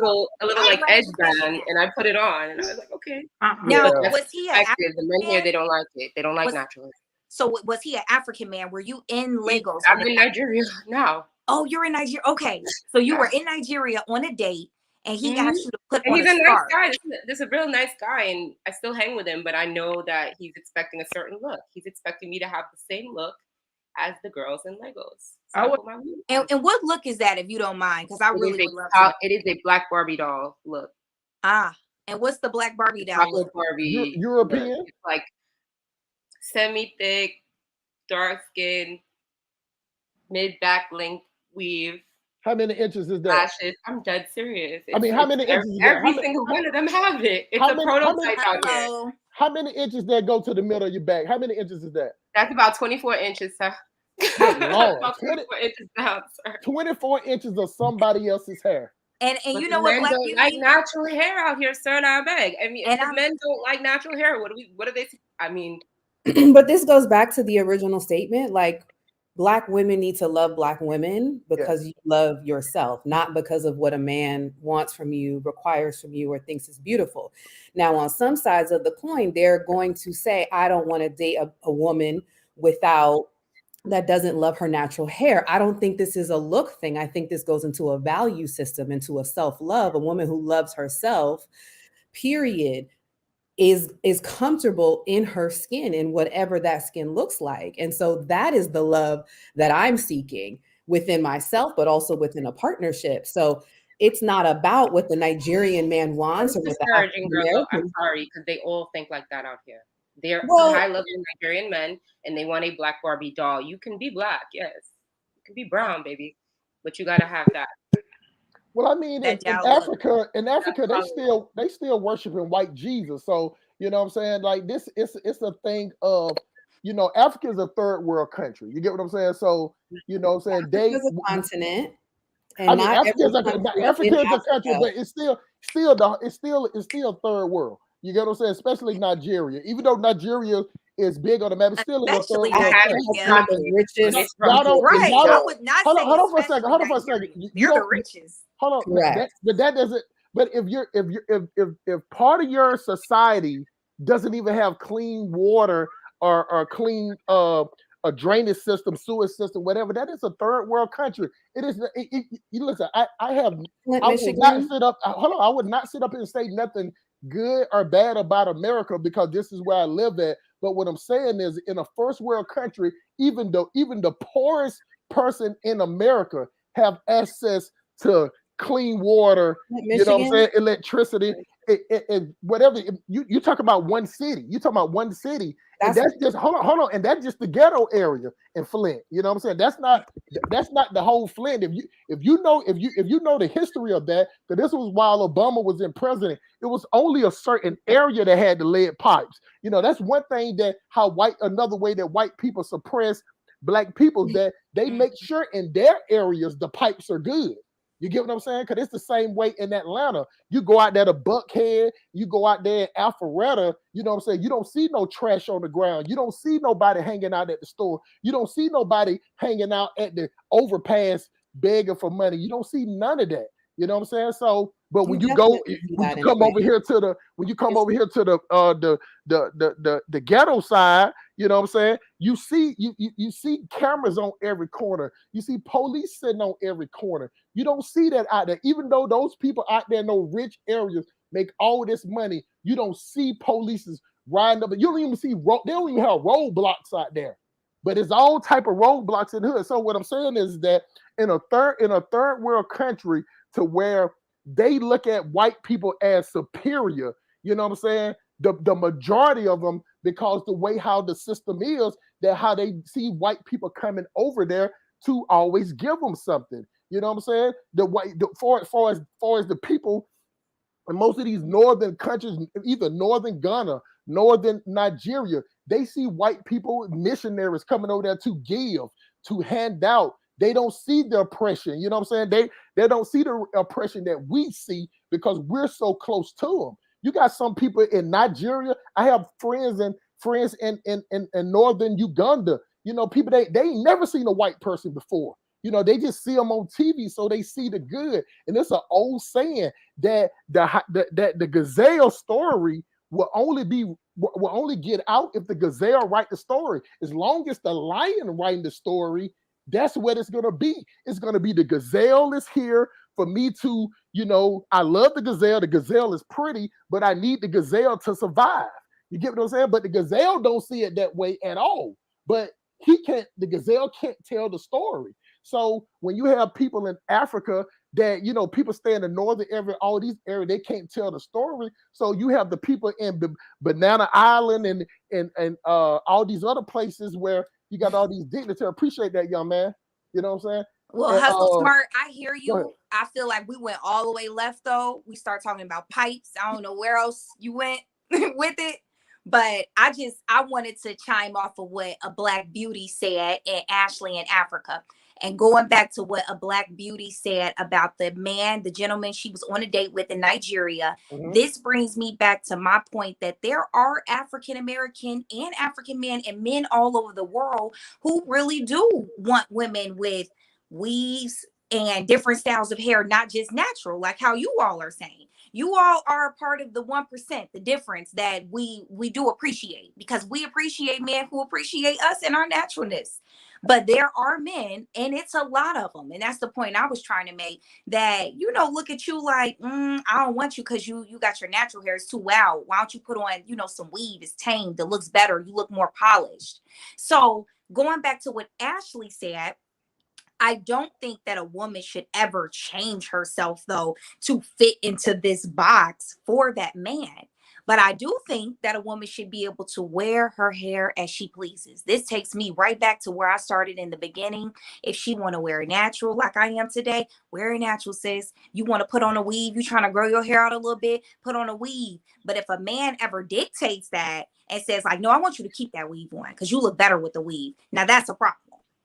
a little like edge band, and I put it on, and I was like, okay. Now, was he an African the men here, they don't like it. They don't like natural. So was he an African man? Were you in Lagos? I'm in Nigeria now. Oh, you're in Nigeria. Okay, so you were in Nigeria on a date, and he asked you to put on he's a nice scarf. guy. This is a real nice guy, and I still hang with him. But I know that he's expecting a certain look. He's expecting me to have the same look as the girls in Lagos. So and what look is that, if you don't mind? Because I really would love to. It is a black Barbie doll look. Ah, and what's the black Barbie doll look? Barbie European? It's like semi-thick, dark skin, mid-back length weave, How many inches is that? Lashes. I'm dead serious. I mean, how many inches is that? Every single one of them have it. It's how a many- prototype out here. Hello. How many inches that go to the middle of your back? How many inches is that? That's about 24 inches, sir. Good Lord. About 24 inches down, sir. 24 inches of somebody else's hair. And But you the know what, men Black don't Beauty? like natural hair out here, sir. And I beg. I mean, And if the men don't like natural hair, what do they? I mean, But this goes back to the original statement. Like, Black women need to love Black women because you love yourself, not because of what a man wants from you, requires from you, or thinks is beautiful. Now, on some sides of the coin, they're going to say, I don't want to date a woman that doesn't love her natural hair. I don't think this is a look thing. I think this goes into a value system, into a self-love. A woman who loves herself, period, is comfortable in her skin, in whatever that skin looks like. And so that is the love that I'm seeking within myself, but also within a partnership. So it's not about what the Nigerian man wants or it's what the discouraging, girl. Though. I'm African-American. sorry, because they all think like that out here. They're Well- high-level Nigerian men, and they want a Black Barbie doll. You can be Black, yes. You can be brown, baby, but you gotta have that. Well, I mean, in Africa, they still worshiping white Jesus. So you know what I'm saying? Like this, it's a thing of, you know, Africa is a third world country. You get what I'm saying? So you know what I'm saying? Africa's a continent. And I mean, Africa is a country, but it's still third world. You get what I'm saying? Especially Nigeria. Even though Nigeria is big on the map, it's still in the third world country. Y'all don't, right. y'all I don't, would not hold say on for a second. Hold on for a Nigeria. second. You're the richest. Hold on. Correct. But that doesn't. But if part of your society doesn't even have clean water or clean a drainage system, sewage system, whatever, that is a third world country. It is. You listen. I would not sit up. Hold on. I would not sit up and say nothing good or bad about America because this is where I live at. But what I'm saying is, in a first world country, even the poorest person in America have access to clean water, you know what I'm saying, electricity, and whatever. You talk about one city. You talking about one city. And that's just hold on, and that's just the ghetto area in Flint. You know what I'm saying? That's not the whole Flint. If you know the history of that, because this was while Obama was in president, it was only a certain area that had the lead pipes. You know, that's one thing another way that white people suppress Black people, that they make sure in their areas the pipes are good. You get what I'm saying? Because it's the same way in Atlanta. You go out there to Buckhead, you go out there in Alpharetta, you know what I'm saying? You don't see no trash on the ground. You don't see nobody hanging out at the store. You don't see nobody hanging out at the overpass begging for money. You don't see none of that. You know what I'm saying? So, but when you come over here to the ghetto side, you know what I'm saying? You see cameras on every corner. You see police sitting on every corner. You don't see that out there. Even though those people out there in those rich areas make all this money, you don't see police riding up. You don't even see they don't even have roadblocks out there. But it's all type of roadblocks in the hood. So what I'm saying is that in a third world country, to where they look at white people as superior, you know what I'm saying? The majority of them, because the way how the system is, that how they see white people coming over there to always give them something. You know what I'm saying? Far as the people in most of these northern countries, either northern Ghana, northern Nigeria, they see white people, missionaries coming over there to give, to hand out. They don't see the oppression. You know what I'm saying? They don't see the oppression that we see because we're so close to them. You got some people in Nigeria. I have friends in northern Uganda. You know, people they ain't never seen a white person before. You know, they just see them on TV, so they see the good. And it's an old saying that the gazelle story will only get out if the gazelle write the story. As long as the lion writing the story, that's what it's gonna be. It's gonna be the gazelle is here for me to, you know, I love the gazelle. The gazelle is pretty, but I need the gazelle to survive. You get what I'm saying? But the gazelle don't see it that way at all. But the gazelle can't tell the story. So when you have people in Africa that, you know, people stay in the northern area, all these areas, they can't tell the story. So you have the people in Banana Island and all these other places where you got all these dignitaries. Appreciate that, young man. You know what I'm saying? Well, And, Hustle Smart, I hear go ahead. you. I feel like we went all the way left though. We start talking about pipes. I don't know where else you went with it, but I wanted to chime off of what a Black Beauty said at Ashley in Africa. And going back to what a Black Beauty said about the gentleman she was on a date with in Nigeria, this brings me back to my point that there are African American and African men and men all over the world who really do want women with weaves and different styles of hair, not just natural, like how you all are saying. You all are a part of the 1%, the difference that we do appreciate, because we appreciate men who appreciate us and our naturalness. But there are men, and it's a lot of them, and that's the point I was trying to make, that look at you like, I don't want you because you got your natural hair, it's too wild. Why don't you put on some weave? It's tamed, it looks better, you look more polished. So going back to what Ashley said, I don't think that a woman should ever change herself, though, to fit into this box for that man. But I do think that a woman should be able to wear her hair as she pleases. This takes me right back to where I started in the beginning. If she want to wear it natural like I am today, wear it natural, sis. You want to put on a weave, you trying to grow your hair out a little bit, put on a weave. But if a man ever dictates that and says like, no, I want you to keep that weave on because you look better with the weave, now that's a problem.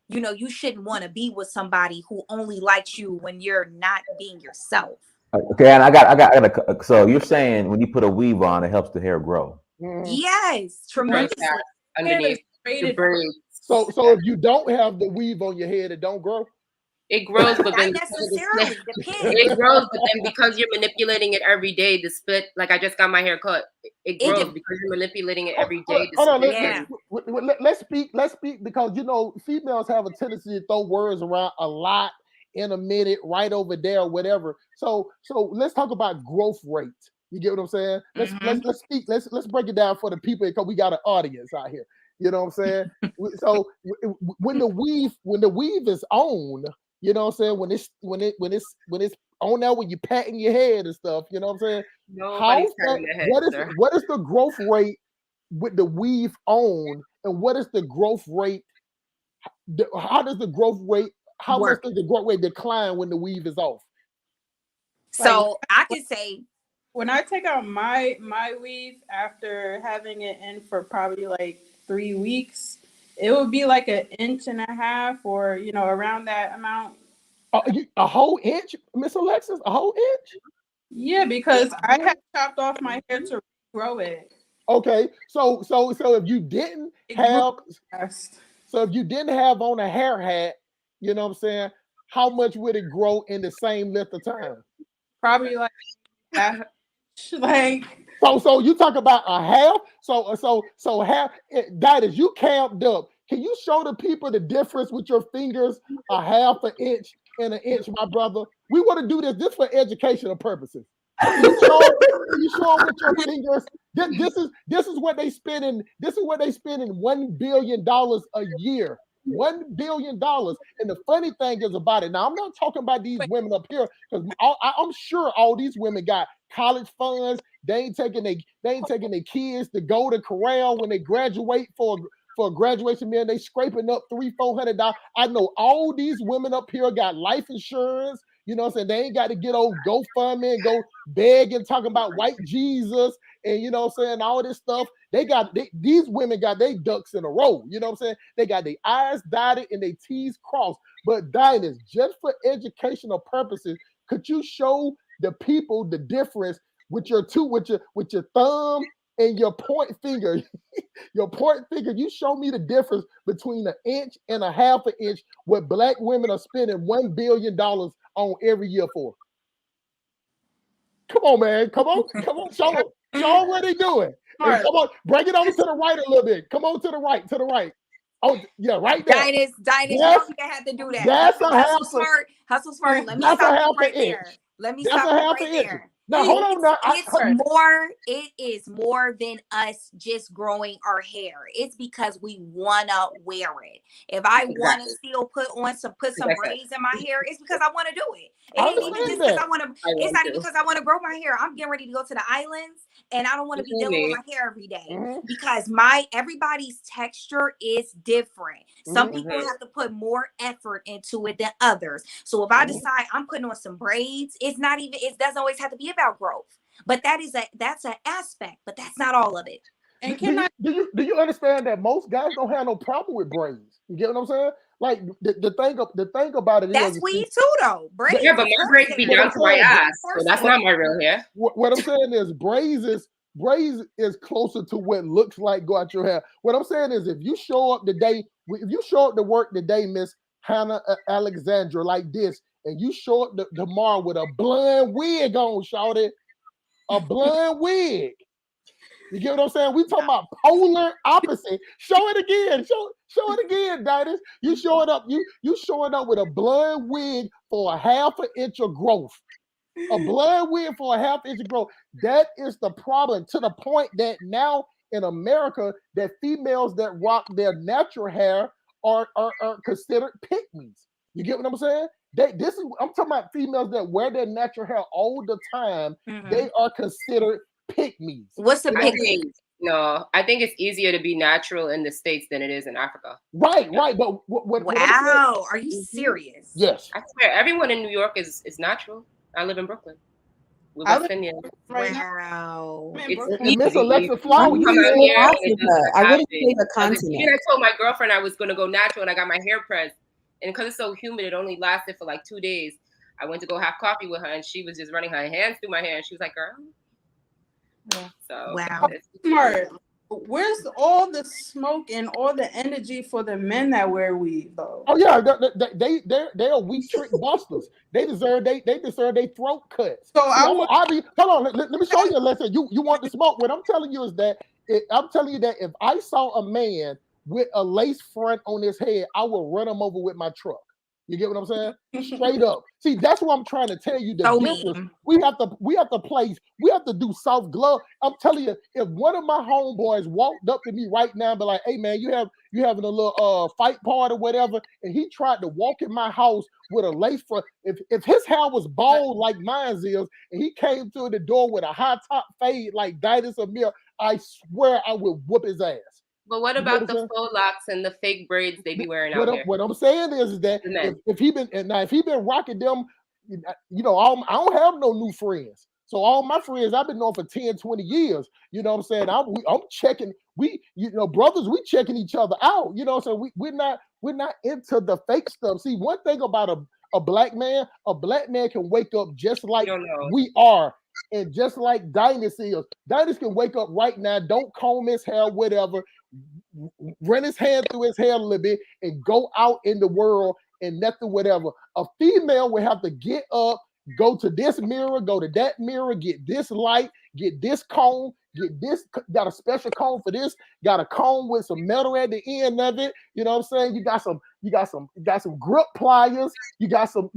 You shouldn't want to be with somebody who only likes you when you're not being yourself. Okay, and I got. So you're saying when you put a weave on, it helps the hair grow? Yes, tremendously. Underneath the braids. So if you don't have the weave on your head, it don't grow? It grows, but then not necessarily depends. It grows, but then because you're manipulating it every day, the split. Like I just got my hair cut. It grows because you're manipulating it every day. Hold on, let's speak because females have a tendency to throw words around a lot in a minute, right over there, whatever. So let's talk about growth rate. You get what I'm saying? Let's speak. Let's break it down for the people because we got an audience out here. You know what I'm saying? So when the weave is on. You know what I'm saying? When it's on there when you're patting your head and stuff, you know what I'm saying? Nobody's patting their head, what is the growth rate with the weave on, and what is the growth rate? How does the growth rate? How much does the growth rate decline when the weave is off? So I can say, when I take out my weave after having it in for probably like 3 weeks, it would be like 1.5 inches or around that amount. A whole inch, Miss Alexis? A whole inch? Yeah, because I had chopped off my hair to grow it. Okay, so if you didn't have on a hair hat, you know what I'm saying? How much would it grow in the same length of time? Probably like that. So you talk about a half. So half. That is, you camped up. Can you show the people the difference with your fingers? A 1/2 inch and 1 inch, my brother. We want to do this for educational purposes. You show them with your fingers. This is what they spending. This is what they spending $1 billion a year. $1 billion. And the funny thing is about it. Now I'm not talking about these women up here because I'm sure all these women got college funds. They ain't taking their kids to go to Corral when they graduate for a graduation meal. They scraping up $300-400. I know all these women up here got life insurance. You know what I'm saying? They ain't got to get old GoFundMe and go beg and talk about white Jesus and you know what I'm saying, all this stuff. These women got their ducks in a row. You know what I'm saying? They got their I's dotted and their T's crossed. But Dinus, just for educational purposes, could you show the people the difference with your thumb and your point finger? Your point finger, you show me the difference between 1 inch and 1/2 inch what Black women are spending $1 billion on every year for. Come on, man. Come on. Show them what they doing. And come on, bring it over to the right a little bit. Come on to the right. Oh, yeah, right there. Dinus, you don't even have to do that. That's a Hustle smart. Let me stop you right there. Let me stop you right there. Now hold on. Now It is more than us just growing our hair. It's because we wanna wear it. If I want to still put some braids in my hair, it's because I want to do it. It I ain't even just understand because that. I want to. It's not even because I want to grow my hair. I'm getting ready to go to the islands, and I don't want to be dealing with my hair every day because everybody's texture is different. Some people have to put more effort into it than others. So if I decide I'm putting on some braids, it doesn't always have to be about growth. But that's an aspect, but that's not all of it. And do you understand that most guys don't have no problem with braids? You get what I'm saying? Like the thing about it that's is weave too, though. Braids, yeah, but my braids be down to my ass, so that's not my real hair. What I'm saying is braids is closer to what looks like go out your hair. What I'm saying is if you show up to work today, Miss Hannah Alexandra, like this, and you show up tomorrow with a blonde wig on, shawty, a blonde wig. You get what I'm saying? We talking about polar opposite. Show it again. Show it again, Dinas. You showing up with a blonde wig for a half an inch of growth. A blonde wig for a half inch of growth. That is the problem, to the point that now in America, that females that rock their natural hair are considered pygmies. You get what I'm saying? I'm talking about females that wear their natural hair all the time. They are considered pygmies. What's a pygmy? No, I think it's easier to be natural in the States than it is in Africa. Right. But wow, are you serious? Yes. I swear, everyone in New York is natural. I live in Brooklyn. We're West Indian. Wow. It's Miss Alexa Flower. I wouldn't say the continent. Even I told my girlfriend I was going to go natural, and I got my hair pressed. And because it's so humid, it only lasted for like 2 days. I went to go have coffee with her, and she was just running her hands through my hair, and she was like, "Girl." Yeah. So wow. Smart. Where's all the smoke and all the energy for the men that wear weave, though? Oh yeah, they are weak trick busters. They deserve their throat cut. So hold on. Let me show you a lesson. You want to smoke? What I'm telling you is that if I saw a man with a lace front on his head, I will run him over with my truck. You get what I'm saying? Straight up. See, that's what I'm trying to tell you. The difference. We have to do soft glove. I'm telling you, if one of my homeboys walked up to me right now and be like, "Hey man, you having a little fight part or whatever," and he tried to walk in my house with a lace front, if his hair was bald like mine is, and he came through the door with a high top fade like Dinas Amir, I swear I would whoop his ass. But what about the faux locks and the fake braids they be wearing out here? What I'm saying is that if he been rocking them, I don't have no new friends. So all my friends I've been knowing for 10, 20 years. You know what I'm saying? I'm checking. Brothers, we checking each other out. You know, so we're not into the fake stuff. See, one thing about a black man can wake up just like we are. And just like Dinas is, Dinas can wake up right now, don't comb his hair, whatever, run his hand through his hair a little bit, and go out in the world and nothing, whatever. A female will have to get up, go to this mirror, go to that mirror, get this light, get this comb, got a special comb for this, got a comb with some metal at the end of it. You know what I'm saying? You got some grip pliers, you got some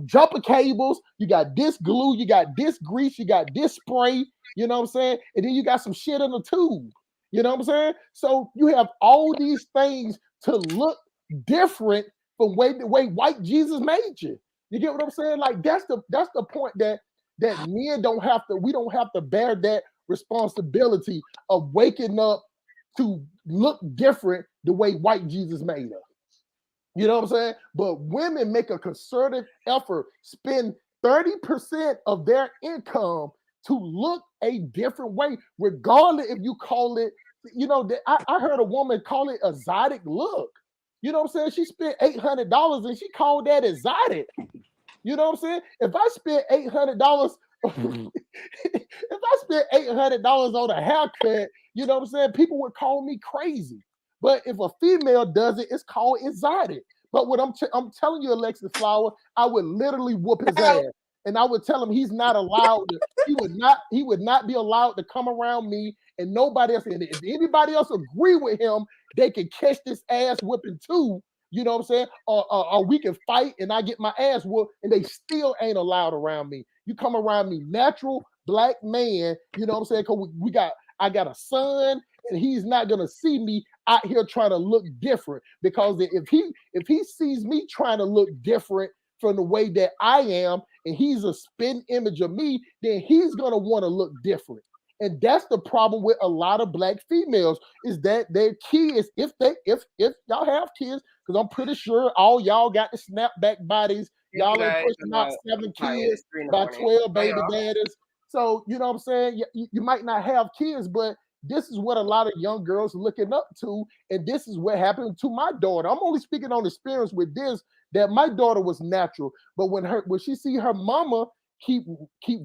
jumper cables, you got this glue, you got this grease, you got this spray, you know what I'm saying? And then you got some shit in the tube. You know what I'm saying? So you have all these things to look different from the way white Jesus made you. You get what I'm saying? Like that's the point that men we don't have to bear that responsibility of waking up to look different the way white Jesus made us. You know what I'm saying? But women make a concerted effort, spend 30% of their income to look a different way, regardless if you call it, I heard a woman call it exotic look. You know what I'm saying? She spent $800 and she called that exotic. You know what I'm saying? If I spent $800, on a haircut, you know what I'm saying? People would call me crazy. But if a female does it, it's called exotic. But what I'm telling you, Alexis Flower, I would literally whoop his ass. And I would tell him he's not allowed to, he would not be allowed to come around me and nobody else. And if anybody else agree with him, they can catch this ass whipping too. You know what I'm saying? Or we can fight and I get my ass whooped and they still ain't allowed around me. You come around me, natural black man, you know what I'm saying? Because I got a son, and he's not gonna see me out here trying to look different. Because if he sees me trying to look different from the way that I am, and he's a spin image of me, then he's gonna want to look different. And that's the problem with a lot of black females, is that their kids, if y'all have kids, because I'm pretty sure all y'all got the snapback bodies, y'all are pushing out 7 kids by 12 baby daddies. So you know what I'm saying? You might not have kids, but this is what a lot of young girls are looking up to, and this is what happened to my daughter. I'm only speaking on experience with this, that my daughter was natural, but when she see her mama keep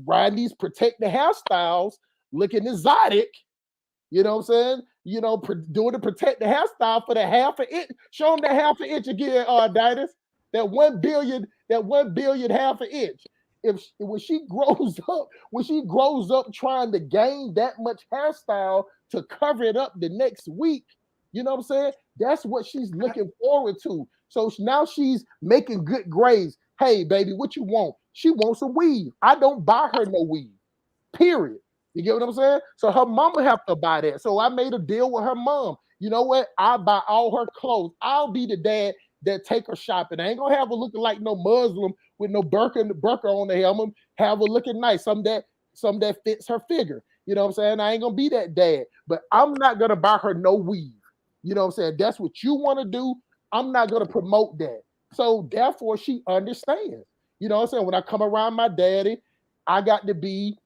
riding these protective hairstyles, looking exotic, you know what I'm saying? You know, doing the protect the hairstyle for the half an inch. Show them that half an inch again, Didas. That 1 billion half an inch. When she grows up trying to gain that much hairstyle to cover it up the next week, you know what I'm saying? That's what she's looking forward to. So now she's making good grades. Hey, baby, what you want? She wants a weave. I don't buy her no weave. Period. You get what I'm saying? So her mama have to buy that. So I made a deal with her mom. You know what? I buy all her clothes. I'll be the dad that take her shopping. I ain't gonna have her looking like no Muslim with no burqa on the helmet. Have her looking nice. Some that fits her figure. You know what I'm saying? I ain't gonna be that dad. But I'm not gonna buy her no weave. You know what I'm saying? That's what you want to do. I'm not gonna promote that. So therefore, she understands. You know what I'm saying? When I come around my daddy, I got to be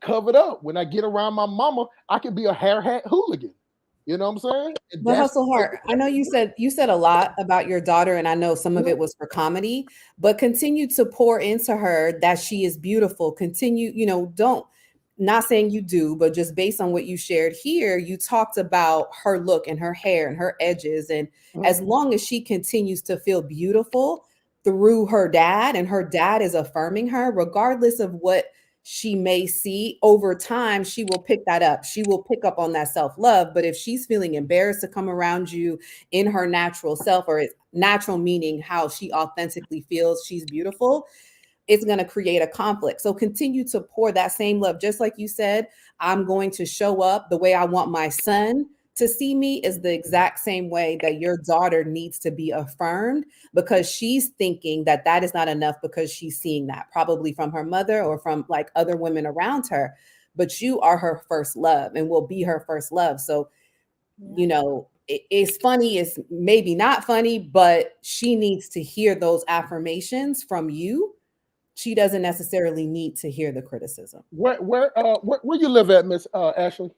covered up. When I get around my mama, I can be a hair hat hooligan. You know what I'm saying? And But Hustle Heart, I know you said a lot about your daughter, and I know some of it was for comedy, but continue to pour into her that she is beautiful. Continue, don't, not saying you do, but just based on what you shared here, you talked about her look and her hair and her edges. And as long as she continues to feel beautiful through her dad, and her dad is affirming her, regardless of what she may see over time, she will pick that up. She will pick up on that self-love. But if she's feeling embarrassed to come around you in her natural self, or it's natural meaning how she authentically feels she's beautiful, it's going to create a conflict. So continue to pour that same love. Just like you said, I'm going to show up the way I want my son to see me, is the exact same way that your daughter needs to be affirmed, because she's thinking that that is not enough, because she's seeing that probably from her mother or from like other women around her. But you are her first love and will be her first love. So, it's funny, it's maybe not funny, but she needs to hear those affirmations from you. She doesn't necessarily need to hear the criticism. Where you live at, Miss Ashley?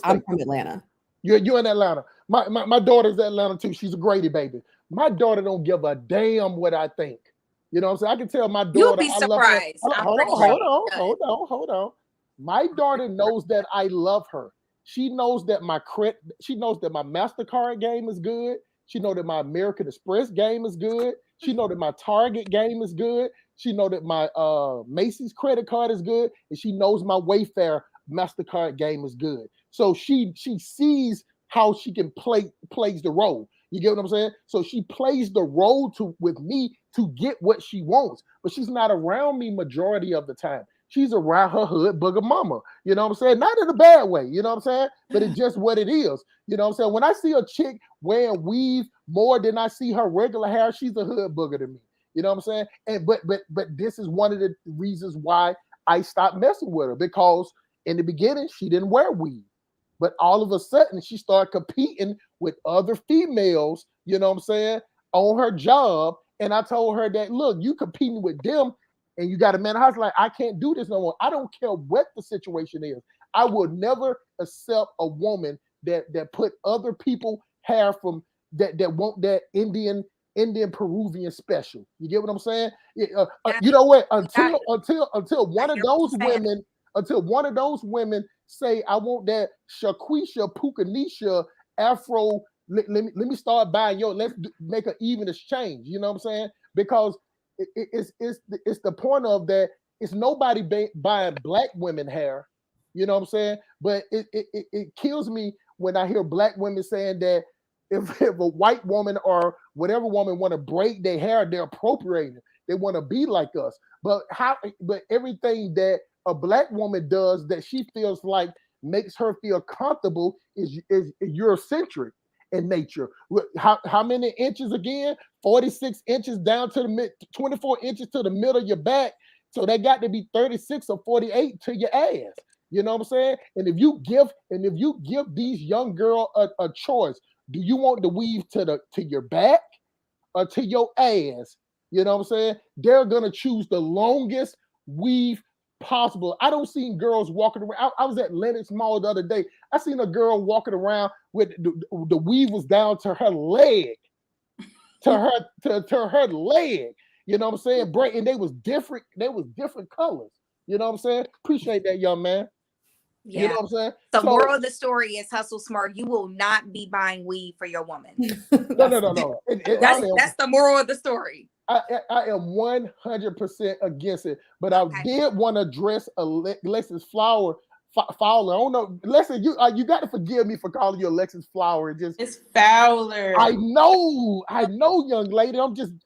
I'm from Atlanta. You're in Atlanta. My daughter's in Atlanta too. She's a Grady baby. My daughter don't give a damn what I think. You know what I'm saying? I can tell my daughter. You'll be surprised. Hold on. My daughter knows that I love her. She knows that my MasterCard game is good. She knows that my American Express game is good. She knows that my Target game is good. She knows that my Macy's credit card is good. And she knows my Wayfair MasterCard game is good. So she sees how she can plays the role. You get what I'm saying? So she plays the role with me to get what she wants, but she's not around me majority of the time. She's around her hood booger mama. You know what I'm saying? Not in a bad way, you know what I'm saying? But it's just what it is. You know what I'm saying? When I see a chick wearing weave more than I see her regular hair, she's a hood booger to me. You know what I'm saying? And but this is one of the reasons why I stopped messing with her, because in the beginning she didn't wear weave. But all of a sudden, she started competing with other females, you know what I'm saying, on her job. And I told her that, look, you competing with them and you got a man in the house, like, I can't do this no more. I don't care what the situation is. I will never accept a woman that put other people hair from that want that Indian Peruvian special. You get what I'm saying? You know what? Until one of those women say, I want that Shaquisha Pukanisha Afro. Let me start buying let's make an even exchange. You know what I'm saying? Because it's the point of that. It's nobody buying black women hair. You know what I'm saying? But it kills me when I hear black women saying that if a white woman or whatever woman want to braid their hair, they're appropriating. They want to be like us. But everything that a black woman does that she feels like makes her feel comfortable is Eurocentric in nature. How many inches again? 46 inches down to the mid, 24 inches to the middle of your back. So that got to be 36 or 48 to your ass. You know what I'm saying? And if you give these young girls a choice, do you want the weave to your back or to your ass? You know what I'm saying? They're gonna choose the longest weave possible. I don't see girls walking around. I was at Lenox Mall the other day. I seen a girl walking around with the weave was down to her leg, to her leg. You know what I'm saying? And they was different. They was different colors. You know what I'm saying? Appreciate that, young man. Yeah. You know what I'm saying? The moral of the story is hustle smart. You will not be buying weed for your woman. No. That's the moral of the story. I am 100% against it, but I did want to address Alexis Fowler. I don't know, listen, you got to forgive me for calling you Alexis Flower. It's Fowler. I know, young lady.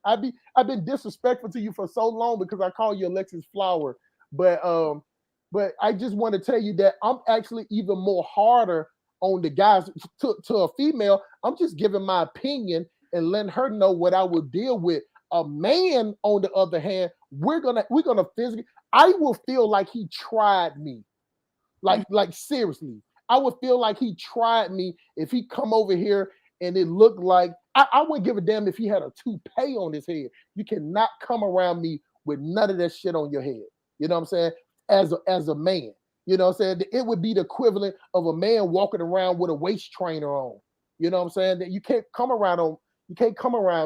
I've been disrespectful to you for so long because I call you Alexis Flower. But I just want to tell you that I'm actually even more harder on the guys to a female. I'm just giving my opinion and letting her know what I would deal with. A man, on the other hand, we're gonna physically. I will feel like he tried me, like seriously. I would feel like he tried me if he come over here and it looked like I wouldn't give a damn if he had a toupee on his head. You cannot come around me with none of that shit on your head. You know what I'm saying? As a man, you know what I'm saying? It would be the equivalent of a man walking around with a waist trainer on. You know what I'm saying? That you can't come around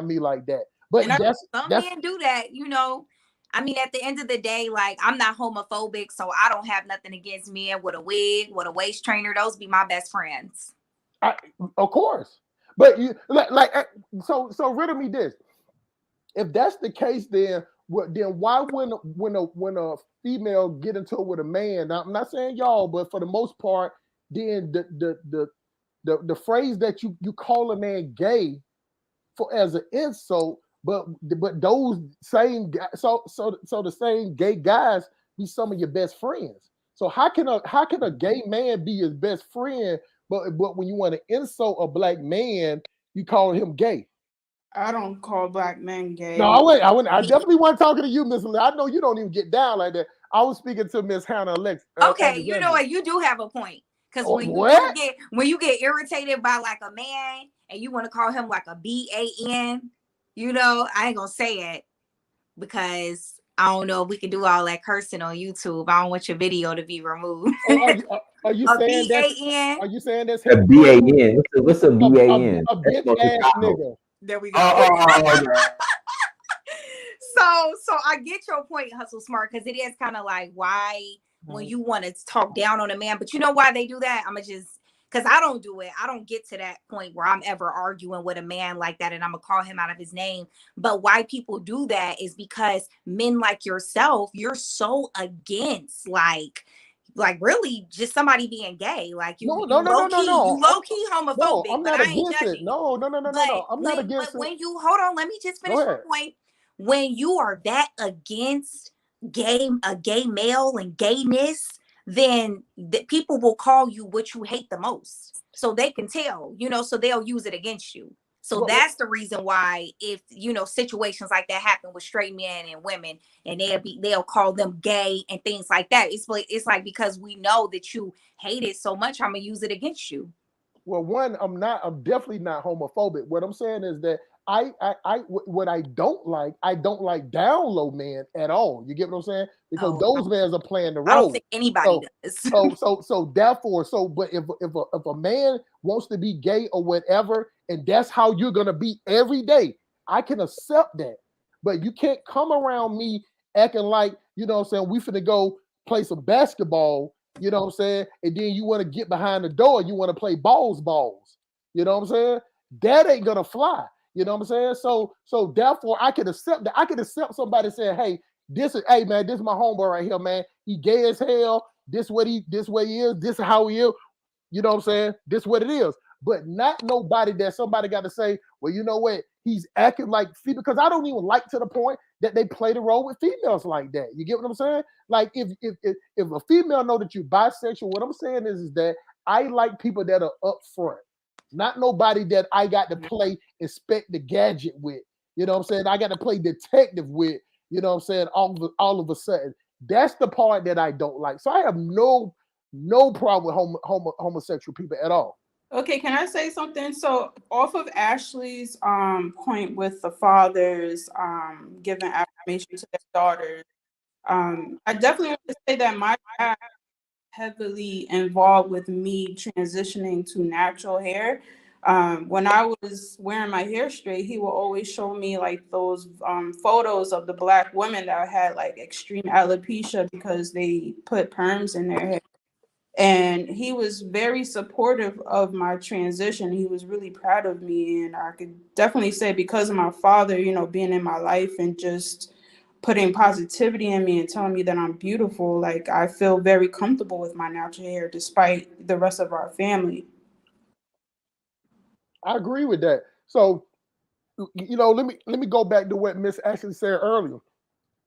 me like that. But some men do that, you know. I mean, at the end of the day, like, I'm not homophobic, so I don't have nothing against men with a wig, with a waist trainer. Those be my best friends. Of course. But you so riddle me this. If that's the case, then why when a female get into it with a man? Now, I'm not saying y'all, but for the most part, then the phrase that you call a man gay for as an insult, but those same so the same gay guys be some of your best friends. So how can a gay man be his best friend, but when you want to insult a black man, you call him gay? I don't call black men gay. No, I definitely wasn't talking to you, Miss Lee. I know you don't even get down like that. I was speaking to Miss Hannah Alex. Okay, you know what? You do have a point. Because when you get irritated by like a man and you want to call him like a BAN, you know, I ain't gonna say it because I don't know if we can do all that cursing on YouTube. I don't want your video to be removed. Are you saying that? Are you saying that's a BAN? What's a BAN? A bitch ass nigga. There we go. So I get your point, Hustle Smart, because it is kind of like why when you want to talk down on a man, but you know why they do that? Because I don't do it. I don't get to that point where I'm ever arguing with a man like that and I'm gonna call him out of his name. But why people do that is because men like yourself, you're so against like really just somebody being gay. Like you low key homophobic. No, I'm not against it. No. I'm not against it. But when you hold on, let me just finish my point. When you are that against a gay male and gayness, then people will call you what you hate the most. So they can tell, you know, so they'll use it against you. So that's the reason why if, you know, situations like that happen with straight men and women and they'll call them gay and things like that. It's like because we know that you hate it so much, I'm going to use it against you. Well, I'm definitely not homophobic. What I'm saying is that what I don't like down low men at all. You get what I'm saying? Because those men are playing the role. I don't think anybody does. So therefore, but if a man wants to be gay or whatever, and that's how you're gonna be every day, I can accept that. But you can't come around me acting like, you know what I'm saying, we finna go play some basketball, you know what I'm saying, and then you want to get behind the door, you want to play balls. You know what I'm saying? That ain't gonna fly. You know what I'm saying? So therefore, I can accept that. I can accept somebody saying, "Hey, this is my homeboy right here, man. He gay as hell. This way he is. This is how he is. You know what I'm saying? This is what it is." But not nobody that somebody got to say, "Well, you know what? He's acting like." See, because I don't even like to the point that they play the role with females like that. You get what I'm saying? Like if a female know that you're bisexual, what I'm saying is that I like people that are upfront, not nobody that I got to play inspect the gadget with. You know what I'm saying? I got to play detective with. You know what I'm saying? All of a sudden, that's the part that I don't like. So I have no problem with homosexual people at all. Okay, can I say something? So off of Ashley's point with the fathers giving affirmation to their daughters, I definitely want to say that my dad heavily involved with me transitioning to natural hair. When I was wearing my hair straight, he would always show me like those photos of the Black women that had like extreme alopecia because they put perms in their hair. And he was very supportive of my transition. He was really proud of me. And I could definitely say because of my father, you know, being in my life and just putting positivity in me and telling me that I'm beautiful, like I feel very comfortable with my natural hair despite the rest of our family. I agree with that. So, you know, let me go back to what Miss Ashley said earlier.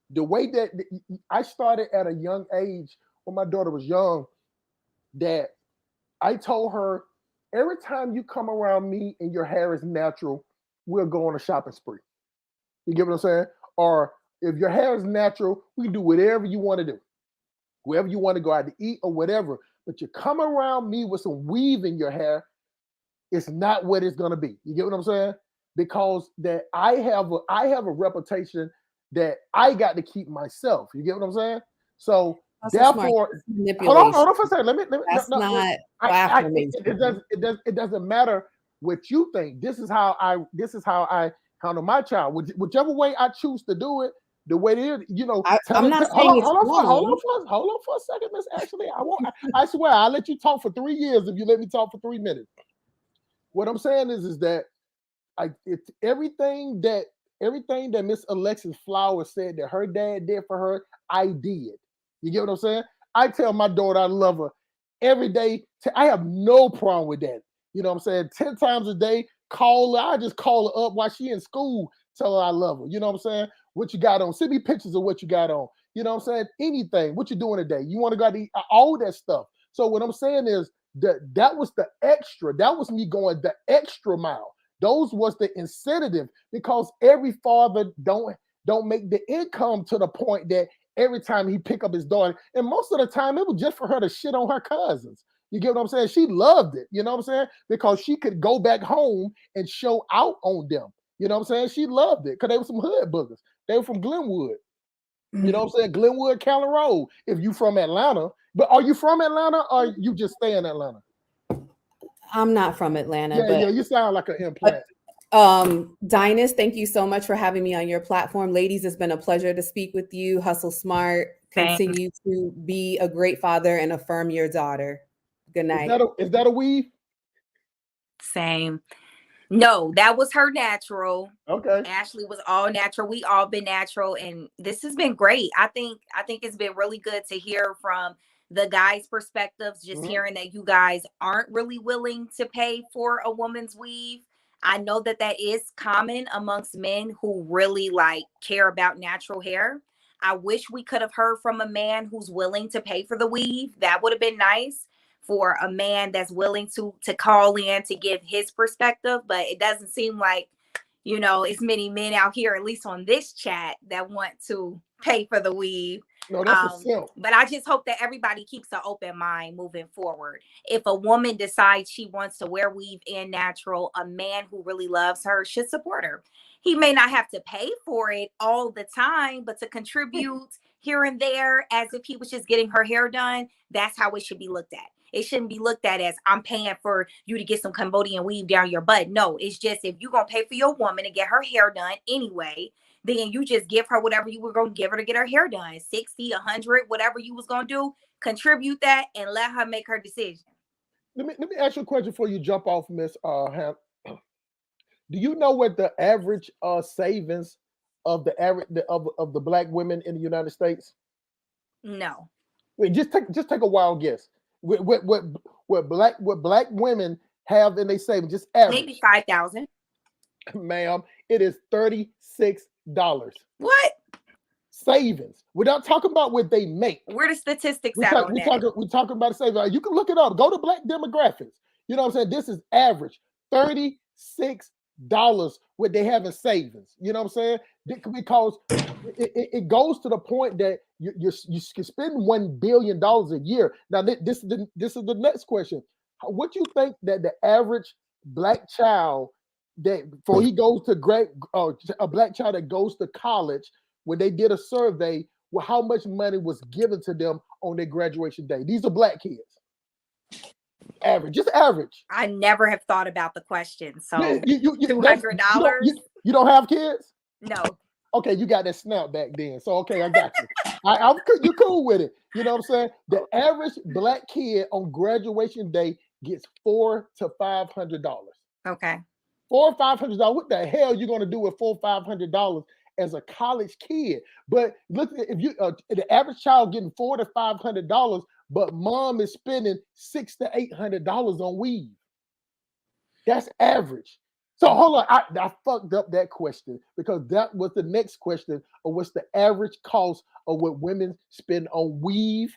The way that I started at a young age when my daughter was young, that I told her, every time you come around me and your hair is natural, we'll go on a shopping spree. You get what I'm saying? Or if your hair is natural, we can do whatever you want to do. Wherever you want to go out to eat or whatever. But you come around me with some weave in your hair, it's not what it's gonna be. You get what I'm saying? Because that I have a reputation that I got to keep myself. You get what I'm saying? So therefore, hold on for a second. Let me That's not it doesn't matter what you think. This is how I handle my child. Whichever way I choose to do it, the way it is, you know. I'm not saying it's wrong. Hold on for a second, Miss Ashley. I swear I'll let you talk for 3 years if you let me talk for 3 minutes. What I'm saying is that it's everything that Miss Alexis Flowers said that her dad did for her, I did. You get what I'm saying? I tell my daughter I love her every day. I have no problem with that. You know what I'm saying? 10 times a day, call her. I just call her up while she in school, tell her I love her. You know what I'm saying? What you got on? Send me pictures of what you got on. You know what I'm saying? Anything. What you doing today? You want to go out to eat? All that stuff. So what I'm saying is that was the extra. That was me going the extra mile. Those was the incentive, because every father don't make the income to the point that every time he pick up his daughter, and most of the time it was just for her to shit on her cousins. You get what I'm saying? She loved it, you know what I'm saying? Because she could go back home and show out on them. You know what I'm saying? She loved it because they were some hood boogers. They were from Glenwood. You know what I'm saying? Glenwood, County Road. If you from Atlanta, but are you from Atlanta or you just stay in Atlanta? I'm not from Atlanta. Yeah, you sound like an implant. Dinus, thank you so much for having me on your platform. Ladies, it's been a pleasure to speak with you. Hustle smart. Continue to be a great father and affirm your daughter. Good night. Is that a weave? Same. No, that was her natural. Okay. Ashley was all natural. We all been natural, and this has been great. I think it's been really good to hear from the guys' perspectives, just hearing that you guys aren't really willing to pay for a woman's weave. I know that is common amongst men who really like care about natural hair. I wish we could have heard from a man who's willing to pay for the weave. That would have been nice, for a man that's willing to call in to give his perspective. But it doesn't seem like, you know, it's many men out here, at least on this chat, that want to pay for the weave. No, that's but I just hope that everybody keeps an open mind moving forward. If a woman decides she wants to wear weave and natural, a man who really loves her should support her. He may not have to pay for it all the time, but to contribute here and there as if he was just getting her hair done, that's how it should be looked at. It shouldn't be looked at as I'm paying for you to get some Cambodian weave down your butt. No, it's just if you're going to pay for your woman to get her hair done anyway, then you just give her whatever you were going to give her to get her hair done. 60, 100, whatever you was going to do, contribute that and let her make her decision. Let me ask you a question before you jump off, Miss Ham. Do you know what the average savings of the Black women in the United States? No. Wait, just take a wild guess. What black women have in their savings, just average. Maybe 5,000. Ma'am, it is $36. What? savings. We're not talking about what they make. Where the statistics at on that? We're talking about savings. You can look it up. Go to Black demographics. You know what I'm saying? This is average $36 what they have in savings. You know what I'm saying? Because it goes to the point that you can spend $1 billion a year. Now, this is the next question. What you think that the average Black child that before he goes to a Black child that goes to college, when they did a survey, well, how much money was given to them on their graduation day? These are Black kids. Average, just average. I never have thought about the question. So $200. You don't have kids? No. Okay, you got that snap back then. So okay, I got you. You cool with it. You know what I'm saying? The average Black kid on graduation day gets $400 to $500. Okay. $400 or $500. What the hell are you going to do with $400 or $500 as a college kid? But look, if you the average child getting $400 to $500, but mom is spending $600 to $800 on weed. That's average. So hold on, I fucked up that question because that was the next question of what's the average cost of what women spend on weave,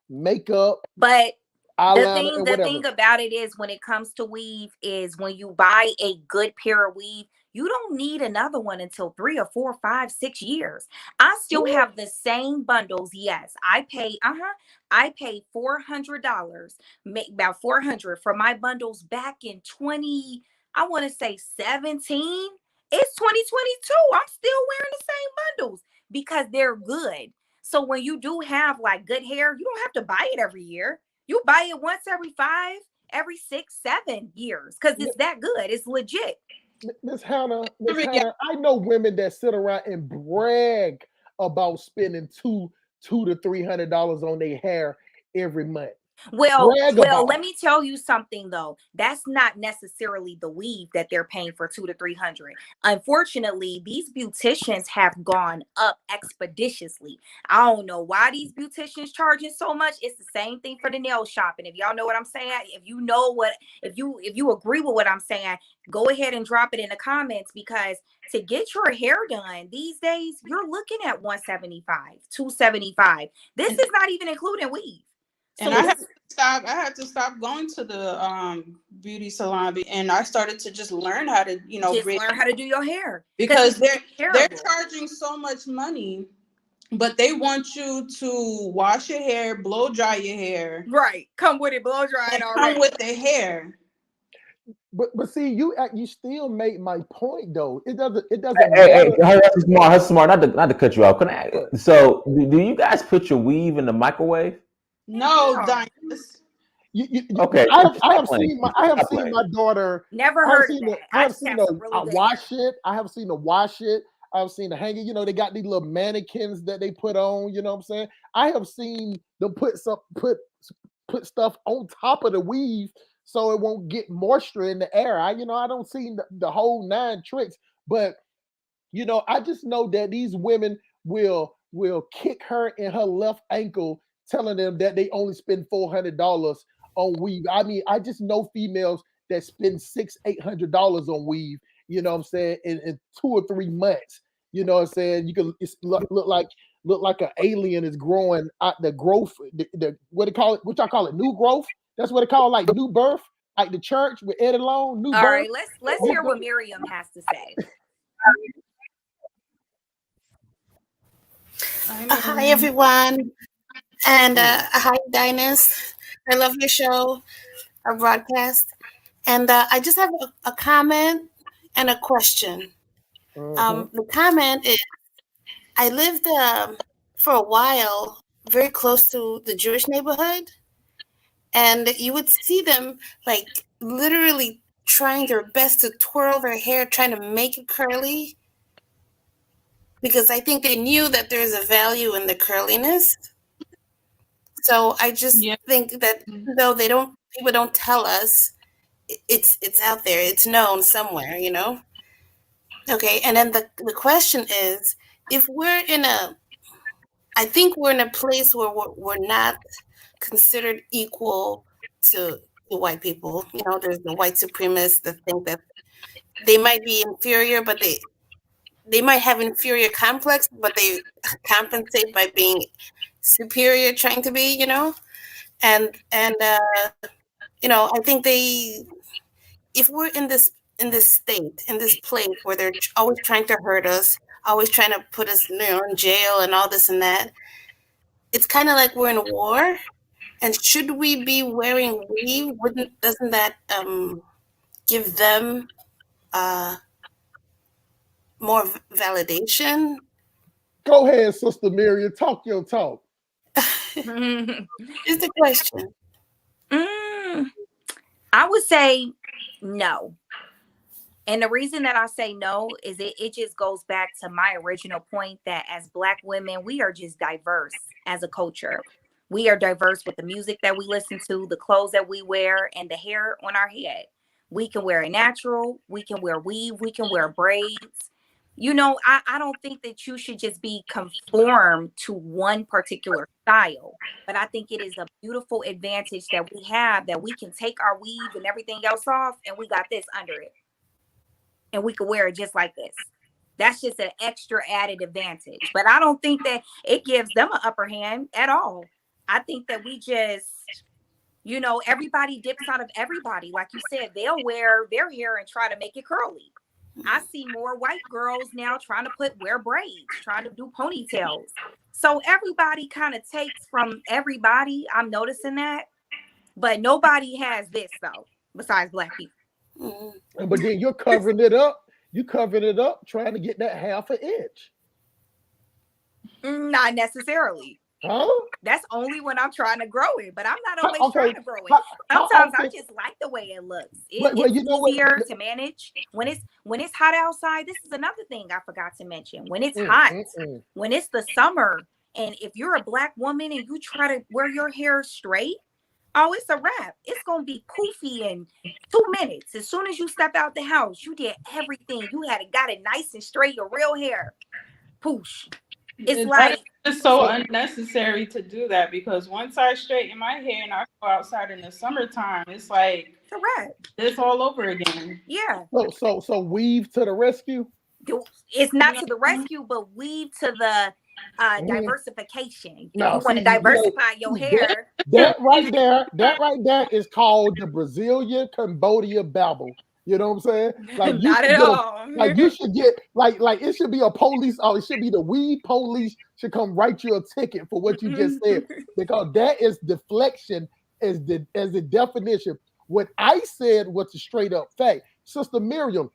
makeup, but eyeliner, the thing about it is when it comes to weave is when you buy a good pair of weave, you don't need another one until 3 or 4, 5, 6 years. I still have the same bundles. Yes, I pay $400, make about $400 for my bundles back in 17. It's 2022. I'm still wearing the same bundles because they're good. So when you do have like good hair, you don't have to buy it every year. You buy it once every 5, every 6, 7 years because it's that good. It's legit. Miss Hannah, I know women that sit around and brag about spending $200 to $300 on their hair every month. Well, let me tell you something though. That's not necessarily the weave that they're paying for $200 to $300. Unfortunately, these beauticians have gone up expeditiously. I don't know why these beauticians charging so much. It's the same thing for the nail shop. And if y'all know what I'm saying, if you agree with what I'm saying, go ahead and drop it in the comments because to get your hair done these days, you're looking at $175, $275. This is not even including weave. So and I had to stop going to the beauty salon, and I started to just learn how to, learn how to do your hair because they're charging so much money, but they want you to wash your hair, blow dry your hair, right? Come with it, blow dry it already. Come with the hair. But see, you still make my point though. It doesn't. Hey, that's smart. Not to cut you off. So, do you guys put your weave in the microwave? No, Dinas. Okay. I have seen my daughter. Never heard of that. I have seen her wash it. I have seen her wash it. I've seen the hanging. They got these little mannequins that they put on. You know what I'm saying? I have seen them put stuff on top of the weave so it won't get moisture in the air. I don't see the whole 9 tricks, but I just know that these women will kick her in her left ankle, telling them that they only spend $400 on weave. I mean, I just know females that spend $600-800 on weave. You know what I'm saying? In 2 or 3 months. You know what I'm saying? You can look like an alien is growing out the growth. The what they call it? What y'all call it? New growth. That's what they call like new birth. Like the church with Ed Alone. New birth. All right, let's hear what Miriam has to say. Hi everyone, and hi Dinas. I love your show, our broadcast, and I just have a comment and a question. The comment is, I lived for a while very close to the Jewish neighborhood, and you would see them like literally trying their best to twirl their hair, trying to make it curly, because I think they knew that there's a value in the curliness. So I just think that though people don't tell us, it's out there, it's known somewhere, Okay, and then the question is, if I think we're in a place where we're not considered equal to white people. There's the white supremacists that think that they might be inferior, but they might have inferior complex, but they compensate by being superior, trying to be, and I think if we're in this state, in this place where they're always trying to hurt us, always trying to put us, in jail and all this and that, it's kind of like we're in a war. And should we be wearing weave? Doesn't that give them more validation? Go ahead, Sister Miriam. Talk your talk. Is the question. I would say no. And the reason that I say no is it just goes back to my original point that as Black women, we are just diverse as a culture. We are diverse with the music that we listen to, the clothes that we wear, and the hair on our head. We can wear a natural, we can wear weave, we can wear braids. I don't think that you should just be conformed to one particular style, but I think it is a beautiful advantage that we have that we can take our weave and everything else off and we got this under it and we could wear it just like this. That's just an extra added advantage. But I don't think that it gives them an upper hand at all. I think that we just, everybody dips out of everybody. Like you said, they'll wear their hair and try to make it curly. I see more white girls now trying to wear braids, trying to do ponytails. So everybody kind of takes from everybody. I'm noticing that. But nobody has this, though, besides Black people. Mm-hmm. But then you're covering it up. You covered it up trying to get that half an inch. Not necessarily. Huh? That's only when I'm trying to grow it, but I'm not always trying to grow it. Sometimes I just like the way it looks. It's easier to manage when it's hot outside. This is another thing I forgot to mention. When it's hot, when it's the summer, and if you're a Black woman and you try to wear your hair straight, oh, it's a wrap. It's gonna be poofy in 2 minutes. As soon as you step out the house, you did everything. You got it nice and straight, your real hair. Poosh. It's like it's so unnecessary to do that because once I straighten my hair and I go outside in the summertime, it's like it's all over again. Yeah. So weave to the rescue. It's not to the rescue, but weave to the diversification. You want to diversify your hair. That right there is called the Brazilian Cambodia Babble. You know what I'm saying? Like not at all. Like you should get like it should be a police. Oh, it should be the weed police should come write you a ticket for what you just said because that is deflection as the definition. What I said was a straight up fact, Sister Miriam.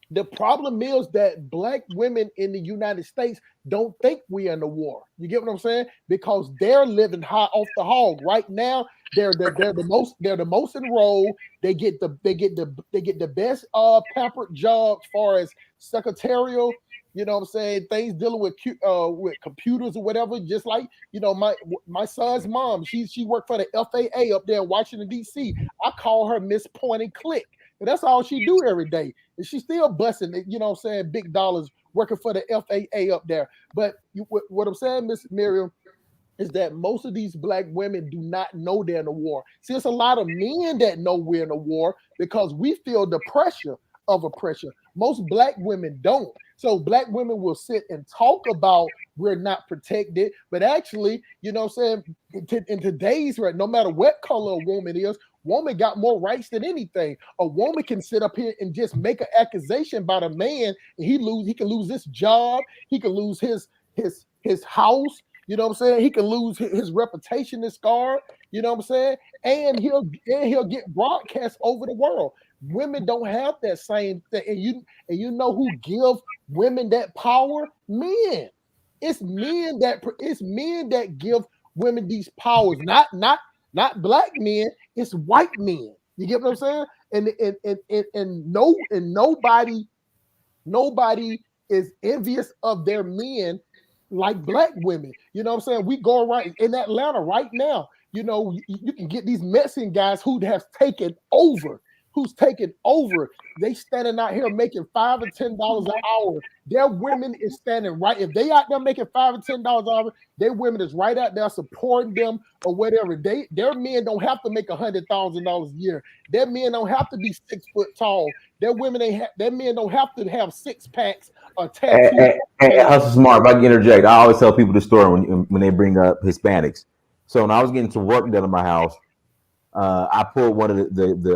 The problem is that Black women in the United States don't think we're in the war. You get what I'm saying? Because they're living high off the hog right now. They're the most enrolled. They get the best pampered job as far as secretarial. You know what I'm saying? Things dealing with computers or whatever. Just like my son's mom, she worked for the FAA up there in Washington D.C. I call her Miss Point and Click. And that's all she do every day. And she's still busting it, you know what I'm saying, big dollars working for the FAA up there. But what I'm saying, Miss Miriam, is that most of these Black women do not know they're in a war. See, it's a lot of men that know we're in a war because we feel the pressure of oppression. Most Black women don't. So Black women will sit and talk about we're not protected, but actually, you know what I'm saying, in today's right, no matter what color a woman is, woman got more rights than anything. A woman can sit up here and just make an accusation about a man, and he can lose his job, he can lose his house, you know what I'm saying? He can lose his reputation is scarred, you know what I'm saying? And he'll get broadcast over the world. Women don't have that same thing, and you know who give women that power? Men. It's men that give women these powers, not Black men, it's white men. You get what I'm saying? And nobody is envious of their men like Black women. You know what I'm saying? We go around in Atlanta right now. You know, you can get these Mexican guys who have taken over who's taking over. They standing out here making $5 or $10 an hour. Their women is standing right. If they out there making $5 or $10 an hour, their women is right out there supporting them or whatever. Their men don't have to make $100,000 a year. Their men don't have to be 6 foot tall. Their men don't have to have 6 packs or tattoos. Hey, Hustle Smart, if I can interject, I always tell people the story when they bring up Hispanics. So when I was getting some work done in my house, I pulled one of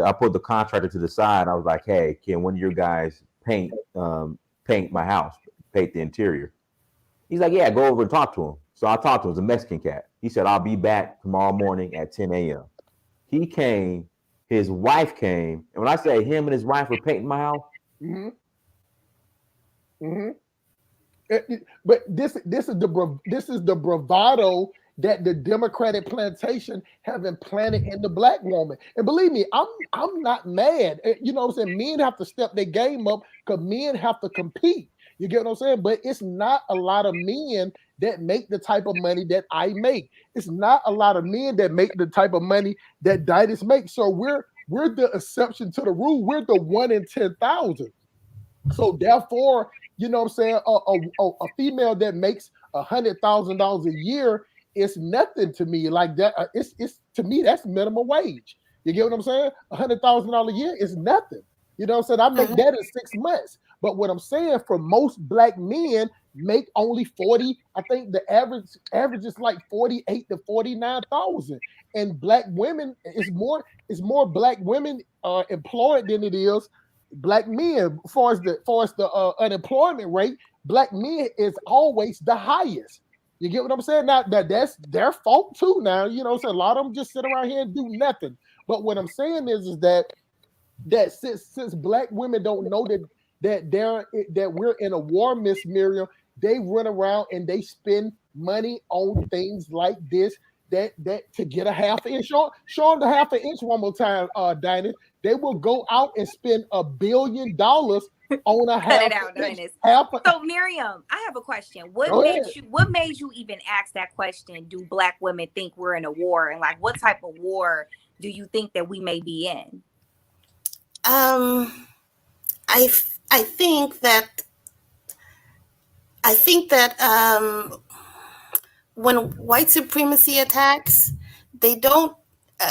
I pulled the contractor to the side. I was like, "Hey, can one of your guys paint my house, paint the interior?" He's like, "Yeah, go over and talk to him." So I talked to him. It was a Mexican cat. He said, "I'll be back tomorrow morning at 10 a.m." He came. His wife came, and when I say him and his wife were painting my house, Mm-hmm. Mm-hmm. But this is the bravado that the Democratic plantation have implanted in the black woman. And believe me, I'm not mad. You know what I'm saying? Men have to step their game up because men have to compete. You get what I'm saying? But it's not a lot of men that make the type of money that I make. It's not a lot of men that make the type of money that Didas makes. So we're the exception to the rule. We're the 1 in 10,000. So therefore, you know what I'm saying, a female that makes $100,000 a year is nothing to me. Like that, it's to me that's minimum wage. You get what I'm saying? $100,000 a year is nothing. You know what I'm saying? I make that in 6 months. But what I'm saying, for most black men, make only 40. I think the average is like 48 to 49,000. And black women is more black women employed than it is black men. As far as the unemployment rate, black men is always the highest. You get what I'm saying? Now that's their fault too. Now, you know, so a lot of them just sit around here and do nothing. But what I'm saying is that since black women don't know that we're in a war, Miss Miriam, they run around and they spend money on things like this that to get a half an inch. Show them the half an inch one more time, Dinah. They will go out and spend $1 billion on a half. Cut it out, Dinah. So Miriam, I have a question. What made you even ask that question? Do black women think we're in a war, and like what type of war do you think that we may be in? I think that when white supremacy attacks, they don't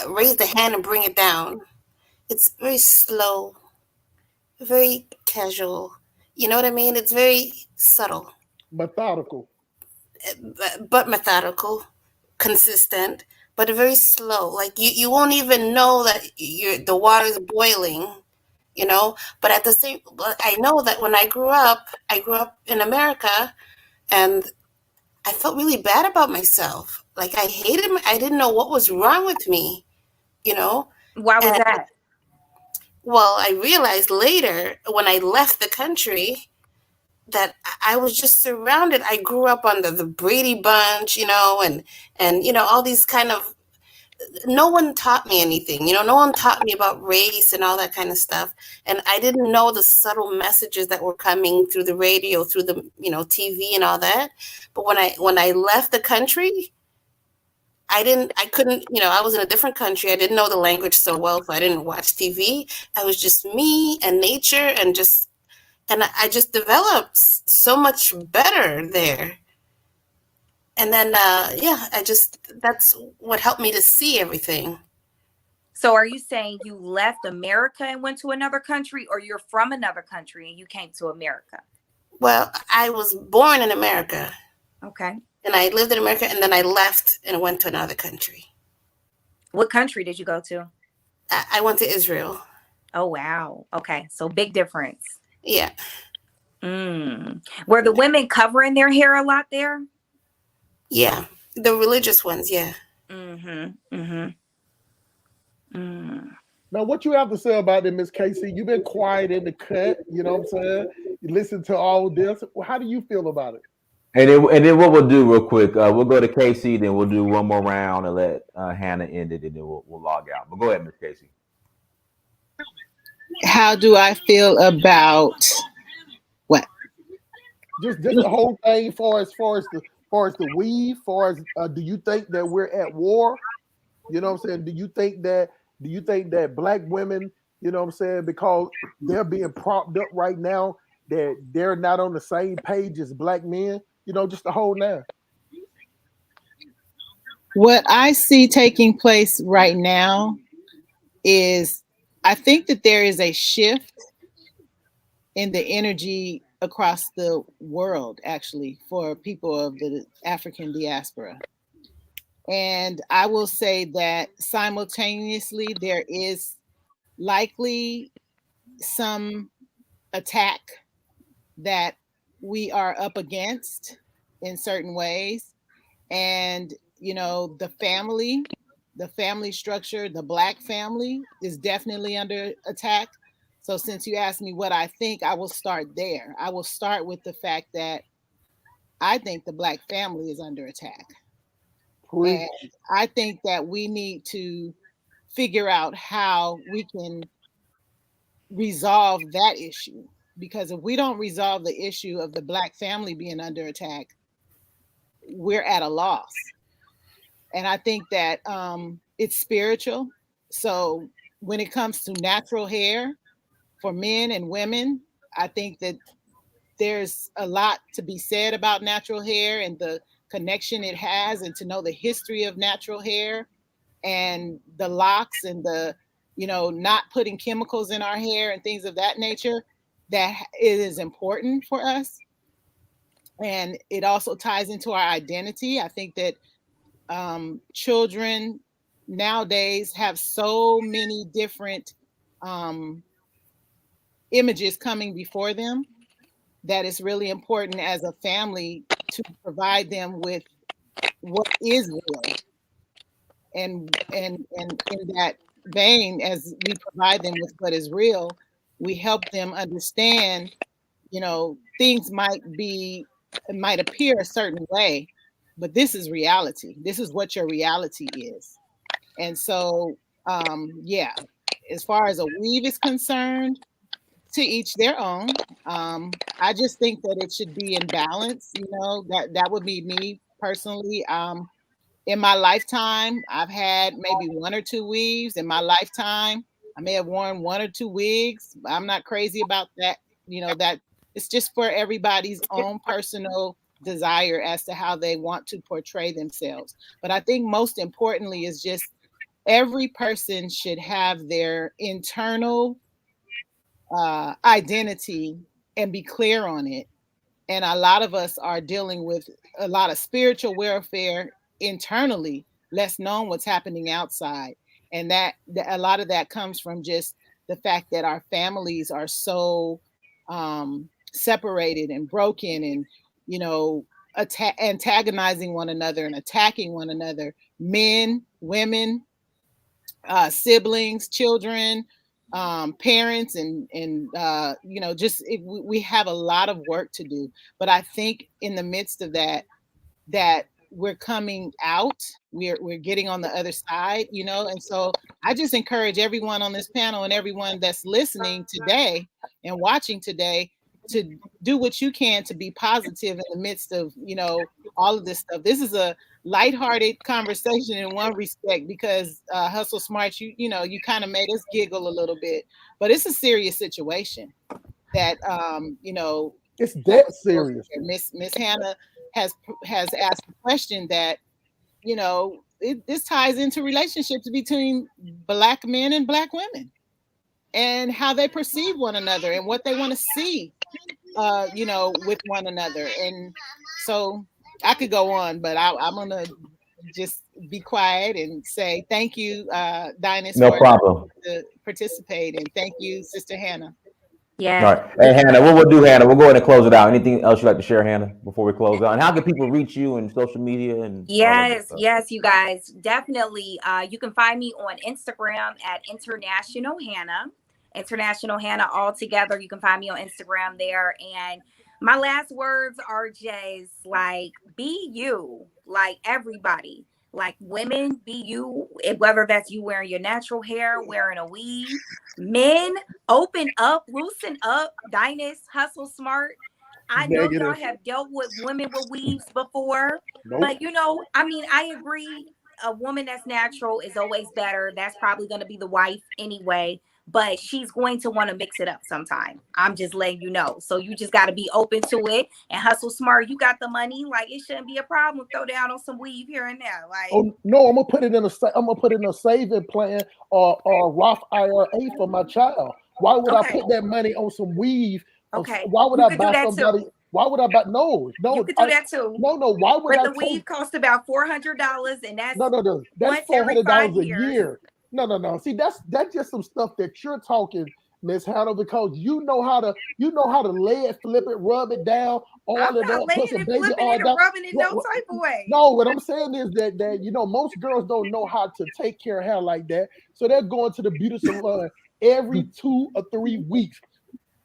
raise the hand and bring it down. It's very slow, very casual. You know what I mean? It's very subtle, methodical, consistent, but very slow. Like you won't even know that the water is boiling. You know, but I know that when I grew up in America, and I felt really bad about myself. Like I didn't know what was wrong with me, you know? Why was that? Well, I realized later when I left the country that I was just surrounded. I grew up under the Brady Bunch, you know, and you know, all these kind of, no one taught me anything, you know, no one taught me about race and all that kind of stuff. And I didn't know the subtle messages that were coming through the radio, through the, you know, TV and all that. But when I left the country, I couldn't, you know, I was in a different country. I didn't know the language so well, so I didn't watch TV. I was just me and nature and I just developed so much better there. And then, that's what helped me to see everything. So are you saying you left America and went to another country, or you're from another country and you came to America? Well, I was born in America. Okay. And I lived in America, and then I left and went to another country. What country did you go to? I went to Israel. Oh, wow. Okay. So big difference. Yeah. Were the women covering their hair a lot there? Yeah. The religious ones, yeah. Now, what you have to say about it, Miss Casey? You've been quiet in the cut, you know what I'm saying? You listen to all this. How do you feel about it? And then what we'll do real quick, we'll go to Casey, then we'll do one more round and let Hannah end it, and then we'll log out. But go ahead, Miss Casey. How do I feel about what? Just the whole thing, far as the weave, do you think that we're at war? You know what I'm saying? Do you think that black women You know what I'm saying? Because they're being propped up right now that they're not on the same page as black men. Just the whole now. What I see taking place right now is I think that there is a shift in the energy across the world, actually, for people of the African diaspora. And I will say that simultaneously, there is likely some attack that we are up against in certain ways. And, the family structure, the black family is definitely under attack. So since you asked me what I think, I will start there. I will start with the fact that I think the black family is under attack. Preach. And I think that we need to figure out how we can resolve that issue. Because if we don't resolve the issue of the black family being under attack, we're at a loss. And I think that it's spiritual. So when it comes to natural hair for men and women, I think that there's a lot to be said about natural hair and the connection it has, and to know the history of natural hair and the locks and the, not putting chemicals in our hair and things of that nature, that it is important for us. And it also ties into our identity. I think that children nowadays have so many different images coming before them that it's really important as a family to provide them with what is real. And in that vein, as we provide them with what is real, we help them understand, things might appear a certain way, but this is reality. This is what your reality is. And so, yeah, as far as a weave is concerned, to each their own. I just think that it should be in balance. That would be me personally. In my lifetime, I've had maybe one or two weaves. In my lifetime, I may have worn one or two wigs. I'm not crazy about that. That it's just for everybody's own personal desire as to how they want to portray themselves. But I think most importantly is just every person should have their internal identity and be clear on it. And a lot of us are dealing with a lot of spiritual warfare internally, less known what's happening outside. And that a lot of that comes from just the fact that our families are so separated and broken, and antagonizing one another and attacking one another, men, women, siblings, children, parents, and we have a lot of work to do. But I think in the midst of that we're coming out, we're getting on the other side, and so I just encourage everyone on this panel and everyone that's listening today and watching today to do what you can to be positive in the midst of all of this stuff. This is a lighthearted conversation in one respect, because Hustle Smart, you kind of made us giggle a little bit, but it's a serious situation that it's that serious. Miss Hannah has asked a question that this ties into relationships between black men and black women, and how they perceive one another and what they want to see with one another. And so I could go on, but I'm gonna just be quiet and say thank you, Dinus, no problem, to participate, and thank you, Sister Hannah. Yeah. All right. Hey, Hannah, what we'll do, Hannah, we'll go ahead and close it out. Anything else you'd like to share, Hannah, before we close out? And how can people reach you and social media and yes, you guys, definitely. You can find me on Instagram at International Hannah all together. You can find me on Instagram there. And my last words are just like, be you, like everybody. Like women, be you, whether that's you wearing your natural hair, wearing a weave. Men, open up, loosen up. Dinus, Hustle Smart. I know y'all have dealt with women with weaves before, but I agree. A woman that's natural is always better. That's probably going to be the wife anyway. but she's going to want to mix it up sometime. I'm just letting you know. So you just got to be open to it and hustle smart. You got the money, like it shouldn't be a problem. Throw down on some weave here and there. Like, oh no, I'm gonna put it in a saving plan or Roth IRA for my child. Why would I put that money on some weave? Okay. Why would you I could buy do that somebody? too. Why would I buy? No. You could do that too. No. Why would but I? The weave costs about $400, and that's No. That's $400 a year. No. See, that's just some stuff that you're talking, Miss Hannah, because you know how to lay it, flip it, rub it down, I'm it not up, laying put some it, baby flipping oil it, or down. rubbing it no type of way. No, what I'm saying is that most girls don't know how to take care of hair like that, so they're going to the beauty salon every 2 or 3 weeks.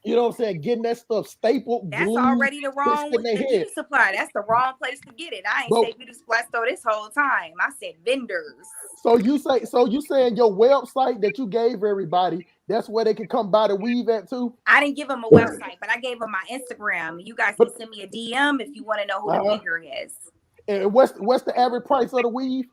You know what I'm saying? Getting that stuff stapled, that's glued, already the wrong in their beauty supply. That's the wrong place to get it. I ain't say beauty supply store this whole time. I said vendors. So you saying your website that you gave everybody, that's where they can come buy the weave at too? I didn't give them a website, but I gave them my Instagram. You guys can send me a DM if you want to know who the vendor is. And what's the average price of the weave?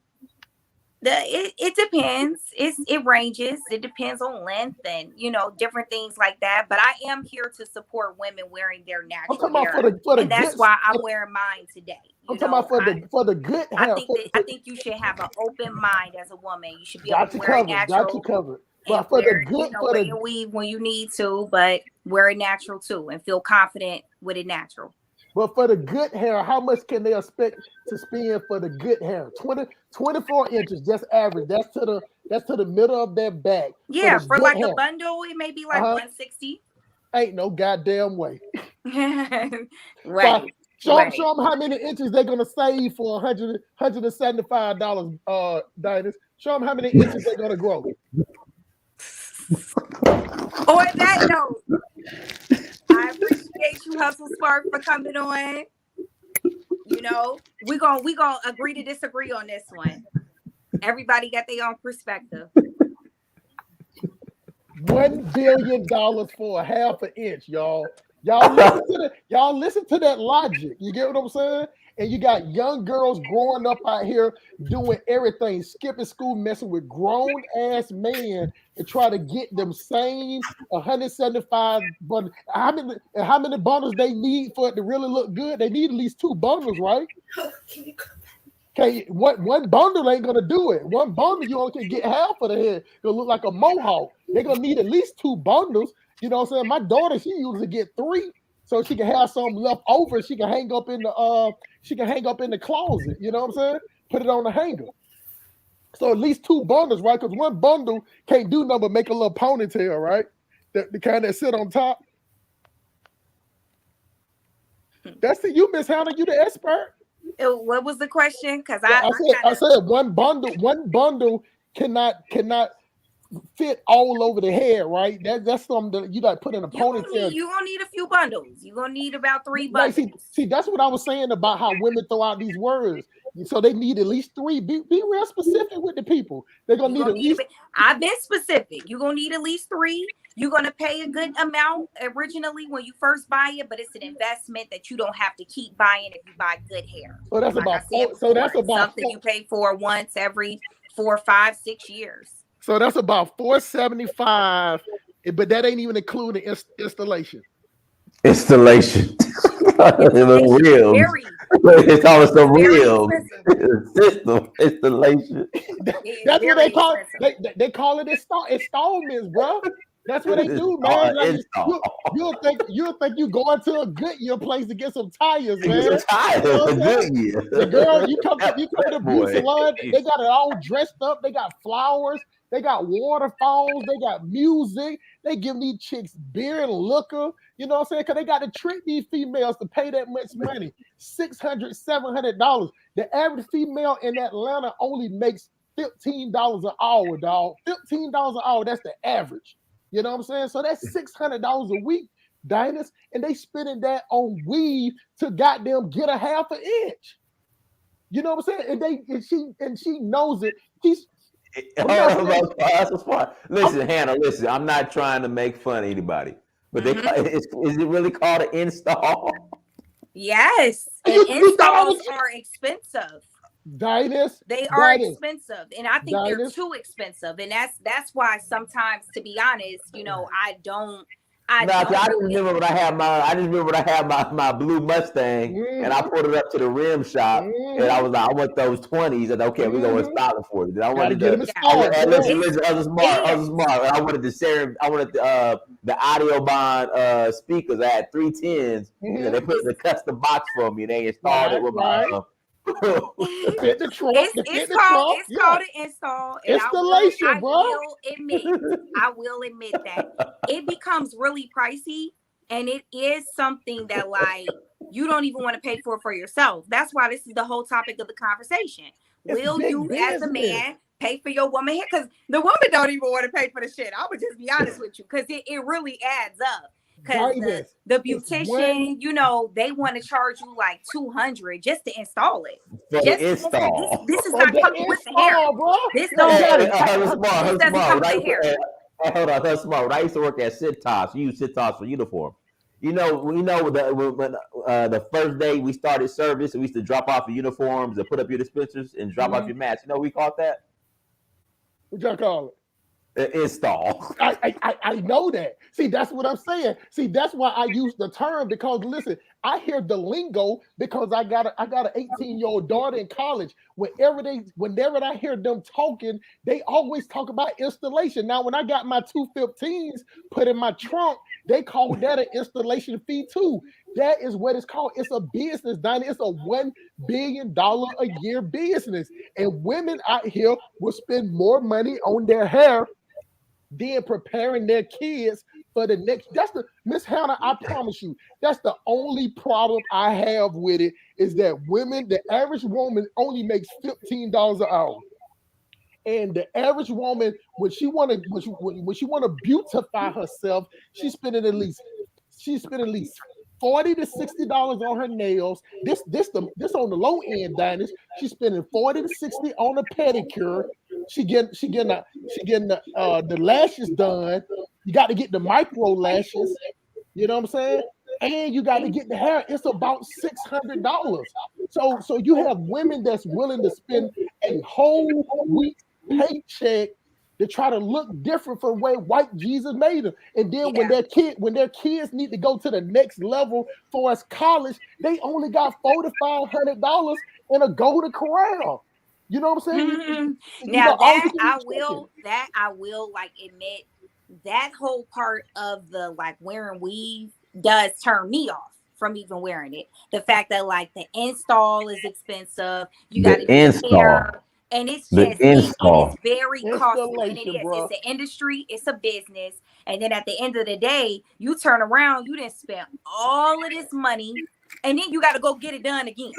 It depends. It ranges. It depends on length and different things like that. But I am here to support women wearing their natural hair, and that's why I'm wearing mine today. I'm talking about for the good hair. I think you should have an open mind as a woman. You should be able got to you wear it covered. natural. Got you covered. And But for wear, the good, wear your weave when you need to, but wear it natural too, and feel confident with it natural. But for the good hair, how much can they expect to spend for the good hair? 24 inches, just average. That's to the middle of their back. Yeah, for like hair. a bundle, it may be like $160. Ain't no goddamn way. Right. Show them how many inches they're gonna save for $175, Diners. Show them how many inches they're gonna grow. On that note, I appreciate you, Hustle Smart, for coming on. We gonna agree to disagree on this one. Everybody got their own perspective. $1 billion for a half an inch, y'all. Y'all listen to that logic. You get what I'm saying? And you got young girls growing up out here doing everything, skipping school, messing with grown ass men to try to get them same 175. But how many bundles they need for it to really look good? They need at least 2 bundles, right? Okay, one bundle ain't gonna do it. One bundle you only can get half of the head. It'll look like a mohawk. They're gonna need at least 2 bundles. You know what I'm saying? My daughter, she usually get 3, so she can have some left over. She can hang up in the closet. You know what I'm saying? Put it on the hanger. So at least 2 bundles, right? Because one bundle can't do nothing but make a little ponytail, right? The kind that sit on top. That's you, Miss Hannah. You the expert. What was the question? Because I said one bundle cannot fit all over the head, right? That's something that you got to put in a ponytail. You're gonna need a few bundles. You're gonna need about 3 bundles. See, that's what I was saying about how women throw out these words. So they need at least 3. Be real specific with the people. They're gonna need at least. I've been specific. You're gonna need at least 3. You're gonna pay a good amount originally when you first buy it, but it's an investment that you don't have to keep buying if you buy good hair. So that's something you pay for once every 4, 5, 6 years. So that's about $475, but that ain't even including installation. Installation. The reels. It's all the reels. System installation. That's what they call it. They call it installments, bro. That's what they do, man. Like, you'll think you going to a Goodyear place to get some tires, man. Some tires, Goodyear. The girl, you come to the beauty salon, they got it all dressed up. They got flowers. They got waterfalls. They got music. They give these chicks beer and liquor. You know what I'm saying? Because they got to trick these females to pay that much money. $600, $700. The average female in Atlanta only makes $15 an hour, dog. $15 an hour. That's the average. You know what I'm saying? So that's $600 a week, Diners, and they spending that on weave to goddamn get a half an inch. You know what I'm saying? And she knows it. Listen, Hannah, listen. I'm not trying to make fun of anybody, but is it really called an install? Yes, and installs are expensive. Dinus, They are Dinus, expensive, and I think they're Dinus. too expensive, and that's why sometimes, to be honest, I don't No, I just remember when I had my blue Mustang, and I pulled it up to the rim shop, and I was like, I want those 20s, and okay, we're gonna install it for you. Then I Gotta wanted get them to, installed. listen, other smart. And I wanted the Audiobahn speakers. I had 310s. They put in the custom box for me, and they installed it with my. Fit the trunk. It's called an install, and Installation, I will admit that it becomes really pricey, and it is something that like you don't even want to pay for yourself. That's why this is the whole topic of the conversation. Will you, as a man, pay for your woman hair? Because the woman don't even want to pay for the shit. I would just be honest with you, because it really adds up. Because the beautician, they want to charge you like $200 just to install it. This is not coming with the hair, bro. This doesn't come with the hair. Hold on, that's smart. When I used to work at Cintas, you use Cintas for uniform. When the first day we started service, and we used to drop off your uniforms and put up your dispensers and drop off your mats. You know what we called that? What y'all call it? Install. I know that. See, that's what I'm saying. See, that's why I use the term, because listen, I hear the lingo because I got an 18-year-old daughter in college. Whenever I hear them talking, they always talk about installation. Now, when I got my 215s put in my trunk, they call that an installation fee too. That is what it's called. It's a business, Donnie. It's a $1 billion a year business. And women out here will spend more money on their hair than preparing their kids for the next. Miss Hannah, I promise you, that's the only problem I have with it, is that the average woman only makes $15 an hour. And the average woman, when she want to beautify herself, she's spending at least $40 to $60 on her nails. This on the low end, Dinus. She's spending $40 to $60 on a pedicure. She getting the lashes done. You got to get the micro lashes. You know what I'm saying? And you got to get the hair. It's about $600. So you have women that's willing to spend a whole week paycheck to try to look different from the way white Jesus made them. And then when their kids need to go to the next level for us college, they only got $400 to $500 in a golden corral. You know what I'm saying? Mm-hmm. Now I will like admit that whole part of the like wearing weave does turn me off from even wearing it. The fact that like the install is expensive, you got to get hair, and it's just it is very costly, and it is. Bro. It's an industry, it's a business, and then at the end of the day, you turn around, you didn't spend all of this money, and then you got to go get it done again.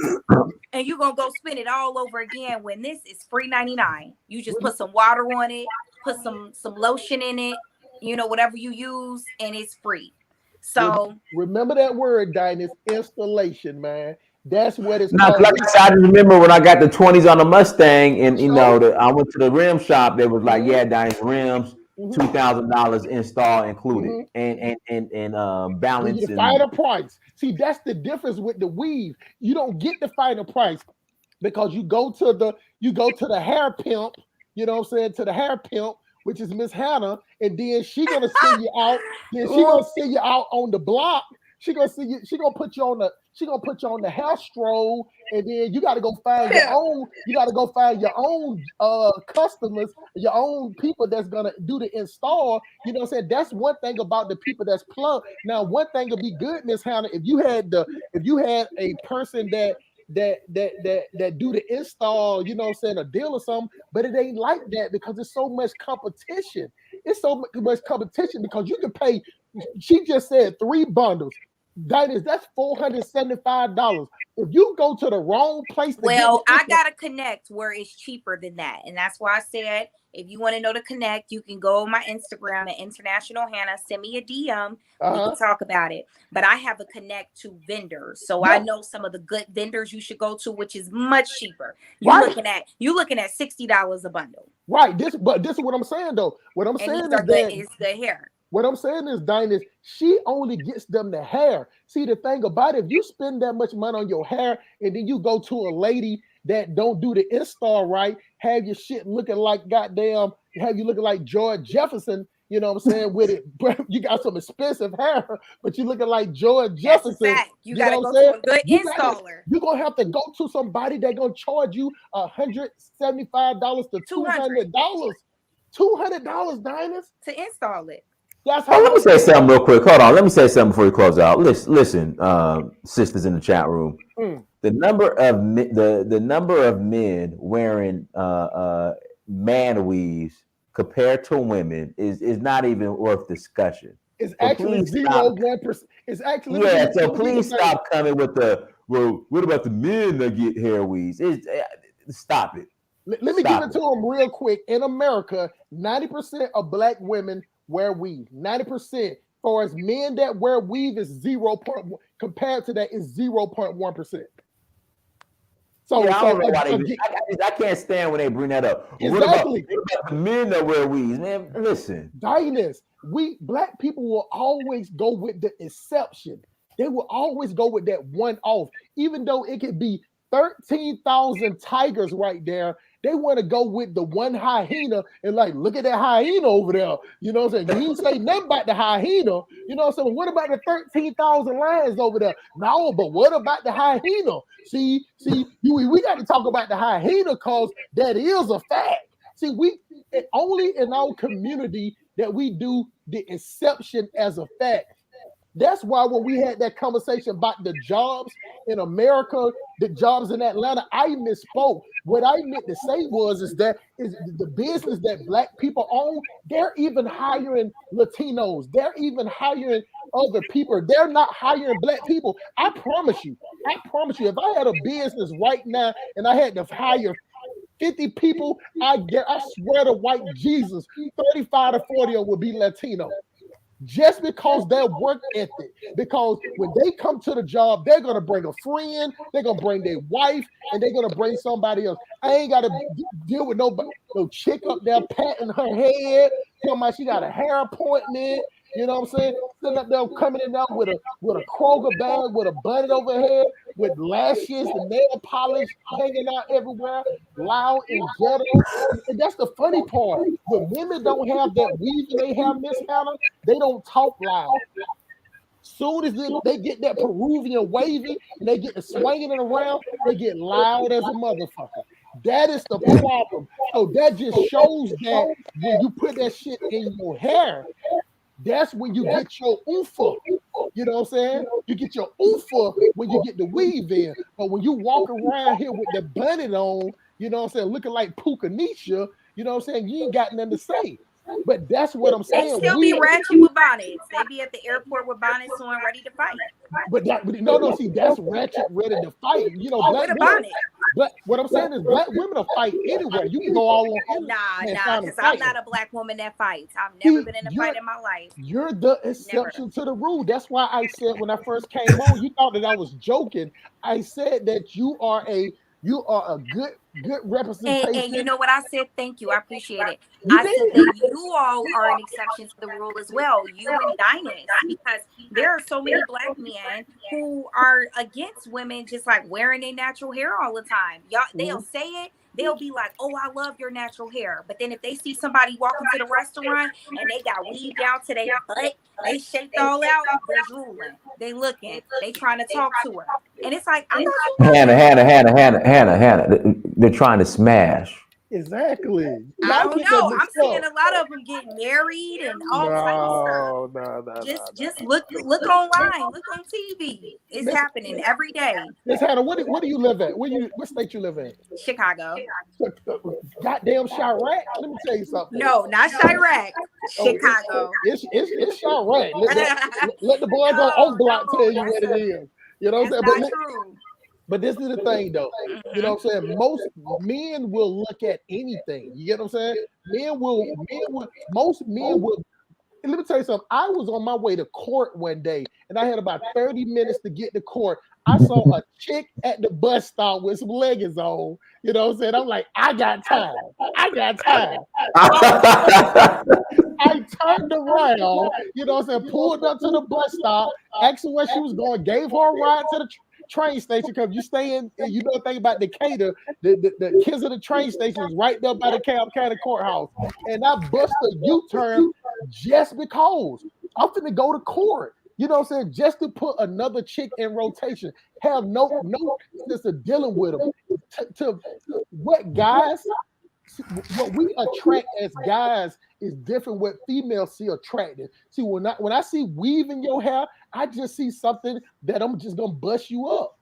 And you're going to go spend it all over again when this is free $99. You just put some water on it, put some lotion in it, whatever you use, and it's free. So remember that word, Dinus, installation, man. That's what it's called. Like I said, I just remember when I got the 20s on the Mustang, and I went to the rim shop. They was like, yeah, Dinus rims, $2,000 install included, and balance. You find a price. See, that's the difference with the weave. You don't get the final price because you go to the hair pimp. You know what I'm saying? To the hair pimp, which is Miss Hannah, and then she gonna send you out. Then she gonna send you out on the block. She gonna see you. She gonna put you on the hair stroll, and then you got to go find your own. You got to go find your own customers, your own people that's gonna do the install. You know what I'm saying? That's one thing about the people that's plugged. Now, one thing would be good, Miss Hannah, if you had a person that do the install, you know what I'm saying, a deal or something, but it ain't like that because there's so much competition. It's so much competition because you can pay. She just said 3 bundles. That's $475. If you go to the wrong place, I gotta connect where it's cheaper than that, and that's why I said if you want to know to connect, you can go on my Instagram at International Hannah. Send me a DM. We can talk about it. But I have a connect to vendors, so I know some of the good vendors you should go to, which is much cheaper. You're looking at $60 a bundle. Right. This is what I'm saying though. What I'm saying is that it's the hair. What I'm saying is, Dinus, she only gets them the hair. See, the thing about it, if you spend that much money on your hair and then you go to a lady that don't do the install right, have your shit looking like goddamn, have you looking like George Jefferson. You know what I'm saying? With it, you got some expensive hair, but you looking like George Jefferson. You gotta go to a good installer. You're gonna have to go to somebody that's gonna charge you $175 to $200. $200, Diners, to install it. That's how. Let me say something real quick. Hold on. Let me say something before we close out. Listen, sisters in the chat room. The number of men wearing man weaves compared to women is not even worth discussion. It's So actually please 0.1%. It's actually So please stop coming with the what about the men that get hair weaves? Stop it. Let me give it to them real quick. In America, 90% of black women wear weave. 90%. For as men that wear weave is 0.1. Compared to that is 0.1%. So, yeah, I don't know why I can't stand when they bring that up. Exactly. What about the men that wear weaves? Man, listen. Diners, black people will always go with the exception. They will always go with that one off. Even though it could be 13,000 tigers right there, they want to go with the one hyena and like, look at that hyena over there. You know what I'm saying? You say nothing about the hyena. You know what I'm saying? What about the 13,000 lions over there? No, but what about the hyena? See, we got to talk about the hyena because that is a fact. See, we only in our community that we do the exception as a fact. That's why when we had that conversation about the jobs in America, the jobs in Atlanta, I misspoke. What I meant to say is that the business that black people own, they're even hiring Latinos. They're even hiring other people. They're not hiring black people. I promise you, if I had a business right now and I had to hire 50 people, I swear to white Jesus, 35 to 40 would be Latino. Just because their work ethic, because when they come to the job, they're gonna bring a friend, they're gonna bring their wife, and they're gonna bring somebody else. I ain't gotta deal with no chick up there patting her head, telling me she got a hair appointment. You know what I'm saying? Sitting up there, coming in there with a Kroger bag, with a bun over her head, with lashes and nail polish hanging out everywhere, loud and ghetto. And that's the funny part. When women don't have that weave in their hair, Miss Hannah, they don't talk loud. Soon as they get that Peruvian waving and they get to swinging it around, they get loud as a motherfucker. That is the problem. So that just shows that when you put that shit in your hair, that's when you get your oofa. You know what I'm saying? You get your oofa when you get the weave in. But when you walk around here with the bunny on, you know what I'm saying, looking like Pukanisha, you know what I'm saying, you ain't got nothing to say. But that's what I'm saying. They still be ratchet with bonnets. They be at the airport with bonnets on, ready to fight. But see, that's ratchet, ready to fight. You know, black with a bonnet. But what I'm saying is, black women will fight anywhere. You can go all on. Nah, because I'm not a black woman that fights. I've never been in a fight in my life. You're the exception to the rule. That's why I said when I first came on, you thought that I was joking. I said that you are a good representation. And you know what I said? Thank you. I appreciate it. I said that you all are an exception to the rule as well. You and Dinus, because there are so many black men who are against women just like wearing their natural hair all the time. Y'all, they'll say it. They'll be like, "Oh, I love your natural hair," but then if they see somebody walking to the restaurant and they got weave down to their butt, they shaped all out, they're drooling, they looking, they trying to talk to her, and it's like, I thought Hannah, they're trying to smash. Exactly. I don't know. I'm seeing a lot of them get married and all types of stuff. Just look online, look on TV. It's happening every day. Miss Hannah, what do you live at? What state you live in? Chicago. Goddamn Chirac. Let me tell you something. No, not Chirac. Chicago. It's Chirac. Let the boys on Oak Block tell you what it is. You know what I'm saying? True. But this is the thing, though. You know what I'm saying? Most men will look at anything. You get what I'm saying? Most men will. Let me tell you something. I was on my way to court one day, and I had about 30 minutes to get to court. I saw a chick at the bus stop with some leggings on. You know what I'm saying? I'm like, I got time. I turned around, you know what I'm saying, pulled up to the bus stop, asked her where she was going, gave her a ride to the train station because you stay in, you know, thing about Decatur, the kids of the train station is right there by the County Courthouse. And I bust a U-turn just because I'm finna go to court. You know what I'm saying? Just to put another chick in rotation, have no sense of dealing with them. To what guys, what we attract as guys is different what females see attractive. See, when I see weave in your hair, I just see something that I'm just gonna bust you up.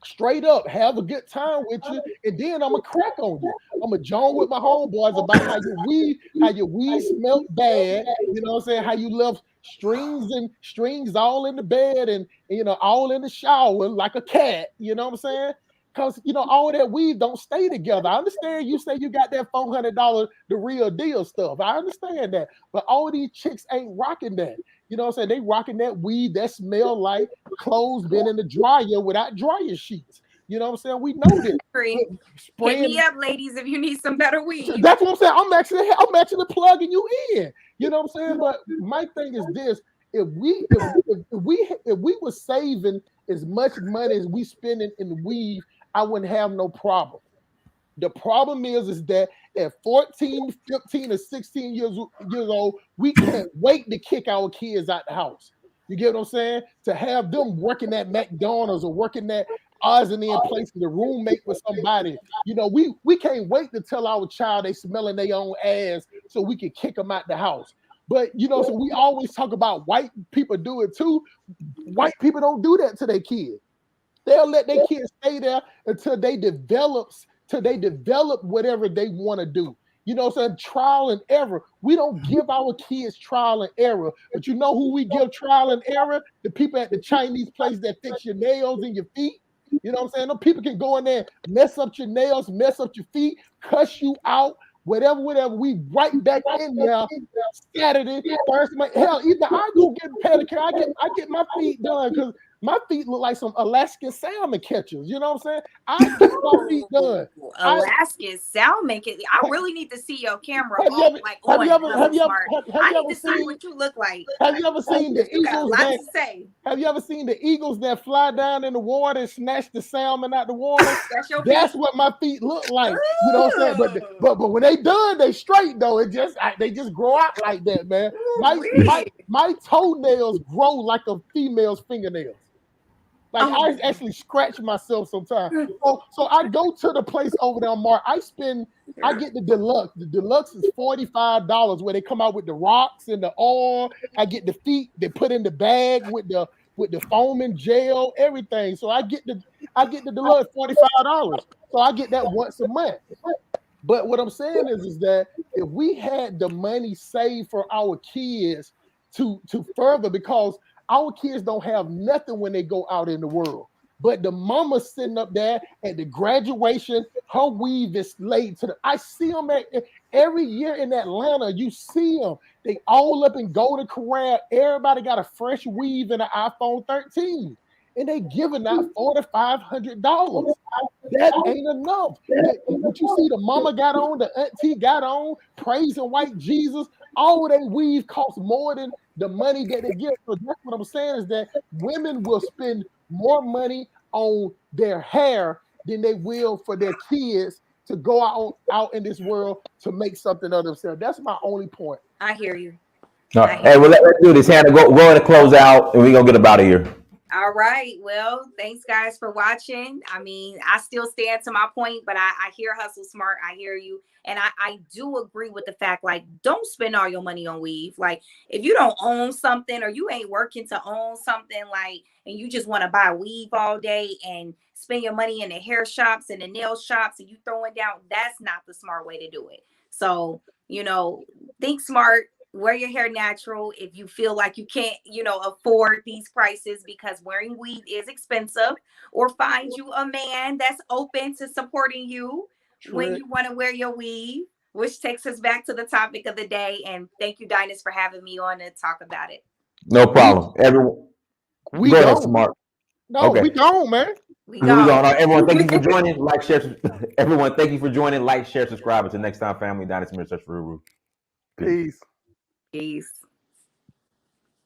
Straight up, have a good time with you, and then I'm gonna crack on you. I'm gonna join with my homeboys about how your weed smelled bad. You know what I'm saying? How you left strings all in the bed and you know all in the shower like a cat. You know what I'm saying? Because you know all that weed don't stay together. I understand you say you got that $400 the real deal stuff. I understand that, but all these chicks ain't rocking that. You know what I'm saying? They rocking that weed that smell like clothes been in the dryer without dryer sheets. You know what I'm saying? We know this. Hit me up, ladies, if you need some better weed. That's what I'm saying. I'm actually plugging you in. You know what I'm saying? But my thing is this: if we were saving as much money as we spending in weed, I wouldn't have no problem. The problem is that at 14, 15, or 16 years old, we can't wait to kick our kids out the house. You get what I'm saying? To have them working at McDonald's or working at Oz and then placing the roommate with somebody. You know, we can't wait to tell our child they smelling their own ass so we can kick them out the house. But you know, so we always talk about white people do it too. White people don't do that to their kids. They'll let their kids stay there until they develop whatever they want to do. You know what I'm saying? Trial and error. We don't give our kids trial and error. But you know who we give trial and error? The people at the Chinese place that fix your nails and your feet. You know what I'm saying? Those people can go in there, mess up your nails, mess up your feet, cuss you out, whatever. We right back in there Saturday, Thursday. Hell, either I go get a pedicure, I get my feet done because my feet look like some Alaskan salmon catchers. You know what I'm saying? I get my feet done. Alaskan salmon. I really need to see your camera. Have you ever seen what you look like? Have you ever seen the you got a eagles lot that? to say. Have you ever seen the eagles that fly down in the water and snatch the salmon out the water? That's what my feet look like. You know what I'm saying? But when they done, they straight though. They just grow out like that, man. My toenails grow like a female's fingernails. Like I actually scratch myself sometimes. So I go to the place over there on Mark. I get the deluxe. The deluxe is $45 where they come out with the rocks and the oil. I get the feet they put in the bag with the foam and gel, everything. So I get the deluxe $45. So I get that once a month. But what I'm saying is that if we had the money saved for our kids to further, because our kids don't have nothing when they go out in the world. But the mama sitting up there at the graduation, her weave is laid to the. I see them every year in Atlanta. You see them. They all up in Golden Corral. Everybody got a fresh weave in an iPhone 13. And they giving out $4,500. That ain't enough. But you see the mama got on, the auntie got on, praising white Jesus. All of that weave costs more than the money that they get. So that's what I'm saying is that women will spend more money on their hair than they will for their kids to go out in this world to make something of themselves. That's my only point. I hear you. No, hey, well, let's do this. Hannah, go and close out, and we're gonna get up out of here. All right. Well, thanks guys for watching. I mean, I still stand to my point, but I hear Hustle Smart. I hear you. And I do agree with the fact, like, don't spend all your money on weave. Like, if you don't own something or you ain't working to own something, like, and you just want to buy weave all day and spend your money in the hair shops and the nail shops and you throwing down, that's not the smart way to do it. So, you know, think smart. Wear your hair natural if you feel like you can't, afford these prices, because wearing weave is expensive. Or find you a man that's open to supporting you when you want to wear your weave, which takes us back to the topic of the day. And thank you, Dinus, for having me on to talk about it. No problem. Everyone, we go gone. ahead, Smart. No, okay. We gone, man. We gone. Everyone, thank you for joining. Like, share. Everyone, thank you for joining. Like, share, subscribe. Until next time, family. Dinus, Search for Ruru. Peace. Peace.